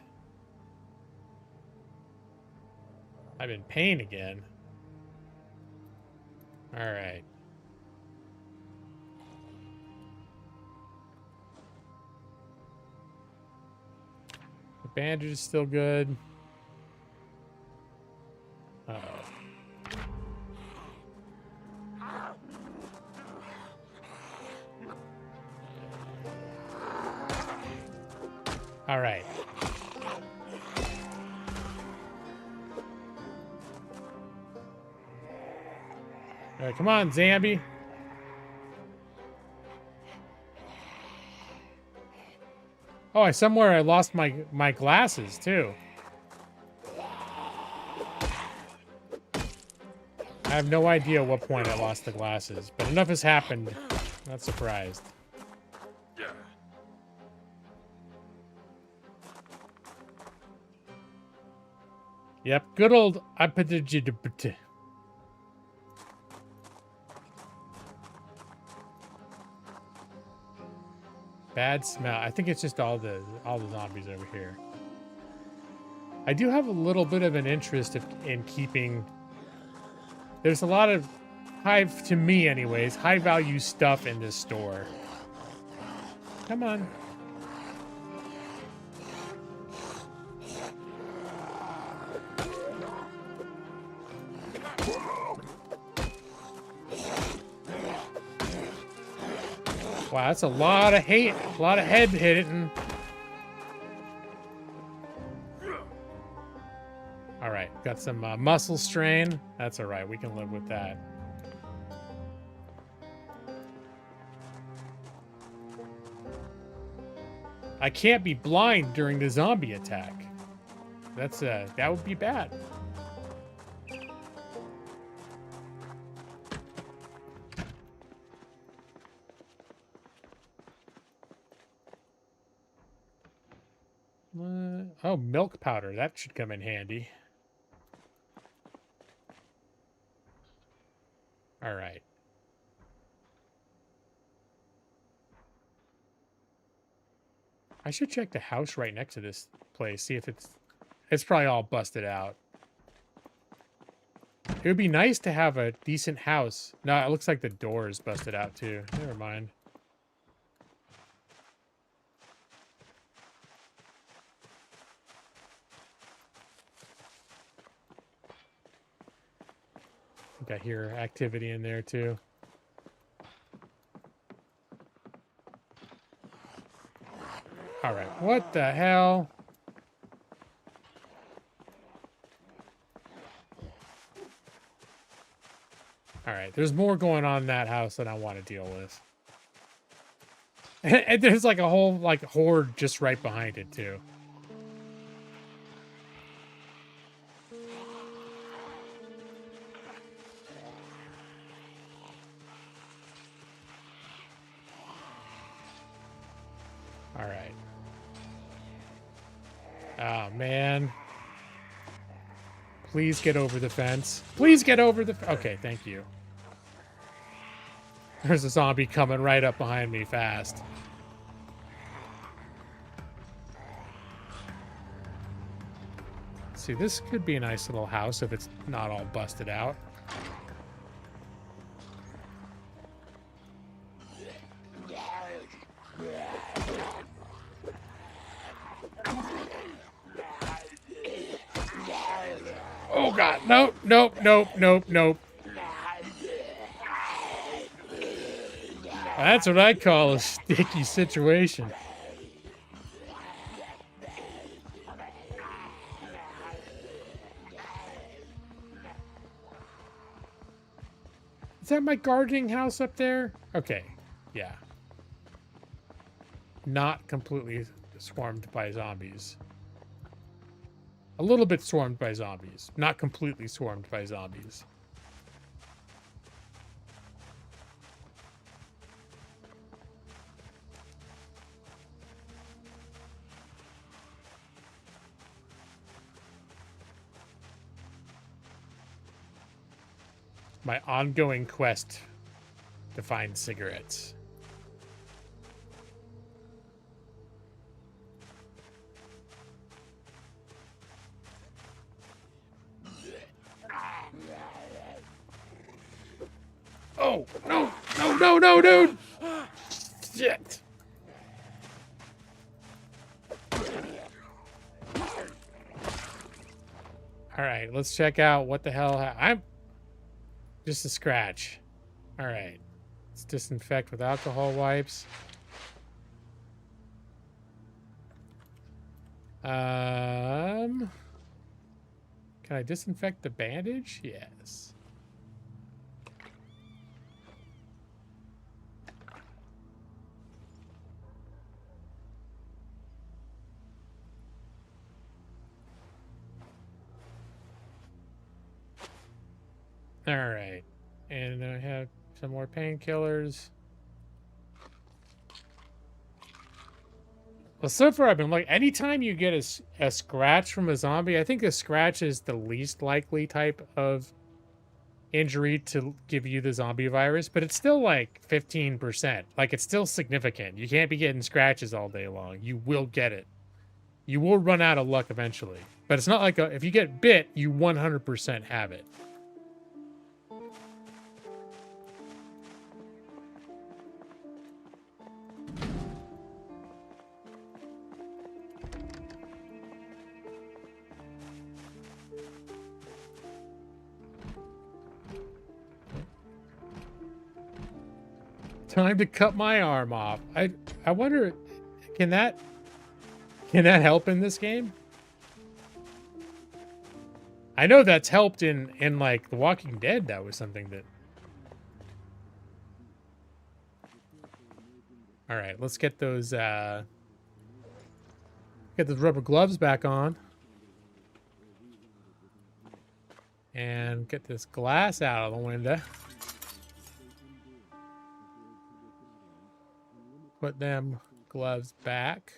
Speaker 8: I'm in pain again. All right. The bandage is still good. Uh-oh. All right. All right, come on, Zambi. Oh, somewhere I lost my glasses too. I have no idea what point I lost the glasses, but enough has happened. I'm not surprised. Yep, good old bad smell. I think it's just all the zombies over here. I do have a little bit of an interest in keeping. There's a lot of to me anyways, high value stuff in this store. Come on. Wow, that's a lot of hate, a lot of head hitting. All right, got some muscle strain. That's all right, we can live with that. I can't be blind during the zombie attack. That's that would be bad. Oh, milk powder. That should come in handy. All right. I should check the house right next to this place. See if it's probably all busted out. It would be nice to have a decent house. No, it looks like the door is busted out too. Never mind. I think I hear activity in there too. All right, what the hell? All right, there's more going on in that house than I want to deal with. And there's like a whole like horde just right behind it too. All right. Oh man. Please get over the fence. Please get over the... Okay, thank you. There's a zombie coming right up behind me fast. See, this could be a nice little house if it's not all busted out. Oh god, nope, nope, nope, nope, nope. That's what I call a sticky situation. Is that my gardening house up there? Okay, yeah. Not completely swarmed by zombies. A little bit swarmed by zombies. Not completely swarmed by zombies. My ongoing quest to find cigarettes. Oh, no, no, no, no, dude! Shit. All right, let's check out what the hell I'm... Just a scratch. All right. Let's disinfect with alcohol wipes. Can I disinfect the bandage? Yes. All right, and I have some more painkillers. Well, so far I've been like, anytime you get a scratch from a zombie, I think a scratch is the least likely type of injury to give you the zombie virus, but it's still like 15%. Like, it's still significant. You can't be getting scratches all day long. You will get it. You will run out of luck eventually. But it's not like if you get bit, you 100% have it. Time to cut my arm off. I wonder, can that help in this game? I know that's helped in like The Walking Dead. That was something that. All right, let's get those rubber gloves back on. And get this glass out of the window. Put them gloves back.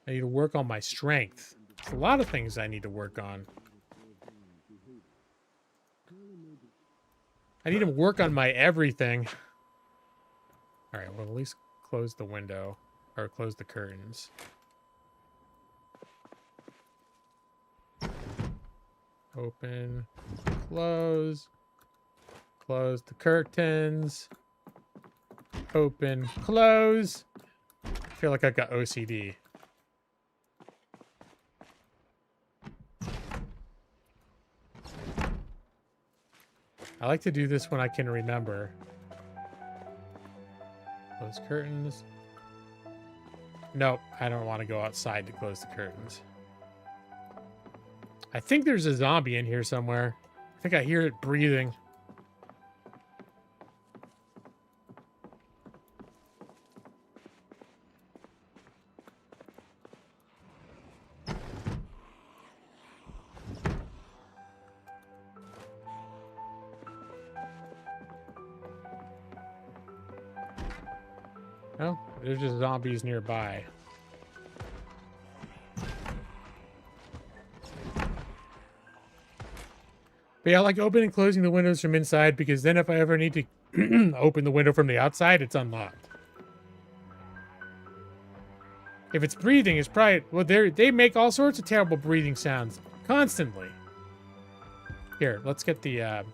Speaker 8: I need to work on my strength. There's a lot of things I need to work on. I need to work on my everything. All right, well, at least close the window or close the curtains. Open, close, close the curtains, open, close. I feel like I've got OCD. I like to do this when I can remember. Close curtains. Nope, I don't want to go outside to close the curtains. I think there's a zombie in here somewhere. I think I hear it breathing. Oh, there's just zombies nearby. But yeah, I like opening and closing the windows from inside because then if I ever need to open the window from the outside, it's unlocked. If it's breathing, it's probably... Well, they make all sorts of terrible breathing sounds constantly. Here, let's get the... As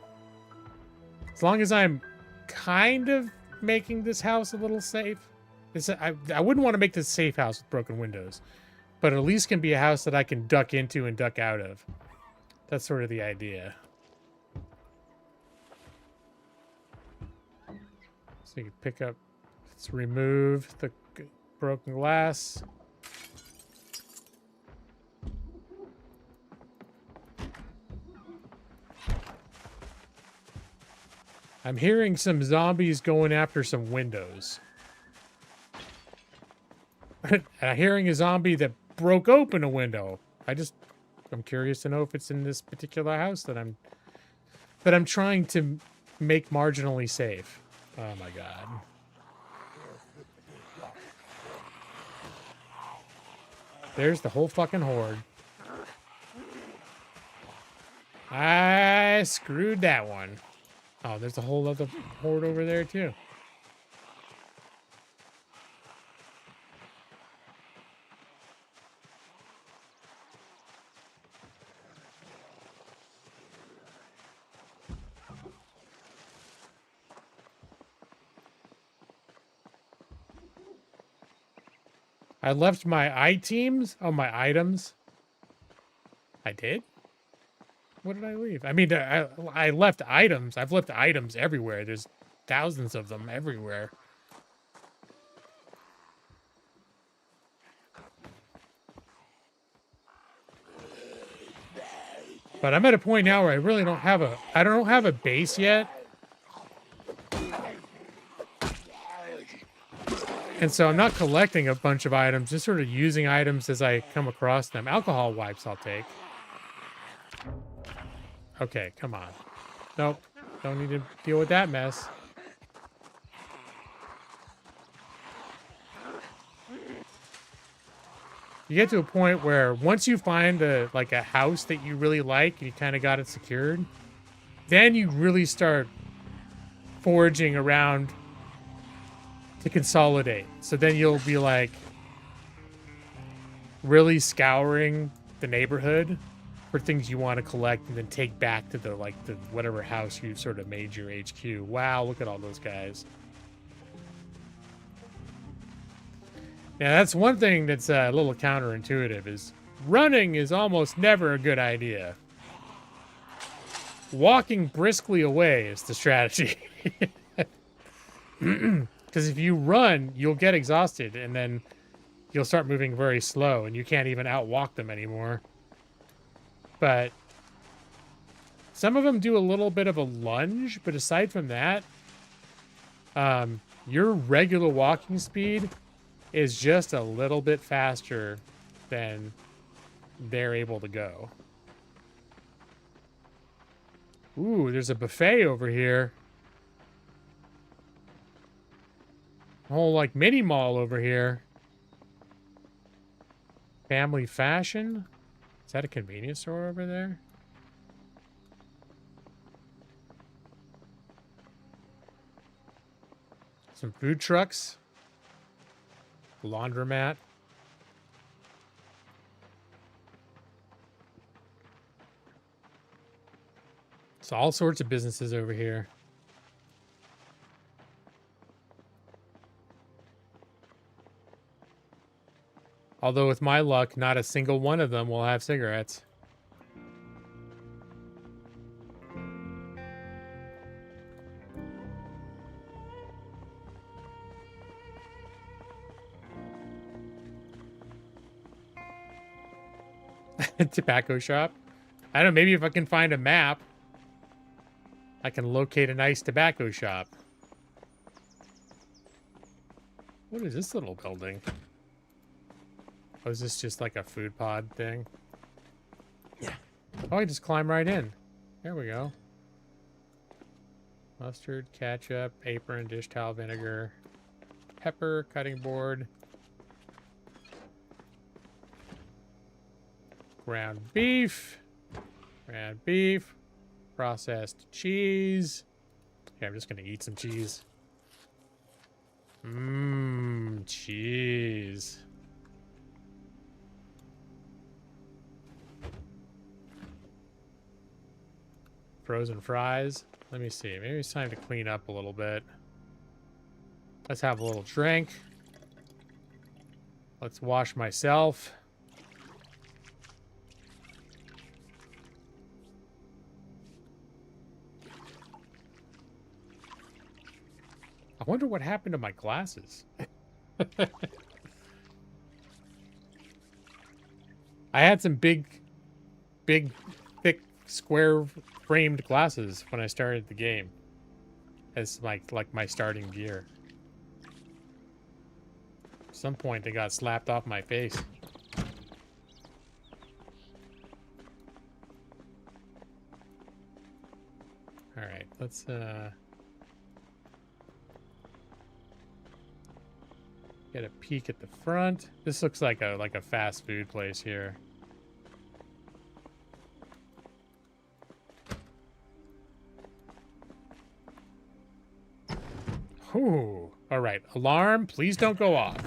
Speaker 8: long as I'm kind of making this house a little safe. I wouldn't want to make this a safe house with broken windows. But at least can be a house that I can duck into and duck out of. That's sort of the idea. So you can pick up... Let's remove the broken glass. I'm hearing some zombies going after some windows. And I'm hearing a zombie that broke open a window. I'm curious to know if it's in this particular house that I'm trying to make marginally safe. Oh my god. There's the whole fucking horde. I screwed that one. Oh, there's a whole other horde over there too. I left my my items. I did? What did I leave? I mean, I left items. I've left items everywhere. There's thousands of them everywhere. But I'm at a point now where I really don't have a base yet. And so I'm not collecting a bunch of items, just sort of using items as I come across them. Alcohol wipes I'll take. Okay, come on. Nope, don't need to deal with that mess. You get to a point where once you find a house that you really like and you kind of got it secured, then you really start foraging around to consolidate. So then you'll be like really scouring the neighborhood for things you want to collect and then take back to the whatever house you've sort of made your HQ. Wow, look at all those guys. Now that's one thing that's a little counterintuitive is running is almost never a good idea. walking briskly away is the strategy. Because if you run, you'll get exhausted, and then you'll start moving very slow, and you can't even outwalk them anymore. But some of them do a little bit of a lunge, but aside from that, your regular walking speed is just a little bit faster than they're able to go. Ooh, there's a buffet over here. A whole, like, mini mall over here. Family fashion? Is that a convenience store over there? Some food trucks. Laundromat. It's all sorts of businesses over here. Although with my luck, not a single one of them will have cigarettes. Tobacco shop. I don't know, maybe if I can find a map, I can locate a nice tobacco shop. What is this little building? Oh, is this just like a food pod thing? Yeah. Oh, I just climb right in. There we go. Mustard, ketchup, apron, dish towel, vinegar, pepper, cutting board, ground beef, processed cheese. Yeah, I'm just gonna eat some cheese. Mmm, cheese. Frozen fries. Let me see. Maybe it's time to clean up a little bit. Let's have a little drink. Let's wash myself. I wonder what happened to my glasses. I had some big, thick, square-framed glasses when I started the game. As like my starting gear. At some point, they got slapped off my face. All right, let's get a peek at the front. This looks like a fast food place here. Ooh. All right, alarm, please don't go off.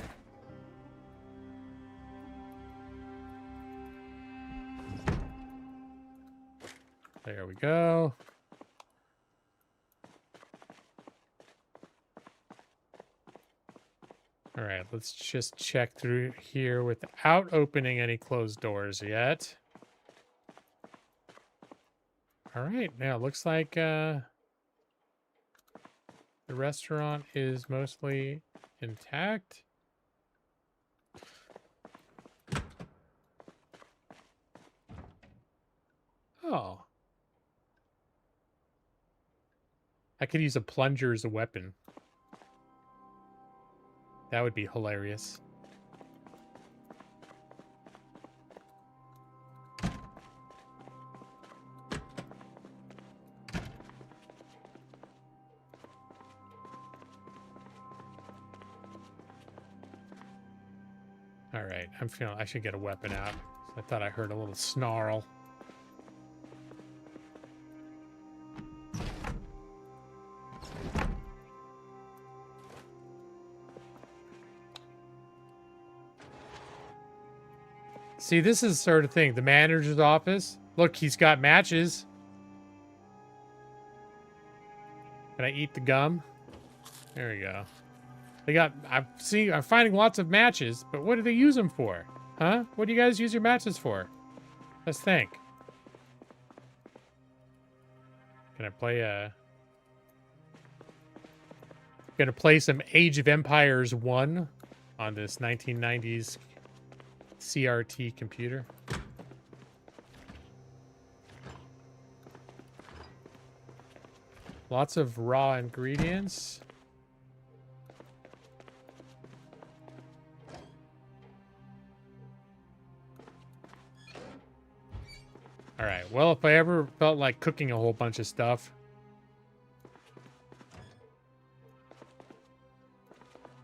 Speaker 8: There we go. All right, let's just check through here without opening any closed doors yet. All right, now it looks like the restaurant is mostly intact. Oh. I could use a plunger as a weapon. That would be hilarious. All right, I'm feeling I should get a weapon out. I thought I heard a little snarl. See, this is the sort of thing. The manager's office. Look, he's got matches. Can I eat the gum? There we go. They got, I'm finding lots of matches, but what do they use them for? Huh? What do you guys use your matches for? Let's think. Gonna play some Age of Empires 1 on this 1990s CRT computer. Lots of raw ingredients. All right, well, if I ever felt like cooking a whole bunch of stuff,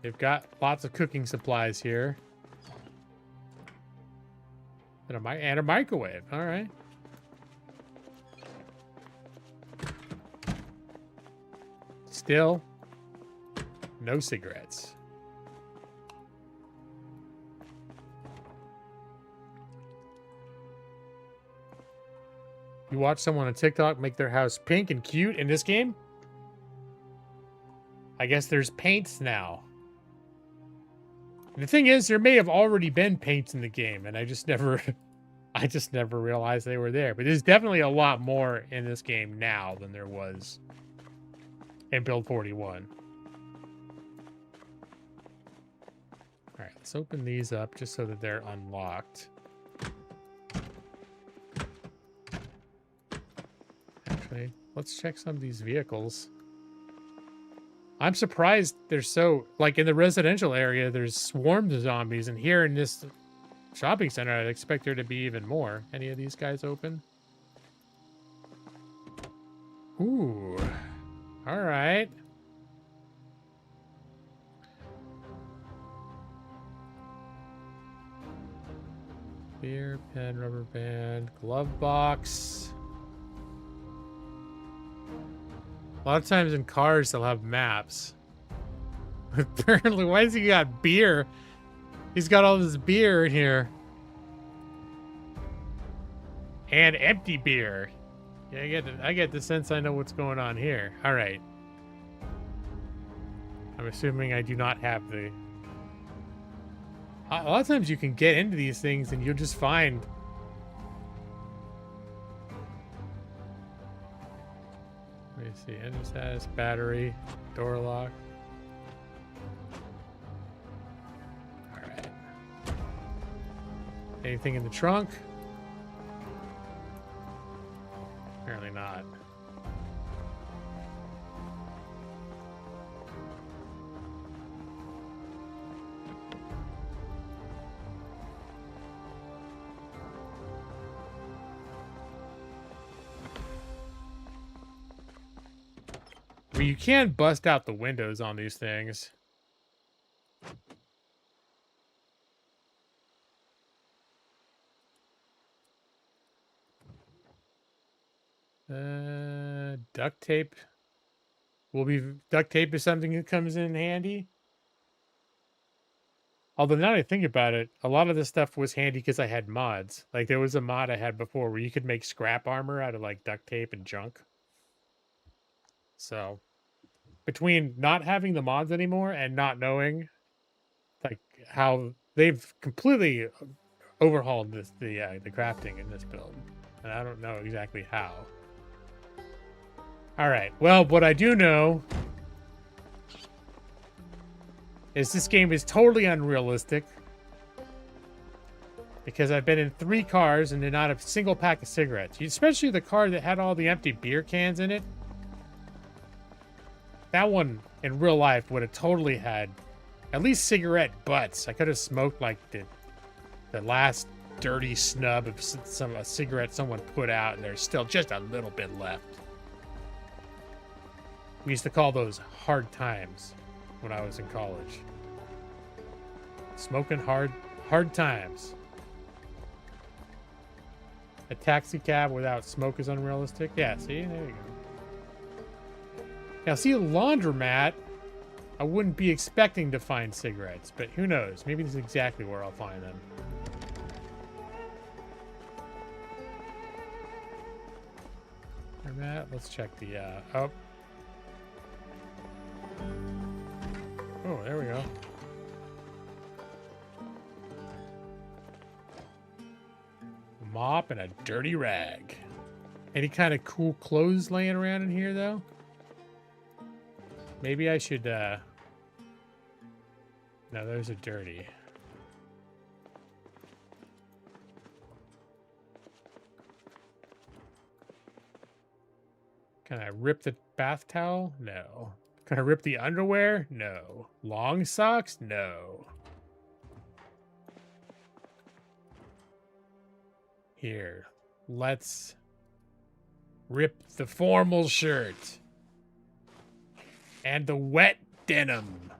Speaker 8: they've got lots of cooking supplies here. And a microwave, all right. Still, no cigarettes. You watch someone on TikTok make their house pink and cute in this game? I guess there's paints now. The thing is, there may have already been paints in the game, and I just never realized they were there. But there's definitely a lot more in this game now than there was in Build 41. All right, let's open these up just so that they're unlocked. Actually, let's check some of these vehicles. I'm surprised they're so, like, in the residential area, there's swarms of zombies, and here in this shopping center, I'd expect there to be even more. Any of these guys open? Ooh. All right. Beer, pen, rubber band, glove box. A lot of times in cars, they'll have maps. Apparently, why has he got beer? He's got all this beer in here. And empty beer. Yeah, I get the sense I know what's going on here. All right. I'm assuming I do not have the... A lot of times you can get into these things and you'll just find... Let me see. Engine status, battery, door lock. All right. Anything in the trunk? Apparently not. Well, you can bust out the windows on these things. Duct tape. Duct tape is something that comes in handy. Although now that I think about it, a lot of this stuff was handy because I had mods. Like there was a mod I had before where you could make scrap armor out of like duct tape and junk. So between not having the mods anymore and not knowing like how they've completely overhauled the crafting in this build. And I don't know exactly how. All right. Well, what I do know is this game is totally unrealistic because I've been in 3 cars and did not have a single pack of cigarettes. Especially the car that had all the empty beer cans in it. That one in real life would have totally had at least cigarette butts. I could have smoked like the last dirty snub of a cigarette someone put out, and there's still just a little bit left. We used to call those hard times when I was in college. Smoking hard times. A taxi cab without smoke is unrealistic. Yeah, see? There you go. Now, see, a laundromat, I wouldn't be expecting to find cigarettes, but who knows? Maybe this is exactly where I'll find them. Let's check the, oh, there we go. A mop and a dirty rag. Any kind of cool clothes laying around in here, though? Maybe I should, No, those are dirty. Can I rip the bath towel? No. Can I rip the underwear? No. Long socks? No. Here, let's rip the formal shirt and the wet denim.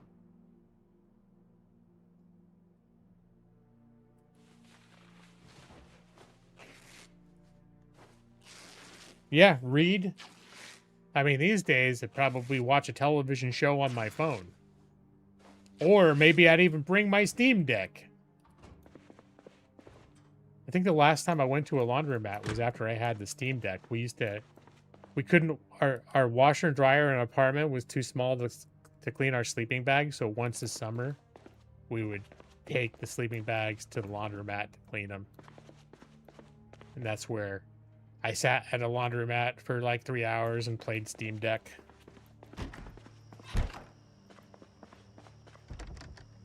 Speaker 8: Yeah, read. I mean, these days, I'd probably watch a television show on my phone. Or maybe I'd even bring my Steam Deck. I think the last time I went to a laundromat was after I had the Steam Deck. We couldn't, our washer and dryer in an apartment was too small to clean our sleeping bags. So once a summer, we would take the sleeping bags to the laundromat to clean them. And that's where I sat at a laundromat for like 3 hours and played Steam Deck.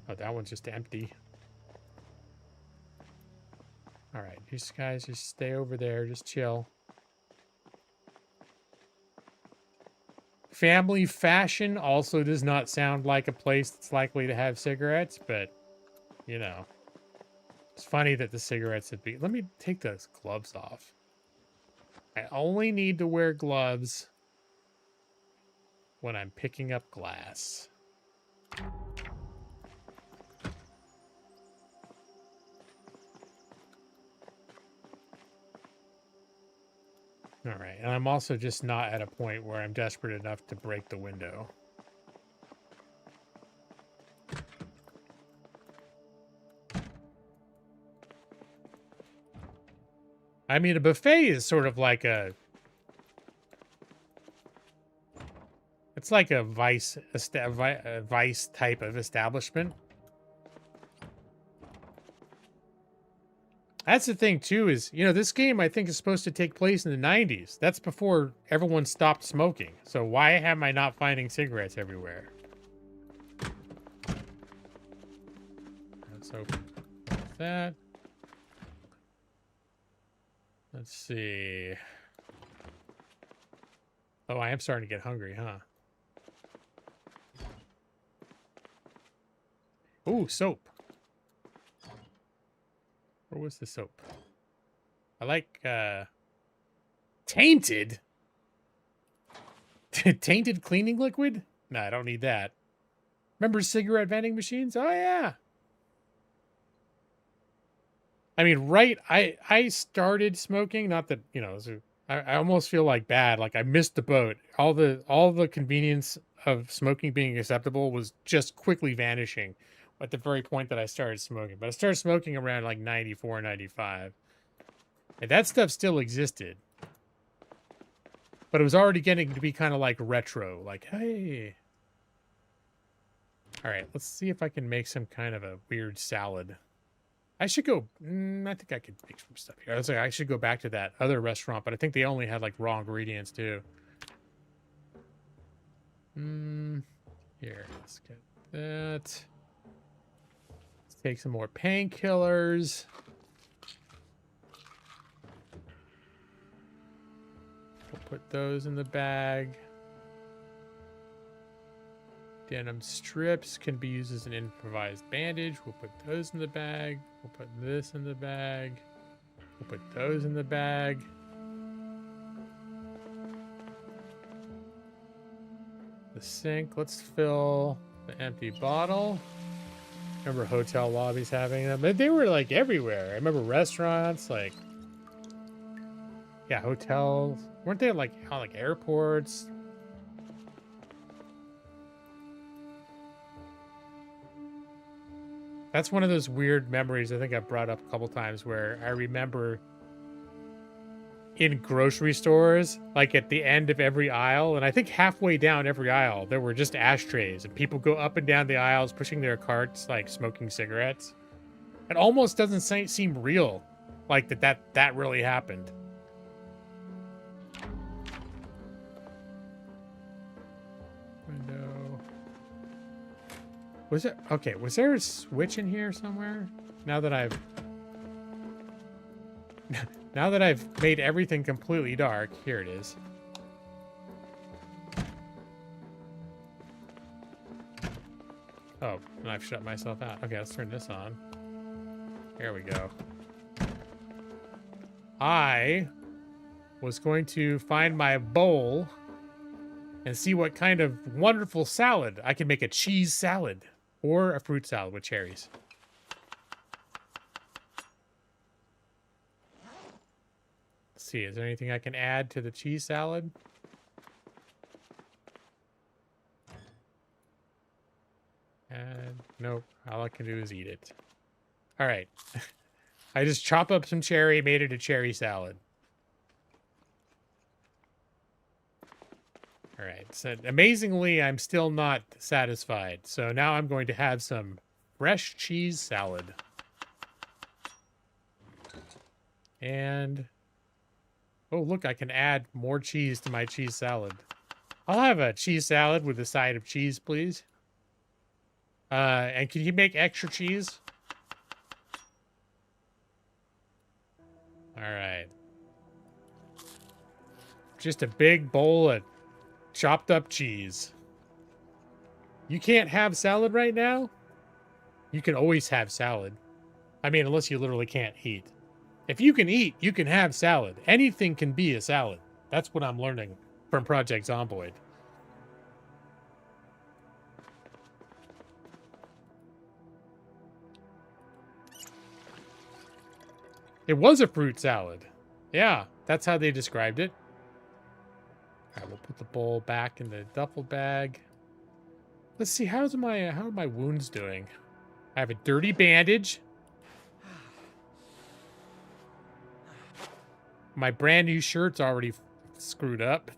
Speaker 8: Oh, that one's just empty. All right, these guys just stay over there, just chill. Family Fashion also does not sound like a place that's likely to have cigarettes, but, you know. It's funny that the cigarettes would be... Let me take those gloves off. I only need to wear gloves when I'm picking up glass. All right, and I'm also just not at a point where I'm desperate enough to break the window. I mean, a buffet is sort of like a... It's like a vice type of establishment. That's the thing, too, is, you know, this game, I think, is supposed to take place in the 90s. That's before everyone stopped smoking. So why am I not finding cigarettes everywhere? Let's open that. Let's see. Oh, I am starting to get hungry, huh? Ooh, soap. Where was the soap? I like, Tainted? Tainted cleaning liquid? No, I don't need that. Remember cigarette vending machines? Oh, yeah. I mean, right, I started smoking, not that, you know, I almost feel like bad, like I missed the boat. All the convenience of smoking being acceptable was just quickly vanishing at the very point that I started smoking. But I started smoking around like 94, 95. And that stuff still existed. But it was already getting to be kind of like retro, like, hey. All right, let's see if I can make some kind of a weird salad. I should go, I think I could make some stuff here. I was like, I should go back to that other restaurant, but I think they only had like raw ingredients too. Here, let's get that. Let's take some more painkillers. We'll put those in the bag. Denim strips can be used as an improvised bandage. We'll put those in the bag. We'll put this in the bag. We'll put those in the bag. The sink, let's fill the empty bottle. Remember hotel lobbies having them? They were like everywhere. I remember restaurants, like, yeah, hotels. Weren't they like on like airports? That's one of those weird memories I think I've brought up a couple times where I remember in grocery stores, like at the end of every aisle, and I think halfway down every aisle, there were just ashtrays, and people go up and down the aisles pushing their carts, like smoking cigarettes. It almost doesn't seem real, like that really happened. Was it okay? Was there a switch in here somewhere? Now that I've made everything completely dark, here it is. Oh, and I've shut myself out. Okay, let's turn this on. Here we go. I was going to find my bowl and see what kind of wonderful salad. I can make a cheese salad or a fruit salad with cherries. Let's see, is there anything I can add to the cheese salad? Nope, all I can do is eat it. All right. I just chop up some cherry, made it a cherry salad. All right, so amazingly, I'm still not satisfied. So now I'm going to have some fresh cheese salad. And, oh, look, I can add more cheese to my cheese salad. I'll have a cheese salad with a side of cheese, please. And can you make extra cheese? All right. Just a big bowl of chopped up cheese. You can't have salad right now? You can always have salad. I mean, unless you literally can't eat. If you can eat, you can have salad. Anything can be a salad. That's what I'm learning from Project Zomboid. It was a fruit salad. Yeah, that's how they described it. All right, we'll put the bowl back in the duffel bag. Let's see, how are my wounds doing? I have a dirty bandage. My brand new shirt's already screwed up.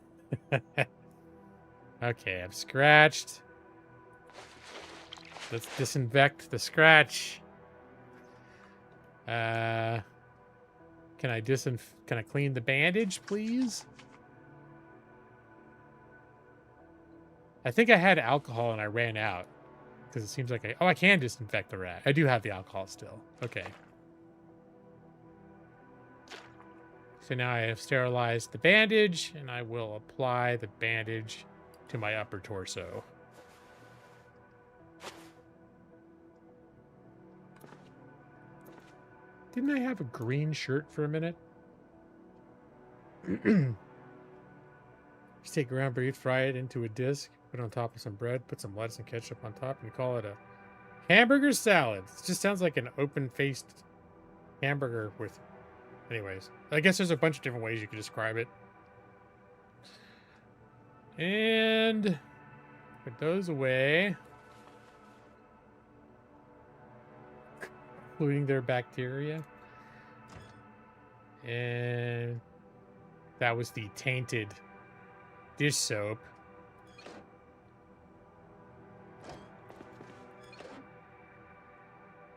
Speaker 8: Okay, I'm scratched. Let's disinfect the scratch. Can I clean the bandage, please? I think I had alcohol and I ran out. Because it seems like I can disinfect the rat. I do have the alcohol still. Okay. So now I have sterilized the bandage, and I will apply the bandage to my upper torso. Didn't I have a green shirt for a minute? Just take ground beef, fry it into a disc, put it on top of some bread, put some lettuce and ketchup on top, and call it a hamburger salad. It just sounds like an open-faced hamburger with... Anyways, I guess there's a bunch of different ways you can describe it. And put those away. Including their bacteria. And that was the tainted dish soap.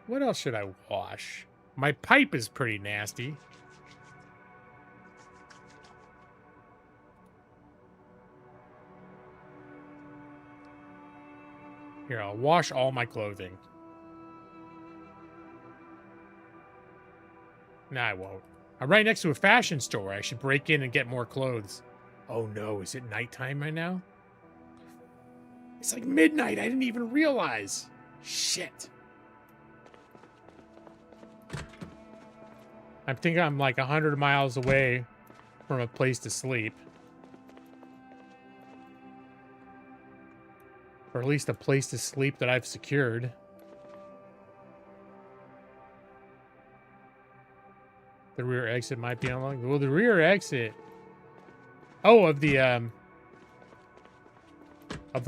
Speaker 8: What else should I wash? My pipe is pretty nasty. Here, I'll wash all my clothing. Nah, I won't. I'm right next to a fashion store. I should break in and get more clothes. Oh no, is it nighttime right now? It's like midnight. I didn't even realize. Shit. I think I'm like 100 miles away from a place to sleep. Or at least a place to sleep that I've secured. The rear exit might be unlocked. Well, the rear exit... Oh, of the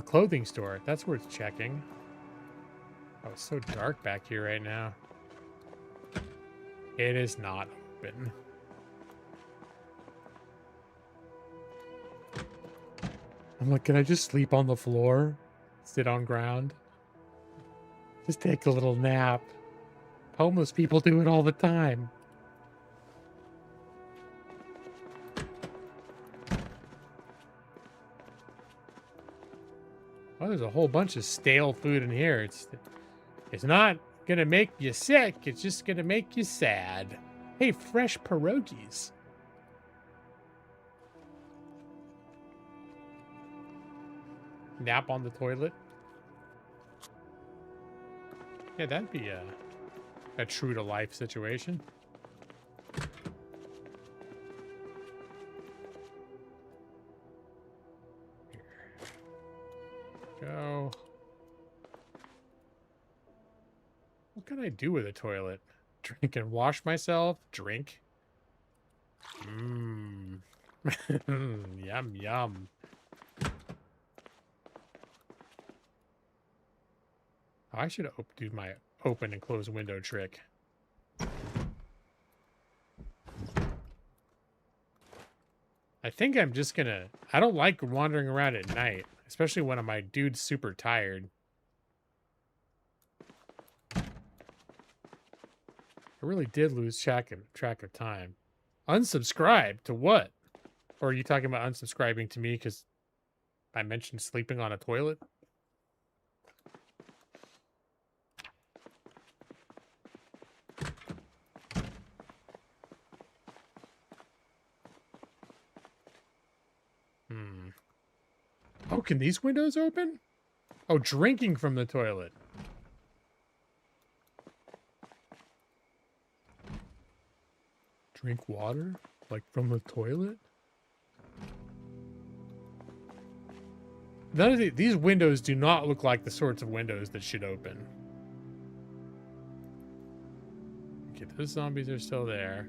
Speaker 8: clothing store. That's worth checking. Oh, it's so dark back here right now. It is not open. I'm like, can I just sleep on the floor? Sit on ground? Just take a little nap. Homeless people do it all the time. Oh, there's a whole bunch of stale food in here. It's not gonna make you sick. It's just gonna make you sad. Hey, fresh pierogies. Nap on the toilet. Yeah, that'd be a true to life situation. Here. Go. What can I do with a toilet? Drink and wash myself? Drink? Mmm. Yum, yum. I should do my open and close window trick. I think I'm just gonna... I don't like wandering around at night, especially when my dude's super tired. I really did lose track of time. Unsubscribe to what? Or are you talking about unsubscribing to me because I mentioned sleeping on a toilet? Oh, can these windows open? Oh, drinking from the toilet. Drink water? Like from the toilet? None of these windows do not look like the sorts of windows that should open. Okay, those zombies are still there.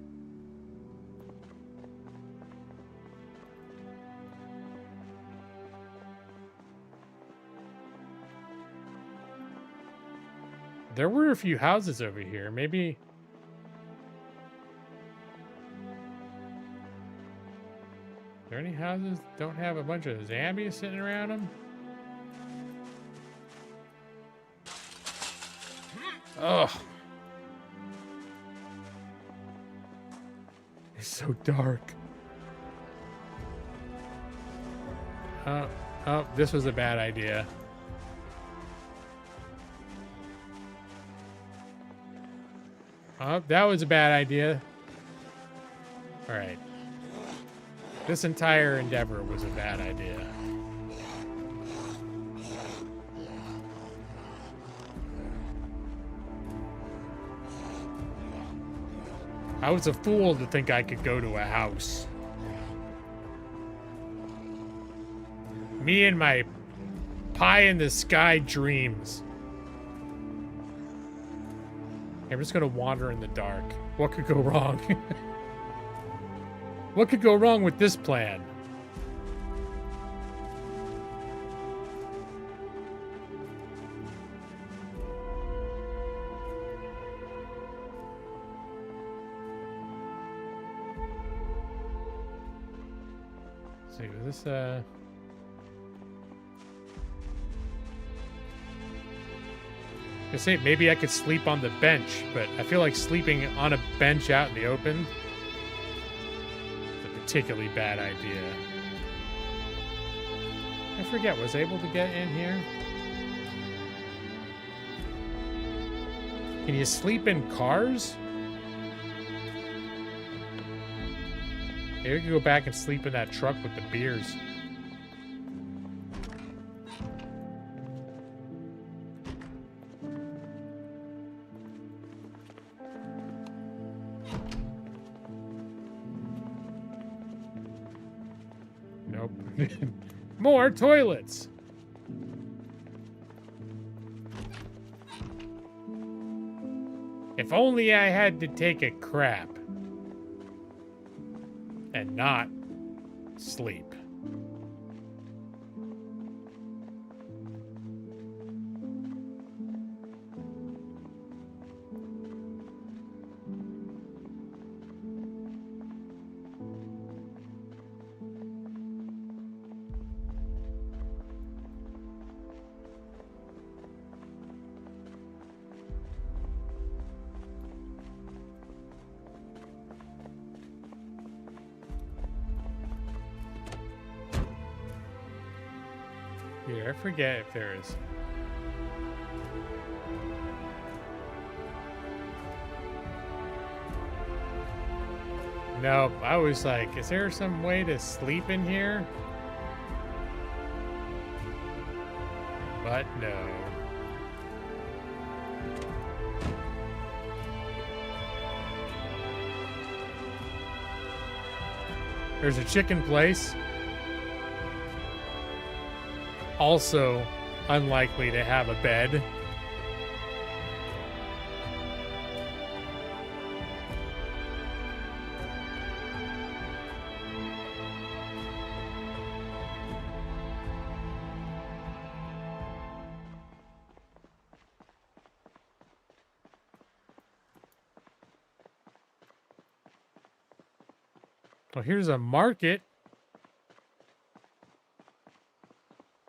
Speaker 8: There were a few houses over here. Maybe... Are there any houses that don't have a bunch of zombies sitting around them? Ugh. It's so dark. Oh, this was a bad idea. Oh, that was a bad idea. All right. This entire endeavor was a bad idea. I was a fool to think I could go to a house. Me and my pie-in-the-sky dreams. I'm just gonna wander in the dark. What could go wrong? What could go wrong with this plan? Let's see, was this I say maybe I could sleep on the bench, but I feel like sleeping on a bench out in the open is a particularly bad idea. I forget, was I able to get in here? Can you sleep in cars? Maybe we could go back and sleep in that truck with the beers. Nope. More toilets. If only I had to take a crap and not sleep. Here, I forget if there is. Nope, I was like, is there some way to sleep in here? But no. There's a chicken place. Also unlikely to have a bed. Well, here's a market.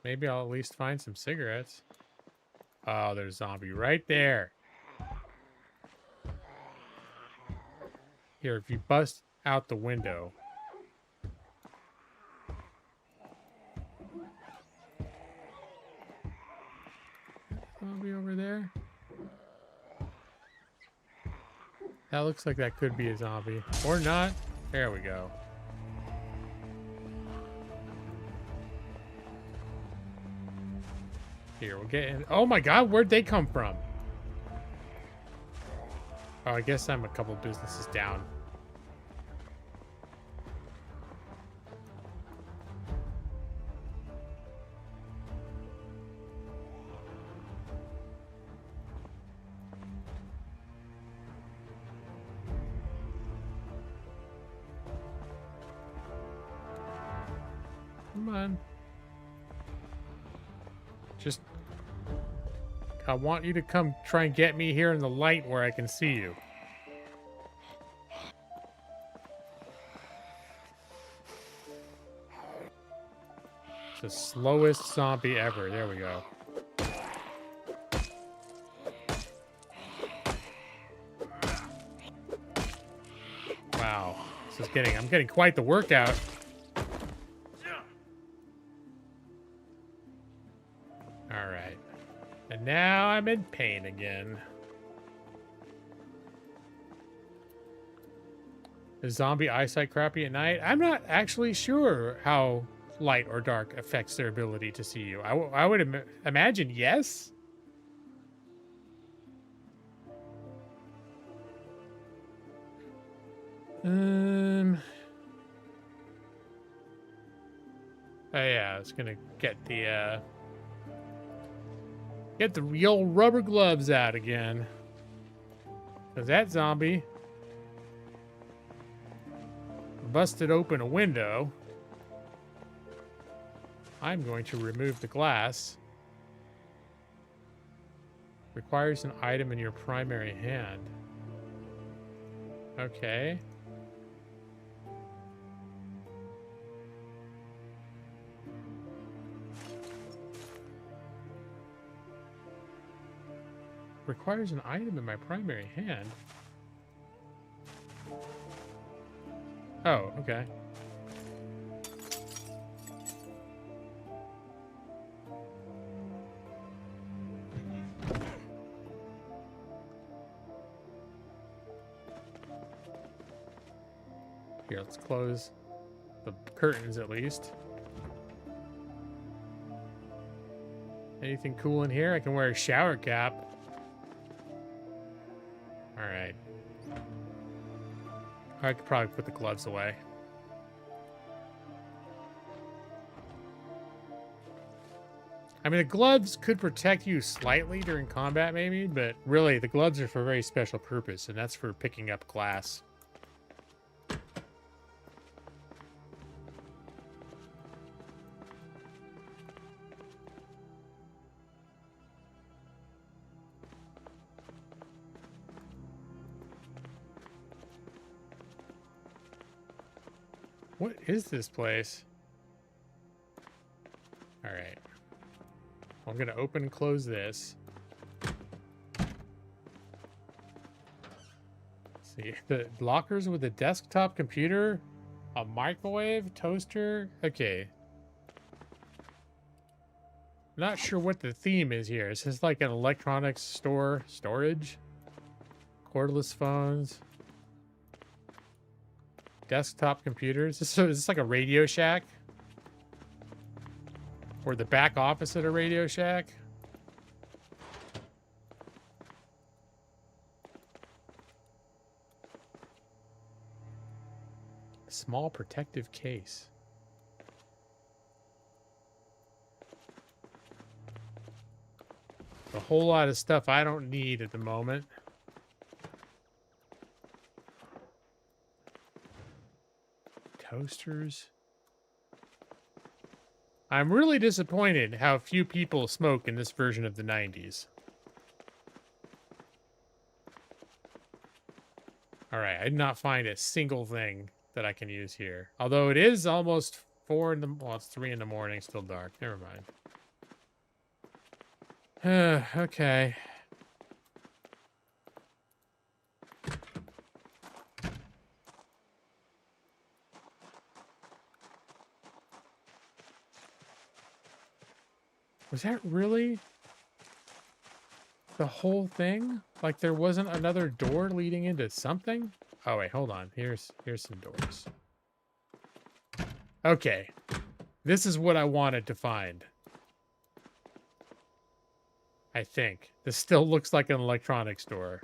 Speaker 8: Maybe I'll at least find some cigarettes. Oh, there's a zombie right there. Here, if you bust out the window. Zombie over there. That looks like that could be a zombie. Or not. There we go. Here, we'll get in. Oh my god, where'd they come from? Oh, I guess I'm a couple businesses down. Come on. Just... I want you to come try and get me here in the light where I can see you. It's the slowest zombie ever. There we go. Wow. This is I'm getting quite the workout. Alright. And now I'm in pain again. Is zombie eyesight crappy at night? I'm not actually sure how light or dark affects their ability to see you. I would imagine yes. Oh yeah, I was gonna get the real rubber gloves out again. Cause that zombie busted open a window. I'm going to remove the glass. Requires an item in your primary hand. Okay. Requires an item in my primary hand. Oh, okay. Here, let's close the curtains at least. Anything cool in here? I can wear a shower cap. Alright. I could probably put the gloves away. I mean, the gloves could protect you slightly during combat, maybe, but really, the gloves are for a very special purpose, and that's for picking up glass. What is this place? All right. I'm going to open and close this. Let's see. The lockers with a desktop computer, a microwave, toaster. Okay.
Speaker 9: Not sure what the theme is here. Is this like an electronics store storage? Cordless phones. Desktop computers. Is this like a Radio Shack? Or the back office at a Radio Shack? Small protective case. A whole lot of stuff I don't need at the moment. Toasters. I'm really disappointed how few people smoke in this version of the 90s. Alright, I did not find a single thing that I can use here. Although it is almost 4 in the... Well, it's 3 in the morning, still dark. Never mind. Okay. Was that really the whole thing? Like there wasn't another door leading into something? Oh wait, hold on. Here's some doors. Okay. This is what I wanted to find. I think. This still looks like an electronics store.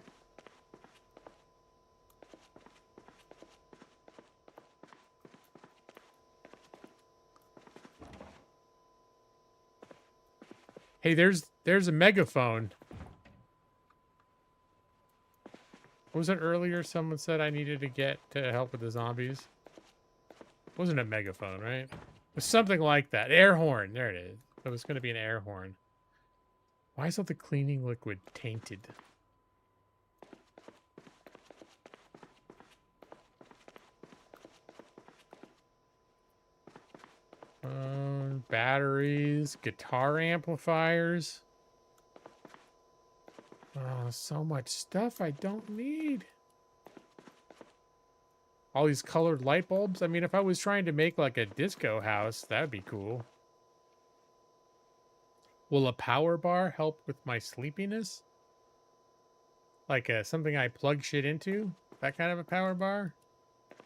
Speaker 9: Hey, there's a megaphone. What was it earlier? Someone said I needed to get to help with the zombies. It wasn't a megaphone, right? It was something like that. Air horn. There it is. It was going to be an air horn. Why is all the cleaning liquid tainted? Batteries, guitar amplifiers. Oh, so much stuff I don't need. All these colored light bulbs. I mean, if I was trying to make like a disco house, that'd be cool. Will a power bar help with my sleepiness? Like something I plug shit into? That kind of a power bar?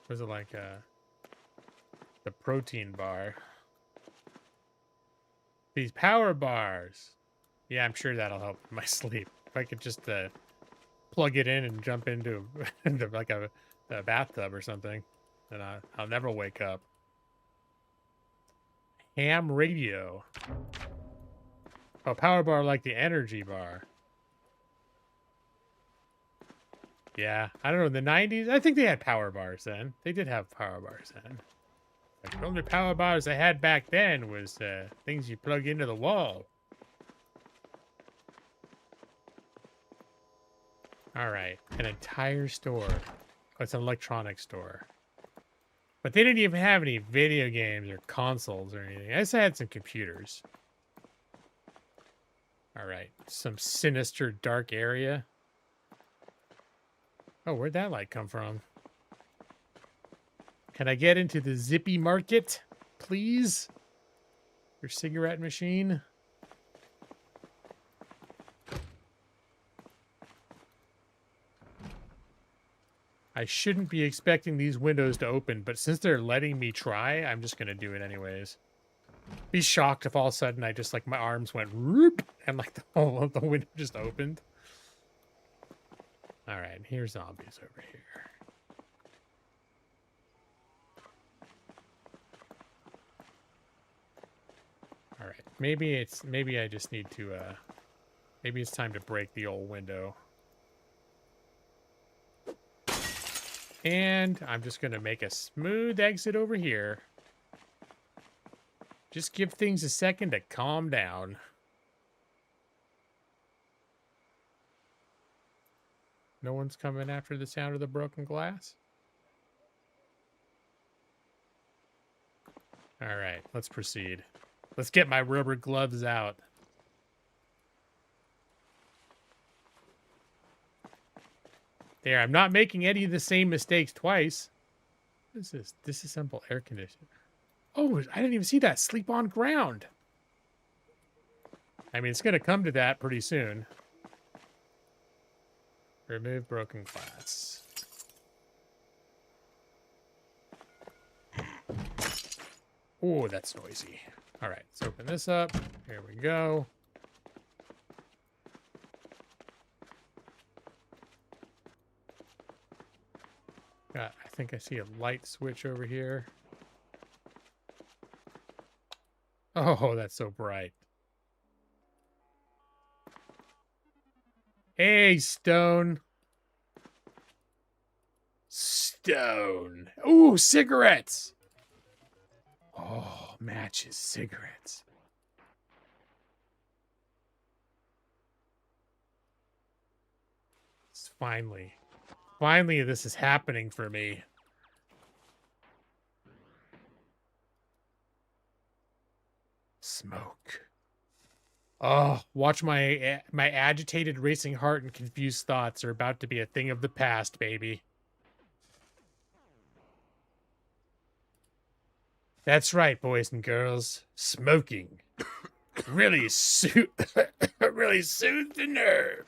Speaker 9: Or is it like the protein bar? These power bars. Yeah, I'm sure that'll help with my sleep. If I could just plug it in and jump into like a bathtub or something, then I'll never wake up. Ham radio. Oh, power bar like the energy bar. Yeah, I don't know. In the 90s, I think they had power bars then. They did have power bars then. Like, the only power bars I had back then was things you plug into the wall. All right, an entire store. Oh, it's an electronics store. But they didn't even have any video games or consoles or anything. I just had some computers. All right, some sinister dark area. Oh, where'd that light come from? Can I get into the Zippy Market, please? Your cigarette machine? I shouldn't be expecting these windows to open, but since they're letting me try, I'm just going to do it anyways. Be shocked if all of a sudden I just, like, my arms went whoop, and, like, the window just opened. All right, here's zombies over here. All right, maybe I just need to, maybe it's time to break the old window. And I'm just going to make a smooth exit over here. Just give things a second to calm down. No one's coming after the sound of the broken glass? All right, let's proceed. Let's get my rubber gloves out. There, I'm not making any of the same mistakes twice. What is this? Disassemble air conditioner. Oh, I didn't even see that. Sleep on ground. I mean, it's going to come to that pretty soon. Remove broken glass. Oh, that's noisy. All right, let's open this up. Here we go. I think I see a light switch over here. Oh, that's so bright. Hey, Stone. Stone. Ooh, cigarettes. Oh, matches, cigarettes. It's finally this is happening for me. Smoke. Oh, watch my agitated racing heart and confused thoughts are about to be a thing of the past, baby. That's right, boys and girls. Smoking really really soothes the nerve.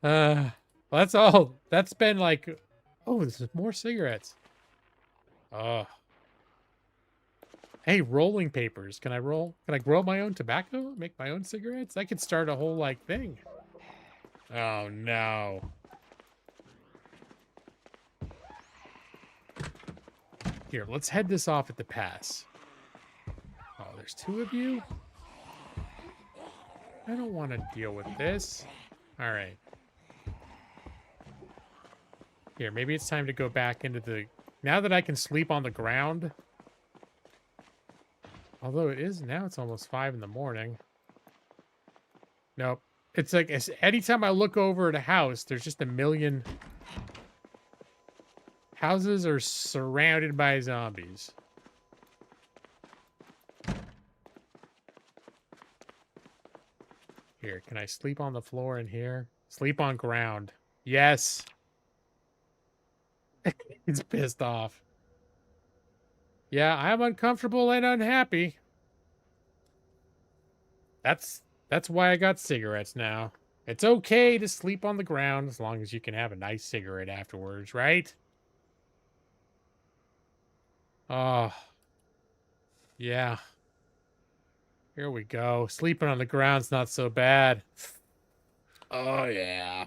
Speaker 9: Well, that's all. That's been like, oh, this is more cigarettes. Oh. Hey, rolling papers. Can I roll? Can I grow my own tobacco? Make my own cigarettes? I could start a whole like thing. Oh no. Here, let's head this off at the pass. Oh, there's two of you? I don't want to deal with this. All right. Here, maybe it's time to go back into the... Now that I can sleep on the ground... Although it is... Now it's almost 5 in the morning. Nope. It's like... Anytime I look over at a house, there's just a million... Houses are surrounded by zombies. Here, can I sleep on the floor in here? Sleep on ground. Yes. He's pissed off. Yeah, I'm uncomfortable and unhappy. That's why I got cigarettes now. It's okay to sleep on the ground as long as you can have a nice cigarette afterwards, right? Oh. Yeah. Here we go. Sleeping on the ground's not so bad. Oh, yeah.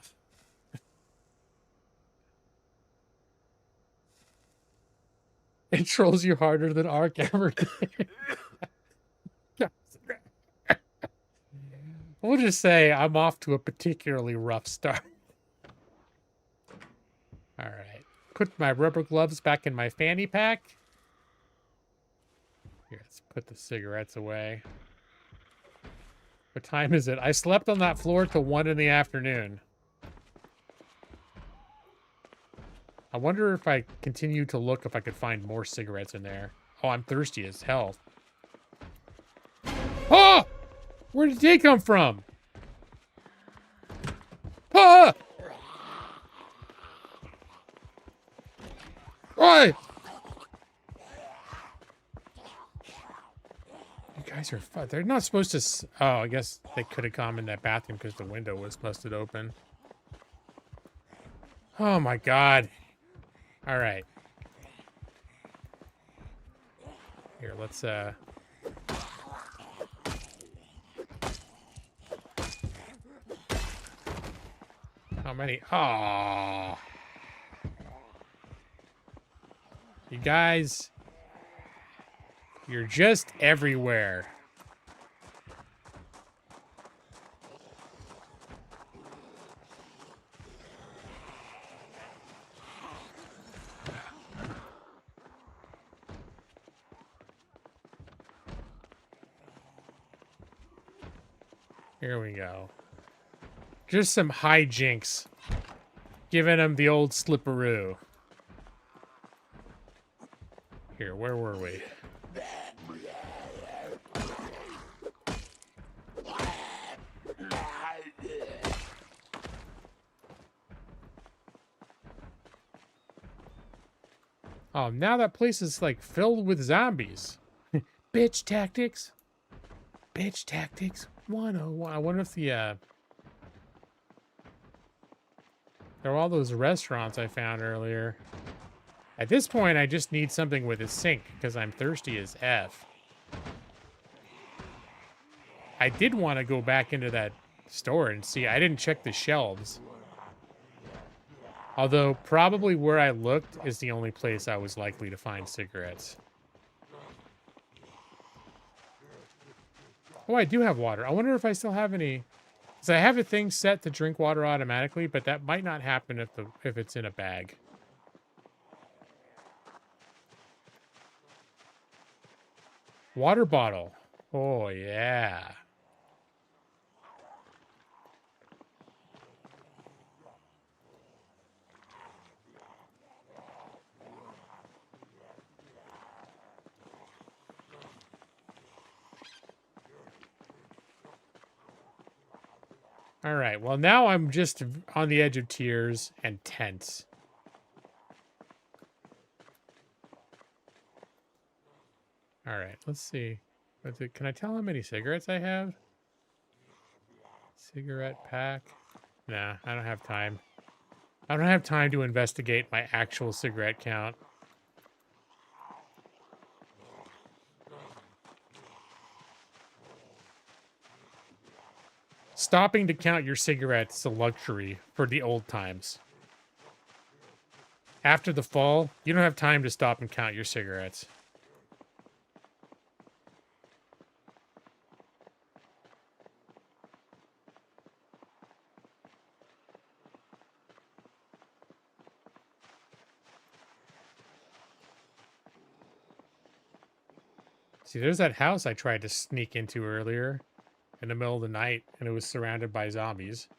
Speaker 9: It trolls you harder than Ark ever did. We'll just say I'm off to a particularly rough start. All right. Put my rubber gloves back in my fanny pack. Here, let's put the cigarettes away. What time is it? I slept on that floor till 1 in the afternoon. I wonder if I continue to look if I could find more cigarettes in there. Oh, I'm thirsty as hell. Oh! Where did they come from? Ah! Oi! You guys are fun. They're not supposed to... Oh, I guess they could have come in that bathroom because the window was busted open. Oh my god. All right. Here, let's How many? Oh. You guys, you're just everywhere. Here we go. Just some hijinks. Giving him the old slipperoo. Here, where were we? Oh, now that place is like filled with zombies.
Speaker 8: Bitch tactics. Bitch tactics 101. I wonder if the there were all those restaurants I found earlier. At this point, I just need something with a sink because I'm thirsty as F. I did want to go back into that store and see. I didn't check the shelves. Although, probably where I looked is the only place I was likely to find cigarettes. Oh, I do have water. I wonder if I still have any. Because I have a thing set to drink water automatically, but that might not happen if it's in a bag. Water bottle. Oh, yeah. All right. Well, now I'm just on the edge of tears and tense. All right. Let's see. Can I tell how many cigarettes I have? Cigarette pack. Nah, I don't have time. I don't have time to investigate my actual cigarette count. Stopping to count your cigarettes is a luxury for the old times. After the fall, you don't have time to stop and count your cigarettes. See, there's that house I tried to sneak into earlier in the middle of the night, and it was surrounded by zombies.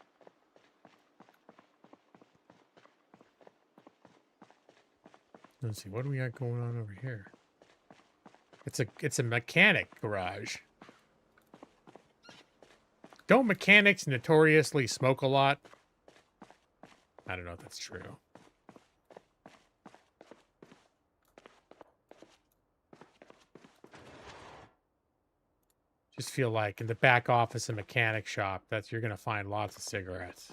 Speaker 8: Let's see, what do we got going on over here? It's a mechanic garage. Don't mechanics notoriously smoke a lot? I don't know if that's true. Just feel like in the back office and mechanic shop, you're gonna find lots of cigarettes.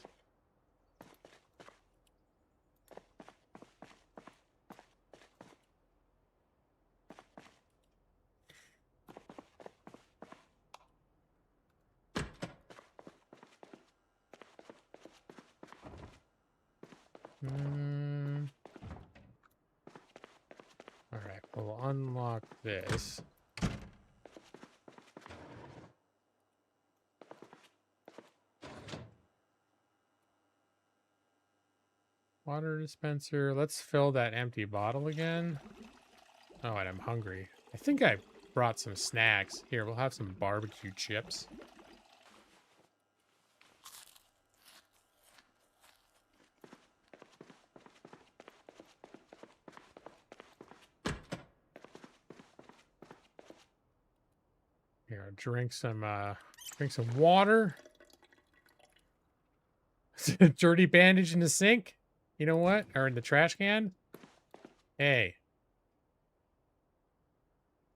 Speaker 8: All right, we'll unlock this. Water dispenser. Let's fill that empty bottle again. Oh, and I'm hungry. I think I brought some snacks. Here, we'll have some barbecue chips. Here, drink some water. Dirty bandage in the sink. You know what? Or in the trash can. Hey.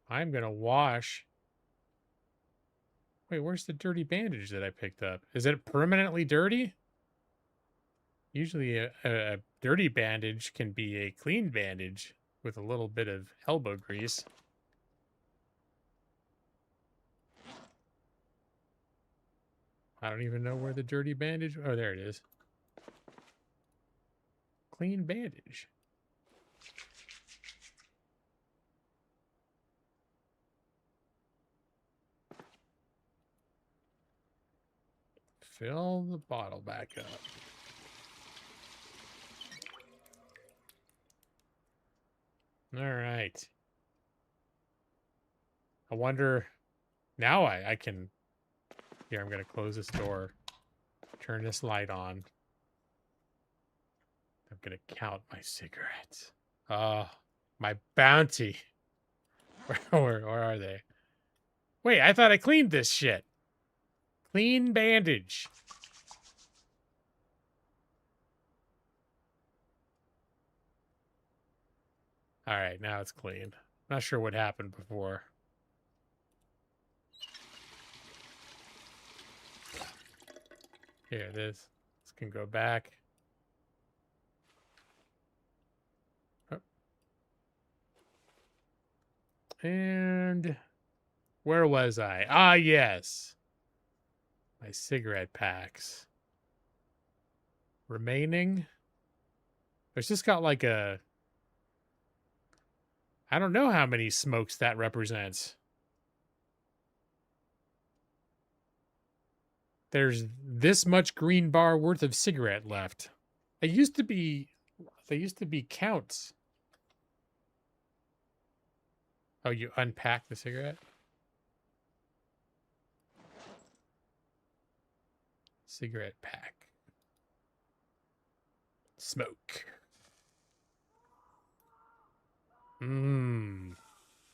Speaker 8: I'm gonna wash. Wait, where's the dirty bandage that I picked up? Is it permanently dirty? Usually a dirty bandage can be a clean bandage with a little bit of elbow grease. I don't even know where the dirty bandage... Oh, there it is. Clean bandage. Fill the bottle back up. All right. I wonder... Now I can... Here, I'm going to close this door. Turn this light on. I'm going to count my cigarettes. My bounty. Where are they? Wait, I thought I cleaned this shit. Clean bandage. All right, now it's clean. Not sure what happened before.
Speaker 9: Here, this can go back. Oh. And where was I? Ah, yes. My cigarette packs. Remaining. It's just got like a... I don't know how many smokes that represents. There's this much green bar worth of cigarette left. They used to be counts. Oh, you unpack the cigarette? Cigarette pack. Smoke.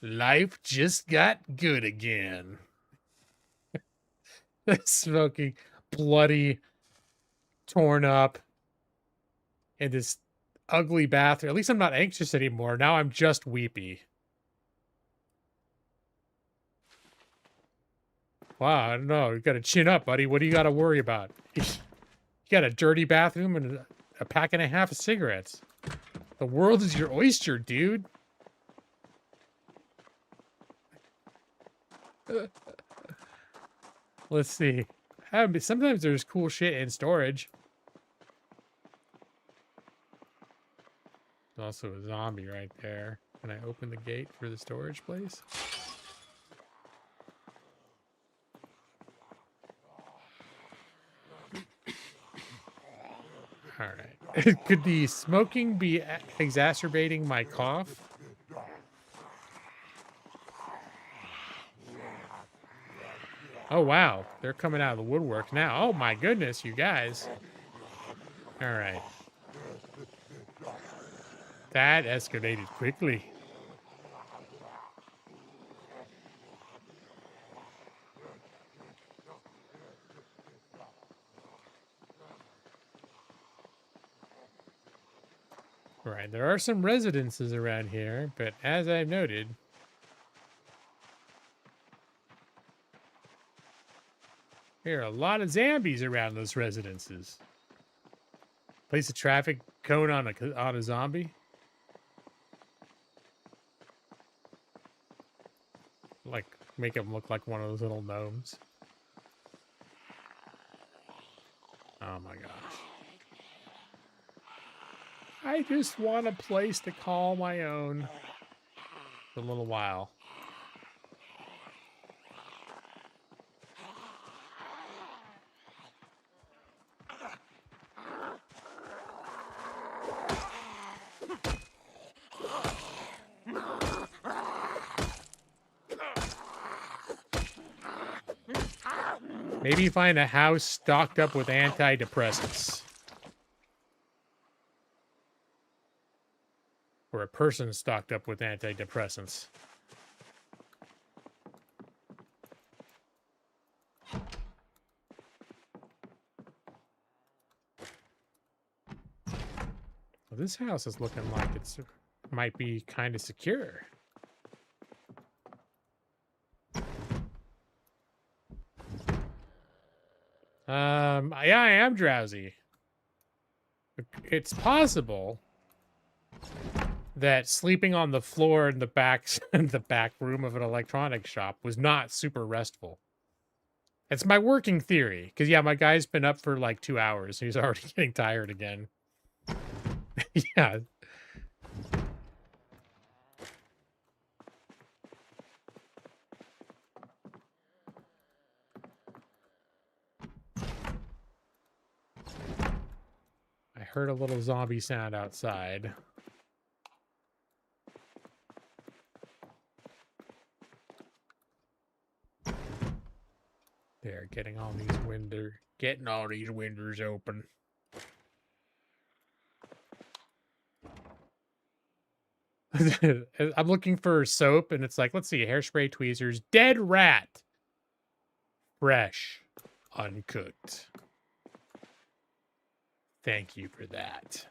Speaker 9: Life just got good again. Smoking bloody, torn up in this ugly bathroom. At least I'm not anxious anymore. Now I'm just weepy. Wow, I don't know. You got to chin up, buddy. What do you got to worry about? You got a dirty bathroom and a pack and a half of cigarettes. The world is your oyster, dude. Let's see. Sometimes there's cool shit in storage. There's also a zombie right there. Can I open the gate for the storage place? All right. Could the smoking be exacerbating my cough? Oh, wow. They're coming out of the woodwork now. Oh, my goodness, you guys. All right. That escalated quickly. All right, there are some residences around here, but as I've noted, there are a lot of zombies around those residences. Place a traffic cone on a zombie. Like, make him look like one of those little gnomes. Oh my gosh. I just want a place to call my own for a little while. Maybe find a house stocked up with antidepressants. Or a person stocked up with antidepressants. Well, this house is looking like it's might be kind of secure. Yeah, I am drowsy. It's possible that sleeping on the floor in the back room of an electronics shop was not super restful. It's my working theory, because yeah, my guy's been up for like 2 hours. He's already getting tired again. Yeah. I heard a little zombie sound outside. They're getting all these windows open. I'm looking for soap, and it's like, let's see, hairspray, tweezers, dead rat. Fresh, uncooked. Thank you for that.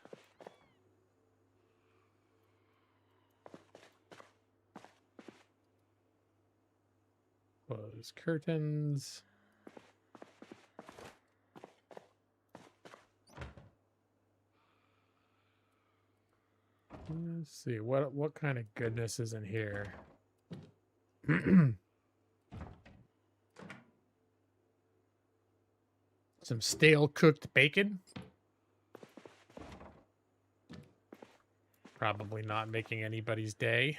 Speaker 9: Close curtains.
Speaker 8: Let's see what kind of goodness is in here. Some stale cooked bacon. Probably not making anybody's day.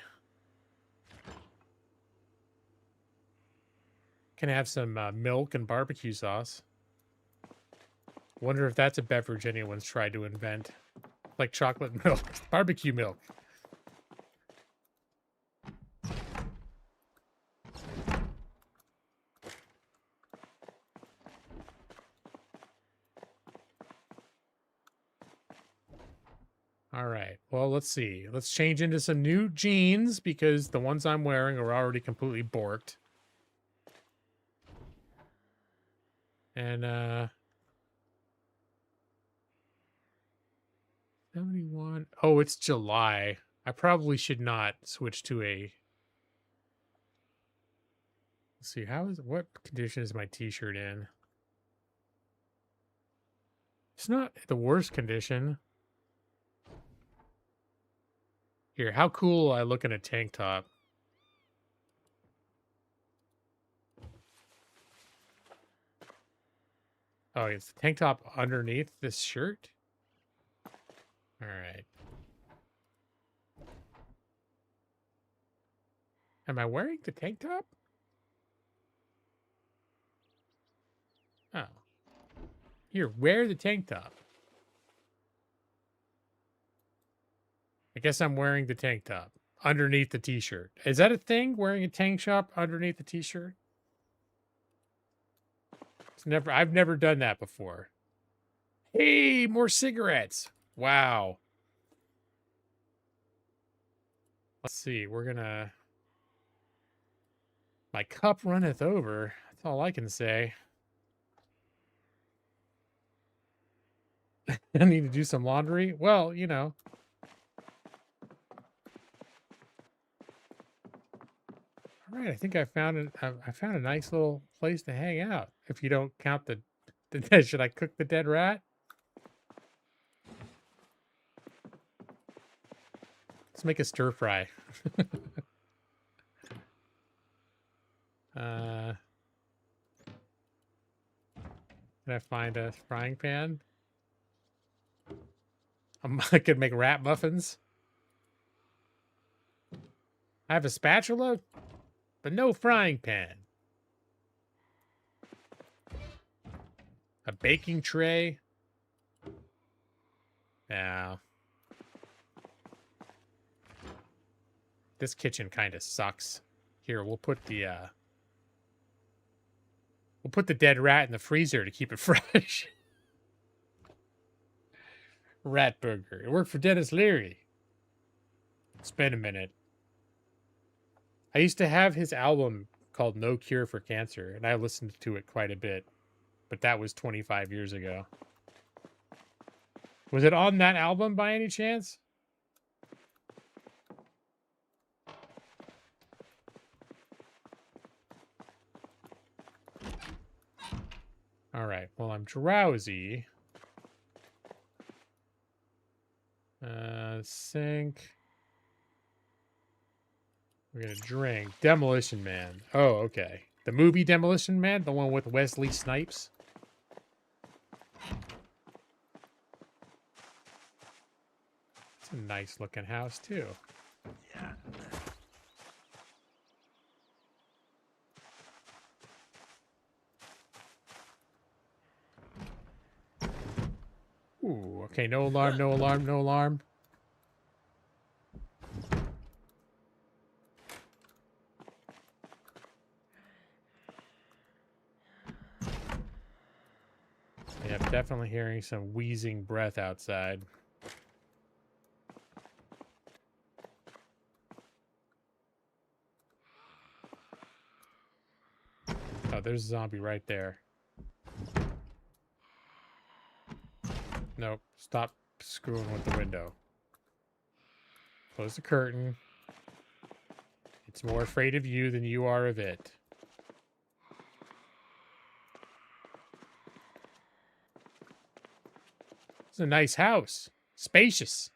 Speaker 8: Can I have some milk and barbecue sauce? Wonder if that's a beverage anyone's tried to invent. Like chocolate milk. Barbecue milk. All right. Well, let's see. Let's change into some new jeans because the ones I'm wearing are already completely borked. And 71. Oh, it's July. I probably should not switch to a. Let's see. What condition is my t-shirt in? It's not the worst condition. Here, how cool will I look in a tank top? Oh, it's the tank top underneath this shirt? All right. Am I wearing the tank top? Oh. Here, wear the tank top. I guess I'm wearing the tank top underneath the t-shirt. Is that a thing? Wearing a tank top underneath the t-shirt? I've never done that before. Hey, more cigarettes. Wow. Let's see. We're gonna. My cup runneth over. That's all I can say. I need to do some laundry. Well, you know. All right, I think I found a nice little place to hang out. If you don't count the should I cook the dead rat? Let's make a stir fry. Can I find a frying pan? I could make rat muffins. I have a spatula, but no frying pan. A baking tray. Yeah. This kitchen kind of sucks. Here, we'll put the dead rat in the freezer to keep it fresh. Rat burger. It worked for Dennis Leary. It's been a minute. I used to have his album called No Cure for Cancer, and I listened to it quite a bit. But that was 25 years ago. Was it on that album by any chance? All right. Well, I'm drowsy. Sink. We're gonna drink. Demolition Man. Oh, okay. The movie Demolition Man? The one with Wesley Snipes? It's a nice looking house, too. Yeah. Ooh, okay. No alarm, no alarm, no alarm. Yeah, I'm definitely hearing some wheezing breath outside. Oh, there's a zombie right there. Nope. Stop screwing with the window. Close the curtain. It's more afraid of you than you are of it. It's a nice house. Spacious.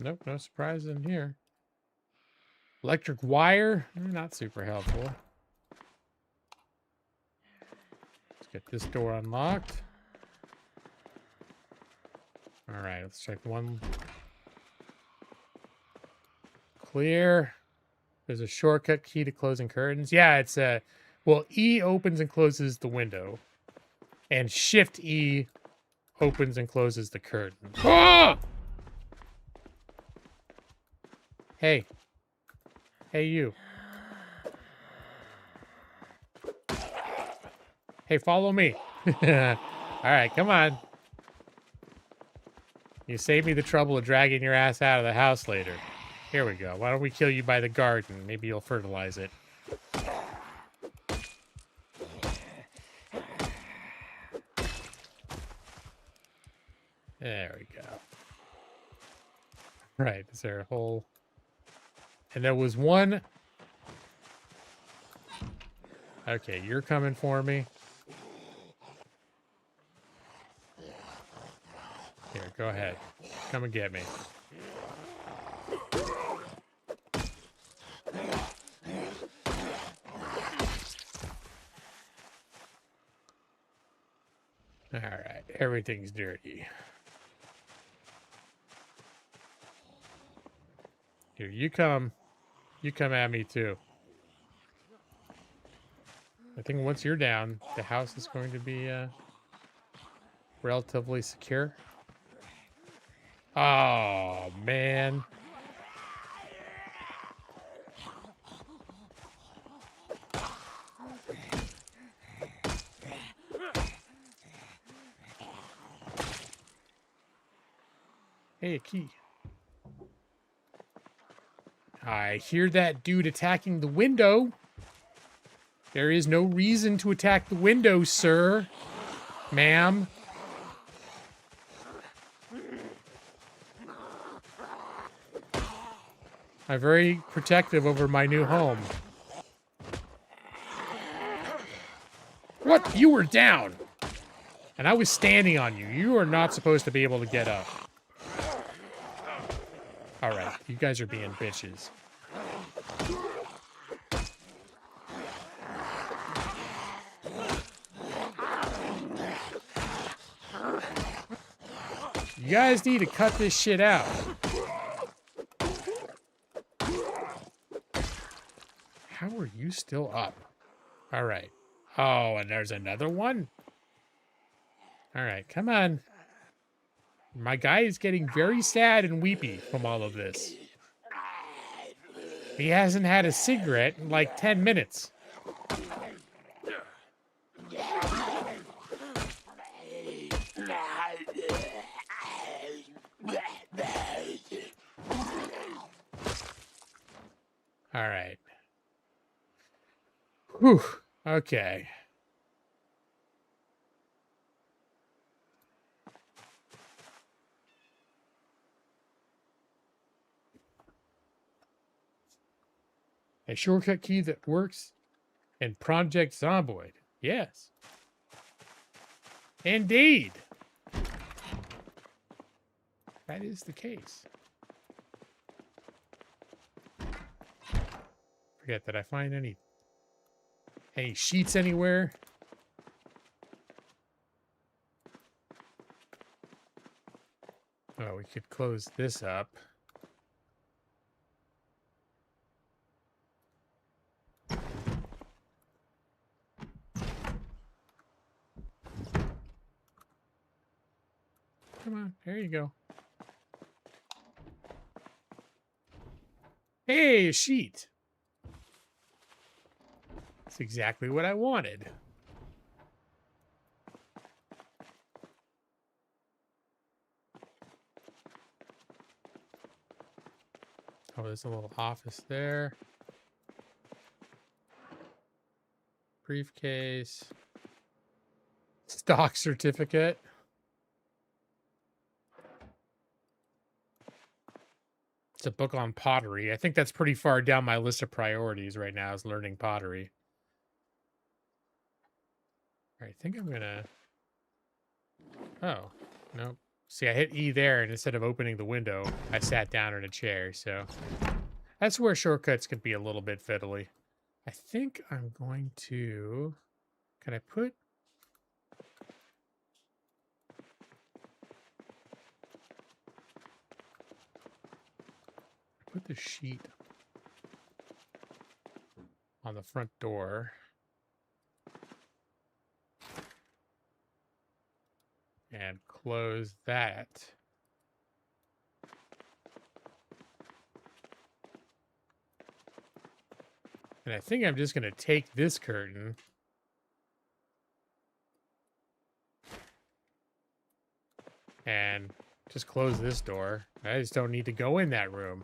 Speaker 8: Nope, no surprises in here. Electric wire, not super helpful. Let's get this door unlocked. All right, let's check one. Clear. There's a shortcut key to closing curtains. Yeah, it's well, E opens and closes the window, and Shift E opens and closes the curtain. Ah! Hey. Hey, you. Hey, follow me. All right, come on. You save me the trouble of dragging your ass out of the house later. Here we go. Why don't we kill you by the garden? Maybe you'll fertilize it. There we go. Right, is there a hole? And there was one. Okay, you're coming for me. Here, go ahead. Come and get me. All right, everything's dirty. Here, you come. You come at me too. I think once you're down, the house is going to be relatively secure. Oh, man. Hey, a key. I hear that dude attacking the window. There is no reason to attack the window, sir. Ma'am. I'm very protective over my new home. What? You were down. And I was standing on you. You are not supposed to be able to get up. All right, you guys are being bitches. You guys need to cut this shit out. How are you still up? All right. Oh, and there's another one? All right, come on. My guy is getting very sad and weepy from all of this. He hasn't had a cigarette in like 10 minutes. All right. Whew. Okay. A shortcut key that works in Project Zomboid. Yes. Indeed. That is the case. Forget that I find any sheets anywhere. Oh, we could close this up. Come on, there you go. Hey, a sheet. That's exactly what I wanted. Oh, there's a little office there. Briefcase. Stock certificate. It's a book on pottery. I think that's pretty far down my list of priorities right now is learning pottery. All right, I think I'm gonna... Oh, nope. See, I hit E there, and instead of opening the window, I sat down in a chair, so that's where shortcuts can be a little bit fiddly. I think I'm going to... Can I put... Put the sheet on the front door. And close that. And I think I'm just going to take this curtain and just close this door. I just don't need to go in that room.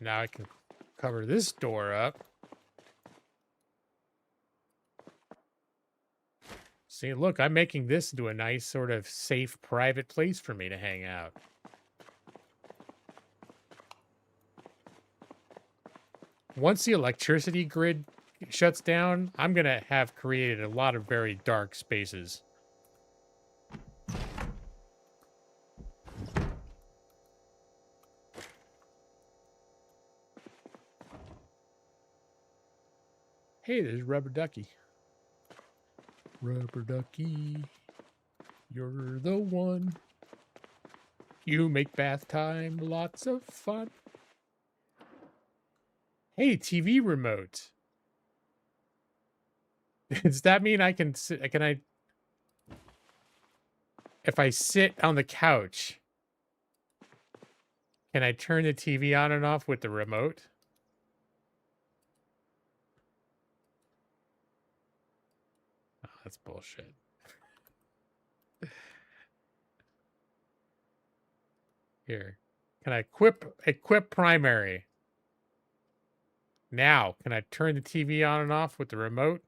Speaker 8: Now I can cover this door up. See, look, I'm making this into a nice sort of safe, private place for me to hang out. Once the electricity grid shuts down, I'm going to have created a lot of very dark spaces. Hey, there's Rubber Ducky. Rubber Ducky, you're the one. You make bath time lots of fun. Hey, TV remote. Does that mean I can sit? Can I? If I sit on the couch, can I turn the TV on and off with the remote? That's bullshit. Here. Can I equip primary? Now, can I turn the TV on and off with the remote?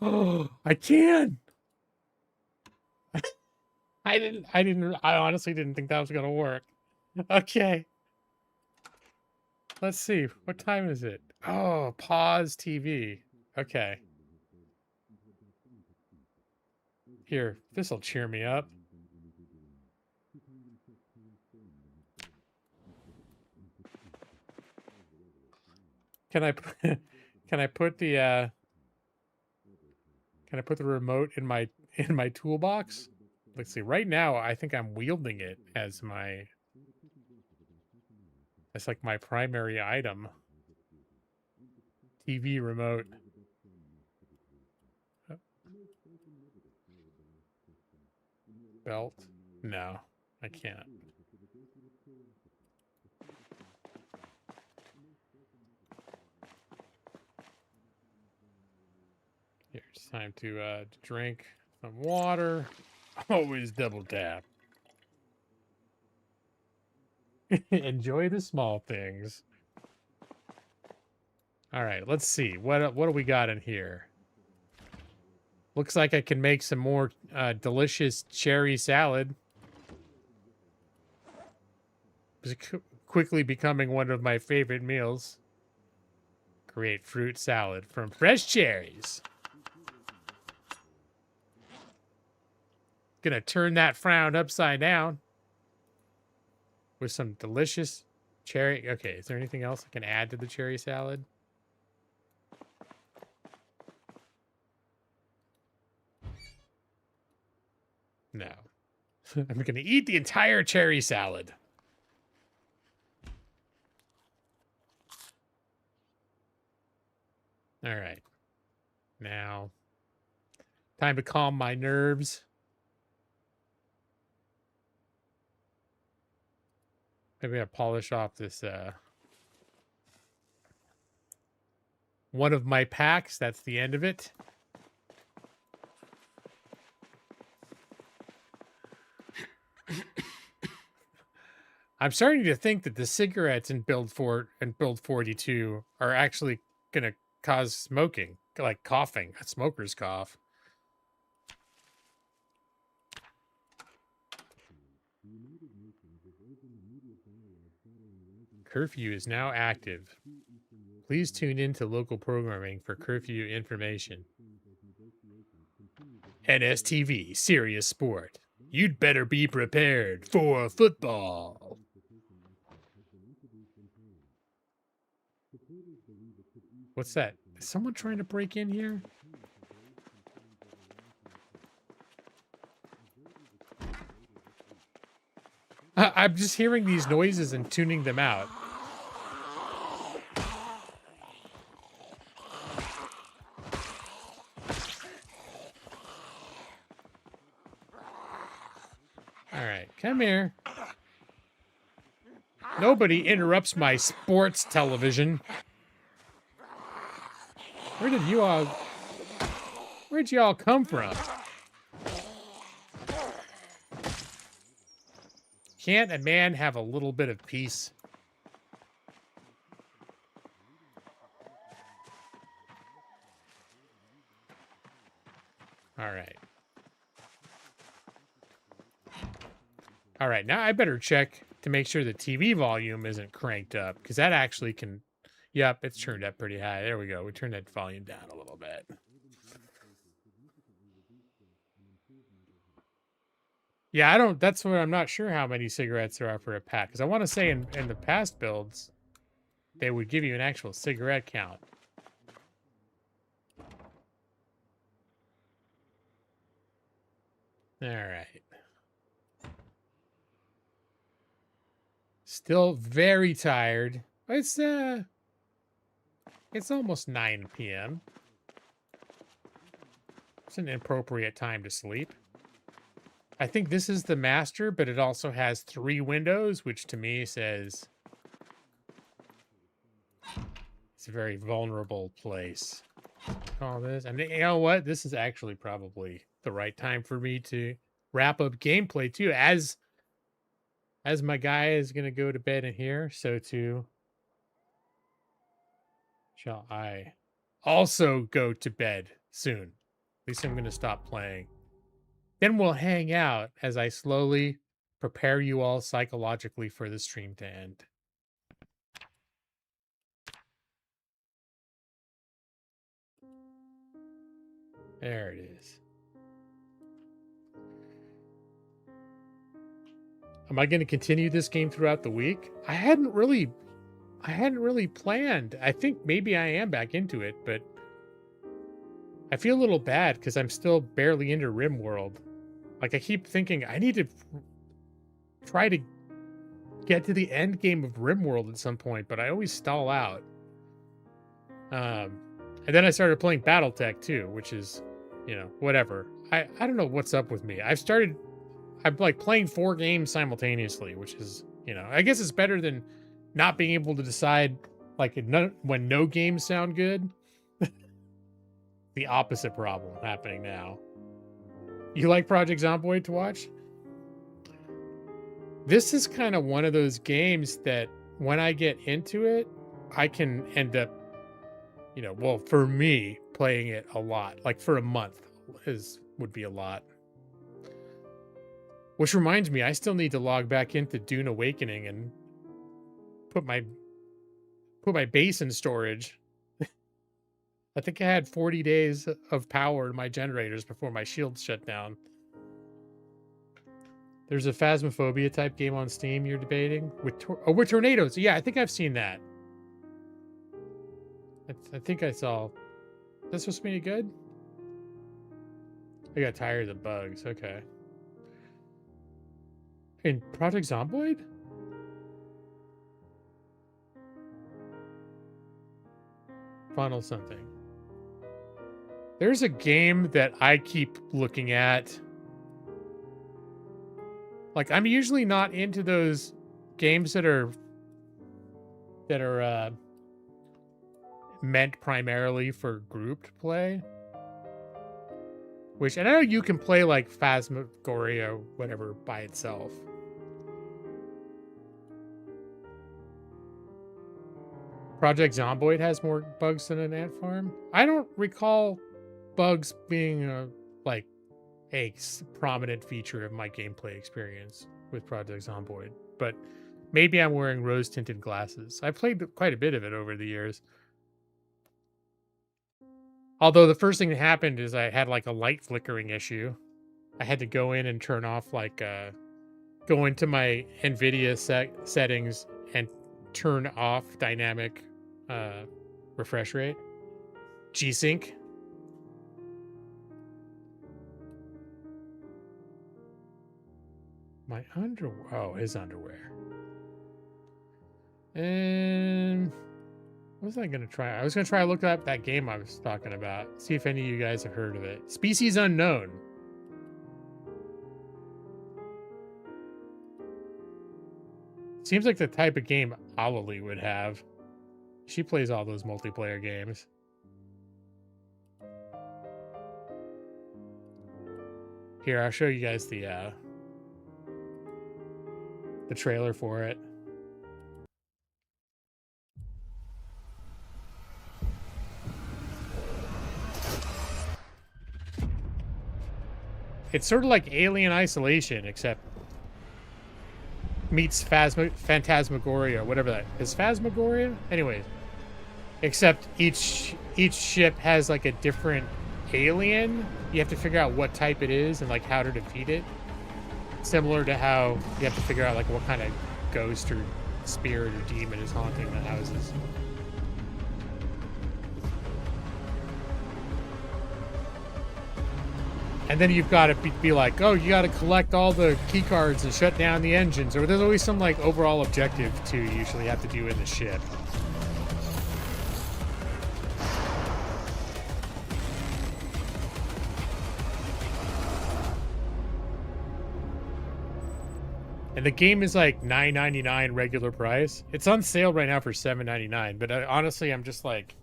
Speaker 8: Oh, I can. I honestly didn't think that was going to work. Okay. Let's see. What time is it? Oh, pause TV. Okay. Here, this'll cheer me up. Can I put the remote in my toolbox? Let's see. Right now, I think I'm wielding it as like my primary item. TV remote. Belt? No, I can't. Here, it's time to drink some water. Always double tap. Enjoy the small things. All right, let's see. What do we got in here? Looks like I can make some more delicious cherry salad. It's quickly becoming one of my favorite meals. Create fruit salad from fresh cherries. Gonna turn that frown upside down with some delicious cherry. Okay, is there anything else I can add to the cherry salad? No. I'm going to eat the entire cherry salad. All right. Now, time to calm my nerves. Maybe I polish off this one of my packs. That's the end of it. I'm starting to think that the cigarettes in Build 42 are actually going to cause smoking, like coughing, a smoker's cough. Curfew is now active. Please tune in to local programming for curfew information. NSTV, Serious Sport. You'd better be prepared for football. What's that? Is someone trying to break in here? I'm just hearing these noises and tuning them out. All right, come here. Nobody interrupts my sports television. Where'd you all come from? Can't a man have a little bit of peace? All right. All right, now I better check to make sure the TV volume isn't cranked up, because that actually can... Yep, it's turned up pretty high. There we go. We turned that volume down a little bit. Yeah, that's what I'm not sure how many cigarettes there are for a pack, because I want to say in the past builds, they would give you an actual cigarette count. All right. Still very tired. It's almost 9 p.m. It's an appropriate time to sleep. I think this is the master, but it also has 3 windows, which to me says it's a very vulnerable place. Call this. And you know what? This is actually probably the right time for me to wrap up gameplay too. As my guy is going to go to bed in here, so too shall I also go to bed soon. At least I'm going to stop playing. Then we'll hang out as I slowly prepare you all psychologically for the stream to end. There it is. Am I going to continue this game throughout the week? I hadn't really planned. I think maybe I am back into it, but I feel a little bad because I'm still barely into RimWorld. Like, I keep thinking I need to try to get to the end game of RimWorld at some point, but I always stall out. And then I started playing BattleTech too, which is, whatever. I don't know what's up with me. I'm like playing 4 games simultaneously, which is, I guess it's better than not being able to decide like when no games sound good. The opposite problem happening now. You like Project Zomboid to watch? This is kind of one of those games that when I get into it, I can end up, well, for me, playing it a lot. Like for a month would be a lot. Which reminds me, I still need to log back into Dune Awakening and put my base in storage. I think I had 40 days of power in my generators before my shield shut down. There's a Phasmophobia type game on Steam you're debating with tornadoes. Yeah, I think I've seen that. I think I saw. That's supposed to be good? I got tired of the bugs. Okay. In Project Zomboid? Funnel something. There's a game that I keep looking at. Like, I'm usually not into those games that are meant primarily for grouped play. Which, and I know you can play like Phasmagoria or whatever by itself. Project Zomboid has more bugs than an ant farm. I don't recall bugs being a prominent feature of my gameplay experience with Project Zomboid, but maybe I'm wearing rose-tinted glasses. I played quite a bit of it over the years. Although the first thing that happened is I had like a light flickering issue. I had to go in and turn off like go into my NVIDIA settings and turn off dynamic refresh rate. G-Sync. My underwear. Oh, his underwear. And what was I going to try? I was going to try to look up that game I was talking about. See if any of you guys have heard of it. Species Unknown. Seems like the type of game Alali would have. She plays all those multiplayer games. Here, I'll show you guys the trailer for it. It's sort of like Alien Isolation, except meets Phantasmagoria, whatever that is. Phasmagoria? Anyways. Except each ship has like a different alien. You have to figure out what type it is and like how to defeat it. Similar to how you have to figure out like what kind of ghost or spirit or demon is haunting the houses. And then you've got to be like, oh, you got to collect all the key cards and shut down the engines. Or there's always some like overall objective to usually have to do in the ship. And the game is like $9.99 regular price. It's on sale right now for $7.99. But honestly, I'm just like,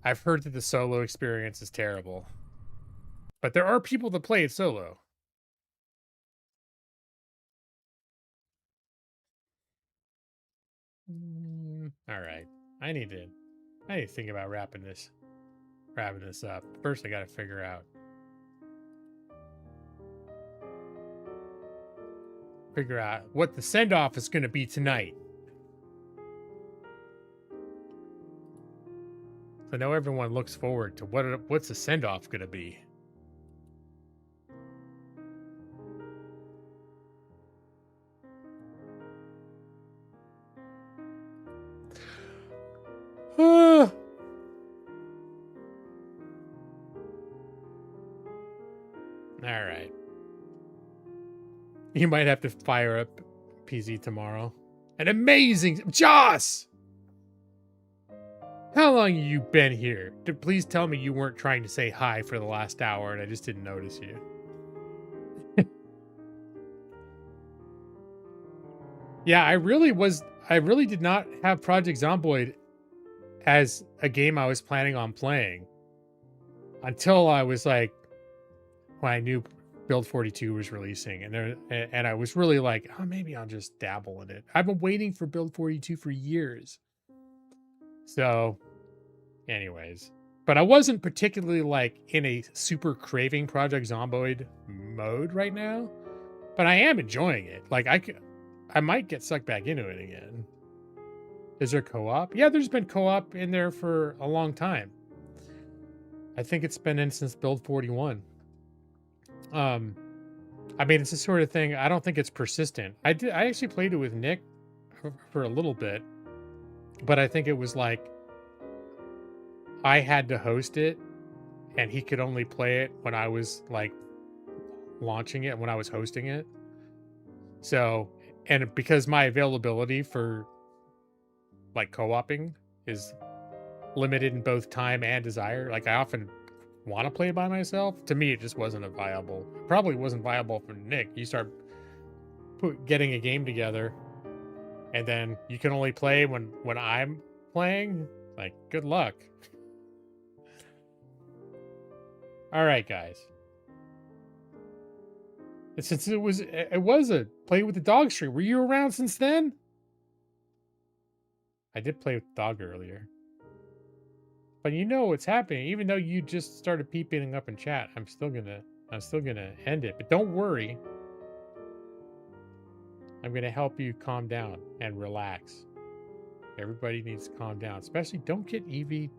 Speaker 8: I've heard that the solo experience is terrible. But there are people that play it solo. All right, I need to think about wrapping this up. First, I got to figure out what the send off is going to be tonight. I know everyone looks forward to what's the send off going to be. All right. You might have to fire up PZ tomorrow. An amazing Joss! How long have you been here? Please tell me you weren't trying to say hi for the last hour and I just didn't notice you. Yeah, I really did not have Project Zomboid as a game I was planning on playing until I was like, when I knew Build 42 was releasing, and I was really like, oh, maybe I'll just dabble in it. I've been waiting for Build 42 for years. So, anyways, but I wasn't particularly like in a super craving Project Zomboid mode right now, but I am enjoying it. Like I might get sucked back into it again. Is there co-op? Yeah, there's been co-op in there for a long time. I think it's been in since Build 41. I mean, it's the sort of thing, I don't think it's persistent. I actually played it with Nick for a little bit, but I think it was like I had to host it and he could only play it when I was like launching it, when I was hosting it. So, and because my availability for like co-oping is limited in both time and desire, like I often want to play by myself. To me, it just wasn't probably wasn't viable for Nick. You start getting a game together and then you can only play when I'm playing. Like, good luck. All right, guys. Since it was a play with the dog stream, were you around since then? I did play with the dog earlier. But you know what's happening. Even though you just started peeping up in chat, I'm still gonna end it. But don't worry. I'm gonna help you calm down and relax. Everybody needs to calm down. Especially don't get Evie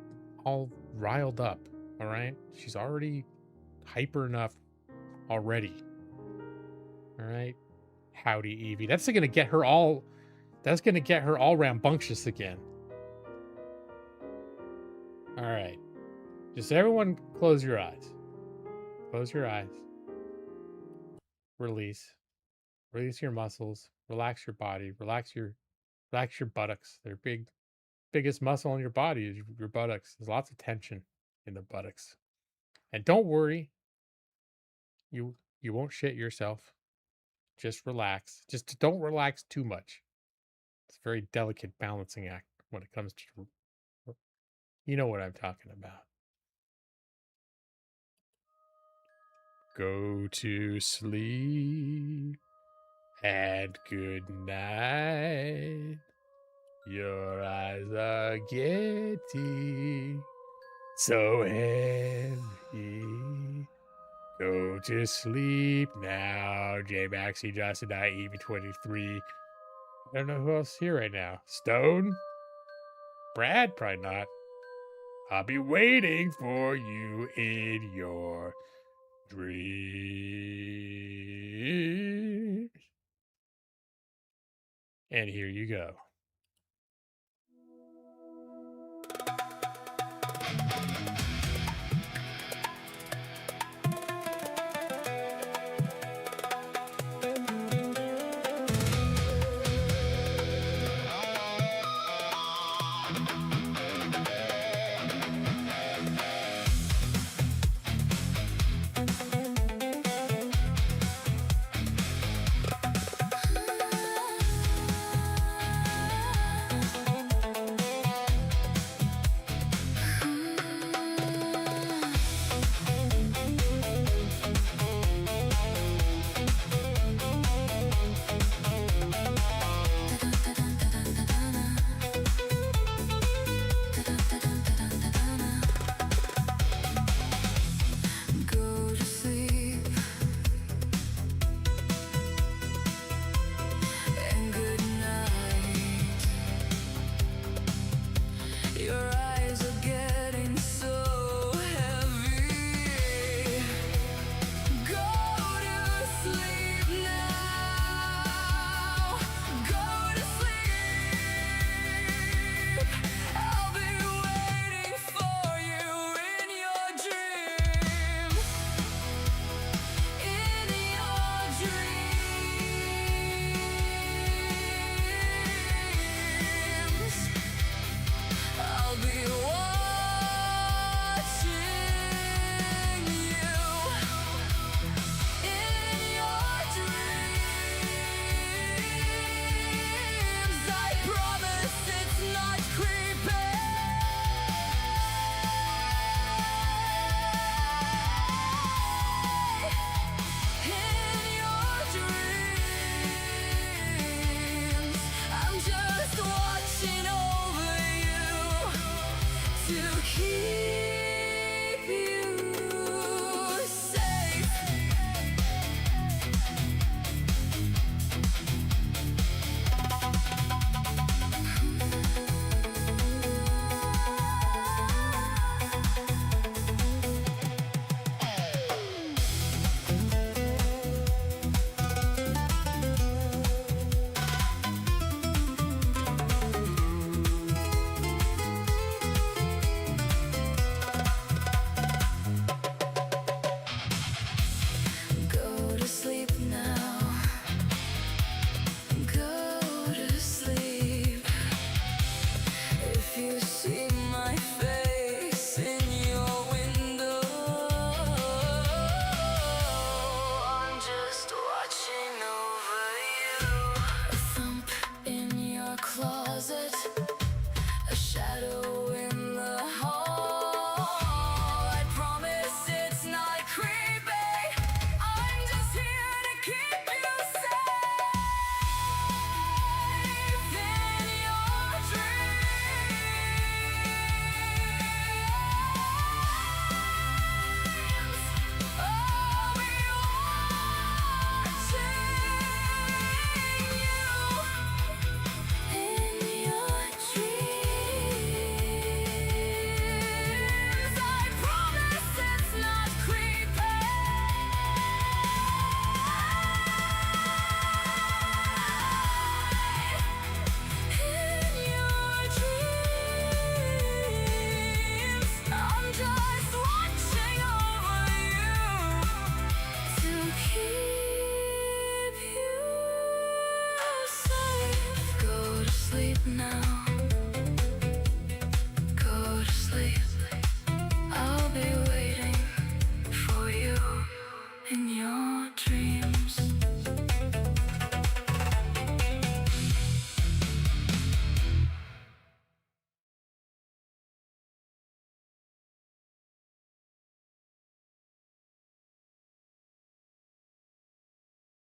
Speaker 8: all riled up. Alright? She's already hyper enough already. All right. Howdy, Evie. That's gonna get her all. That's gonna get her all rambunctious again. All right. Just everyone, close your eyes. Close your eyes. Release. Release your muscles. Relax your body. Relax your buttocks. They're biggest muscle in your body is your buttocks. There's lots of tension in the buttocks. And don't worry. You won't shit yourself. Just relax. Just don't relax too much. It's a very delicate balancing act when it comes to, you know what I'm talking about. Go to sleep and good night. Your eyes are getting so heavy. Go to sleep now. J Maxie, Justin, I, EV23. I don't know who else is here right now. Stone? Brad? Probably not. I'll be waiting for you in your dreams. And here you go.
Speaker 7: A shadow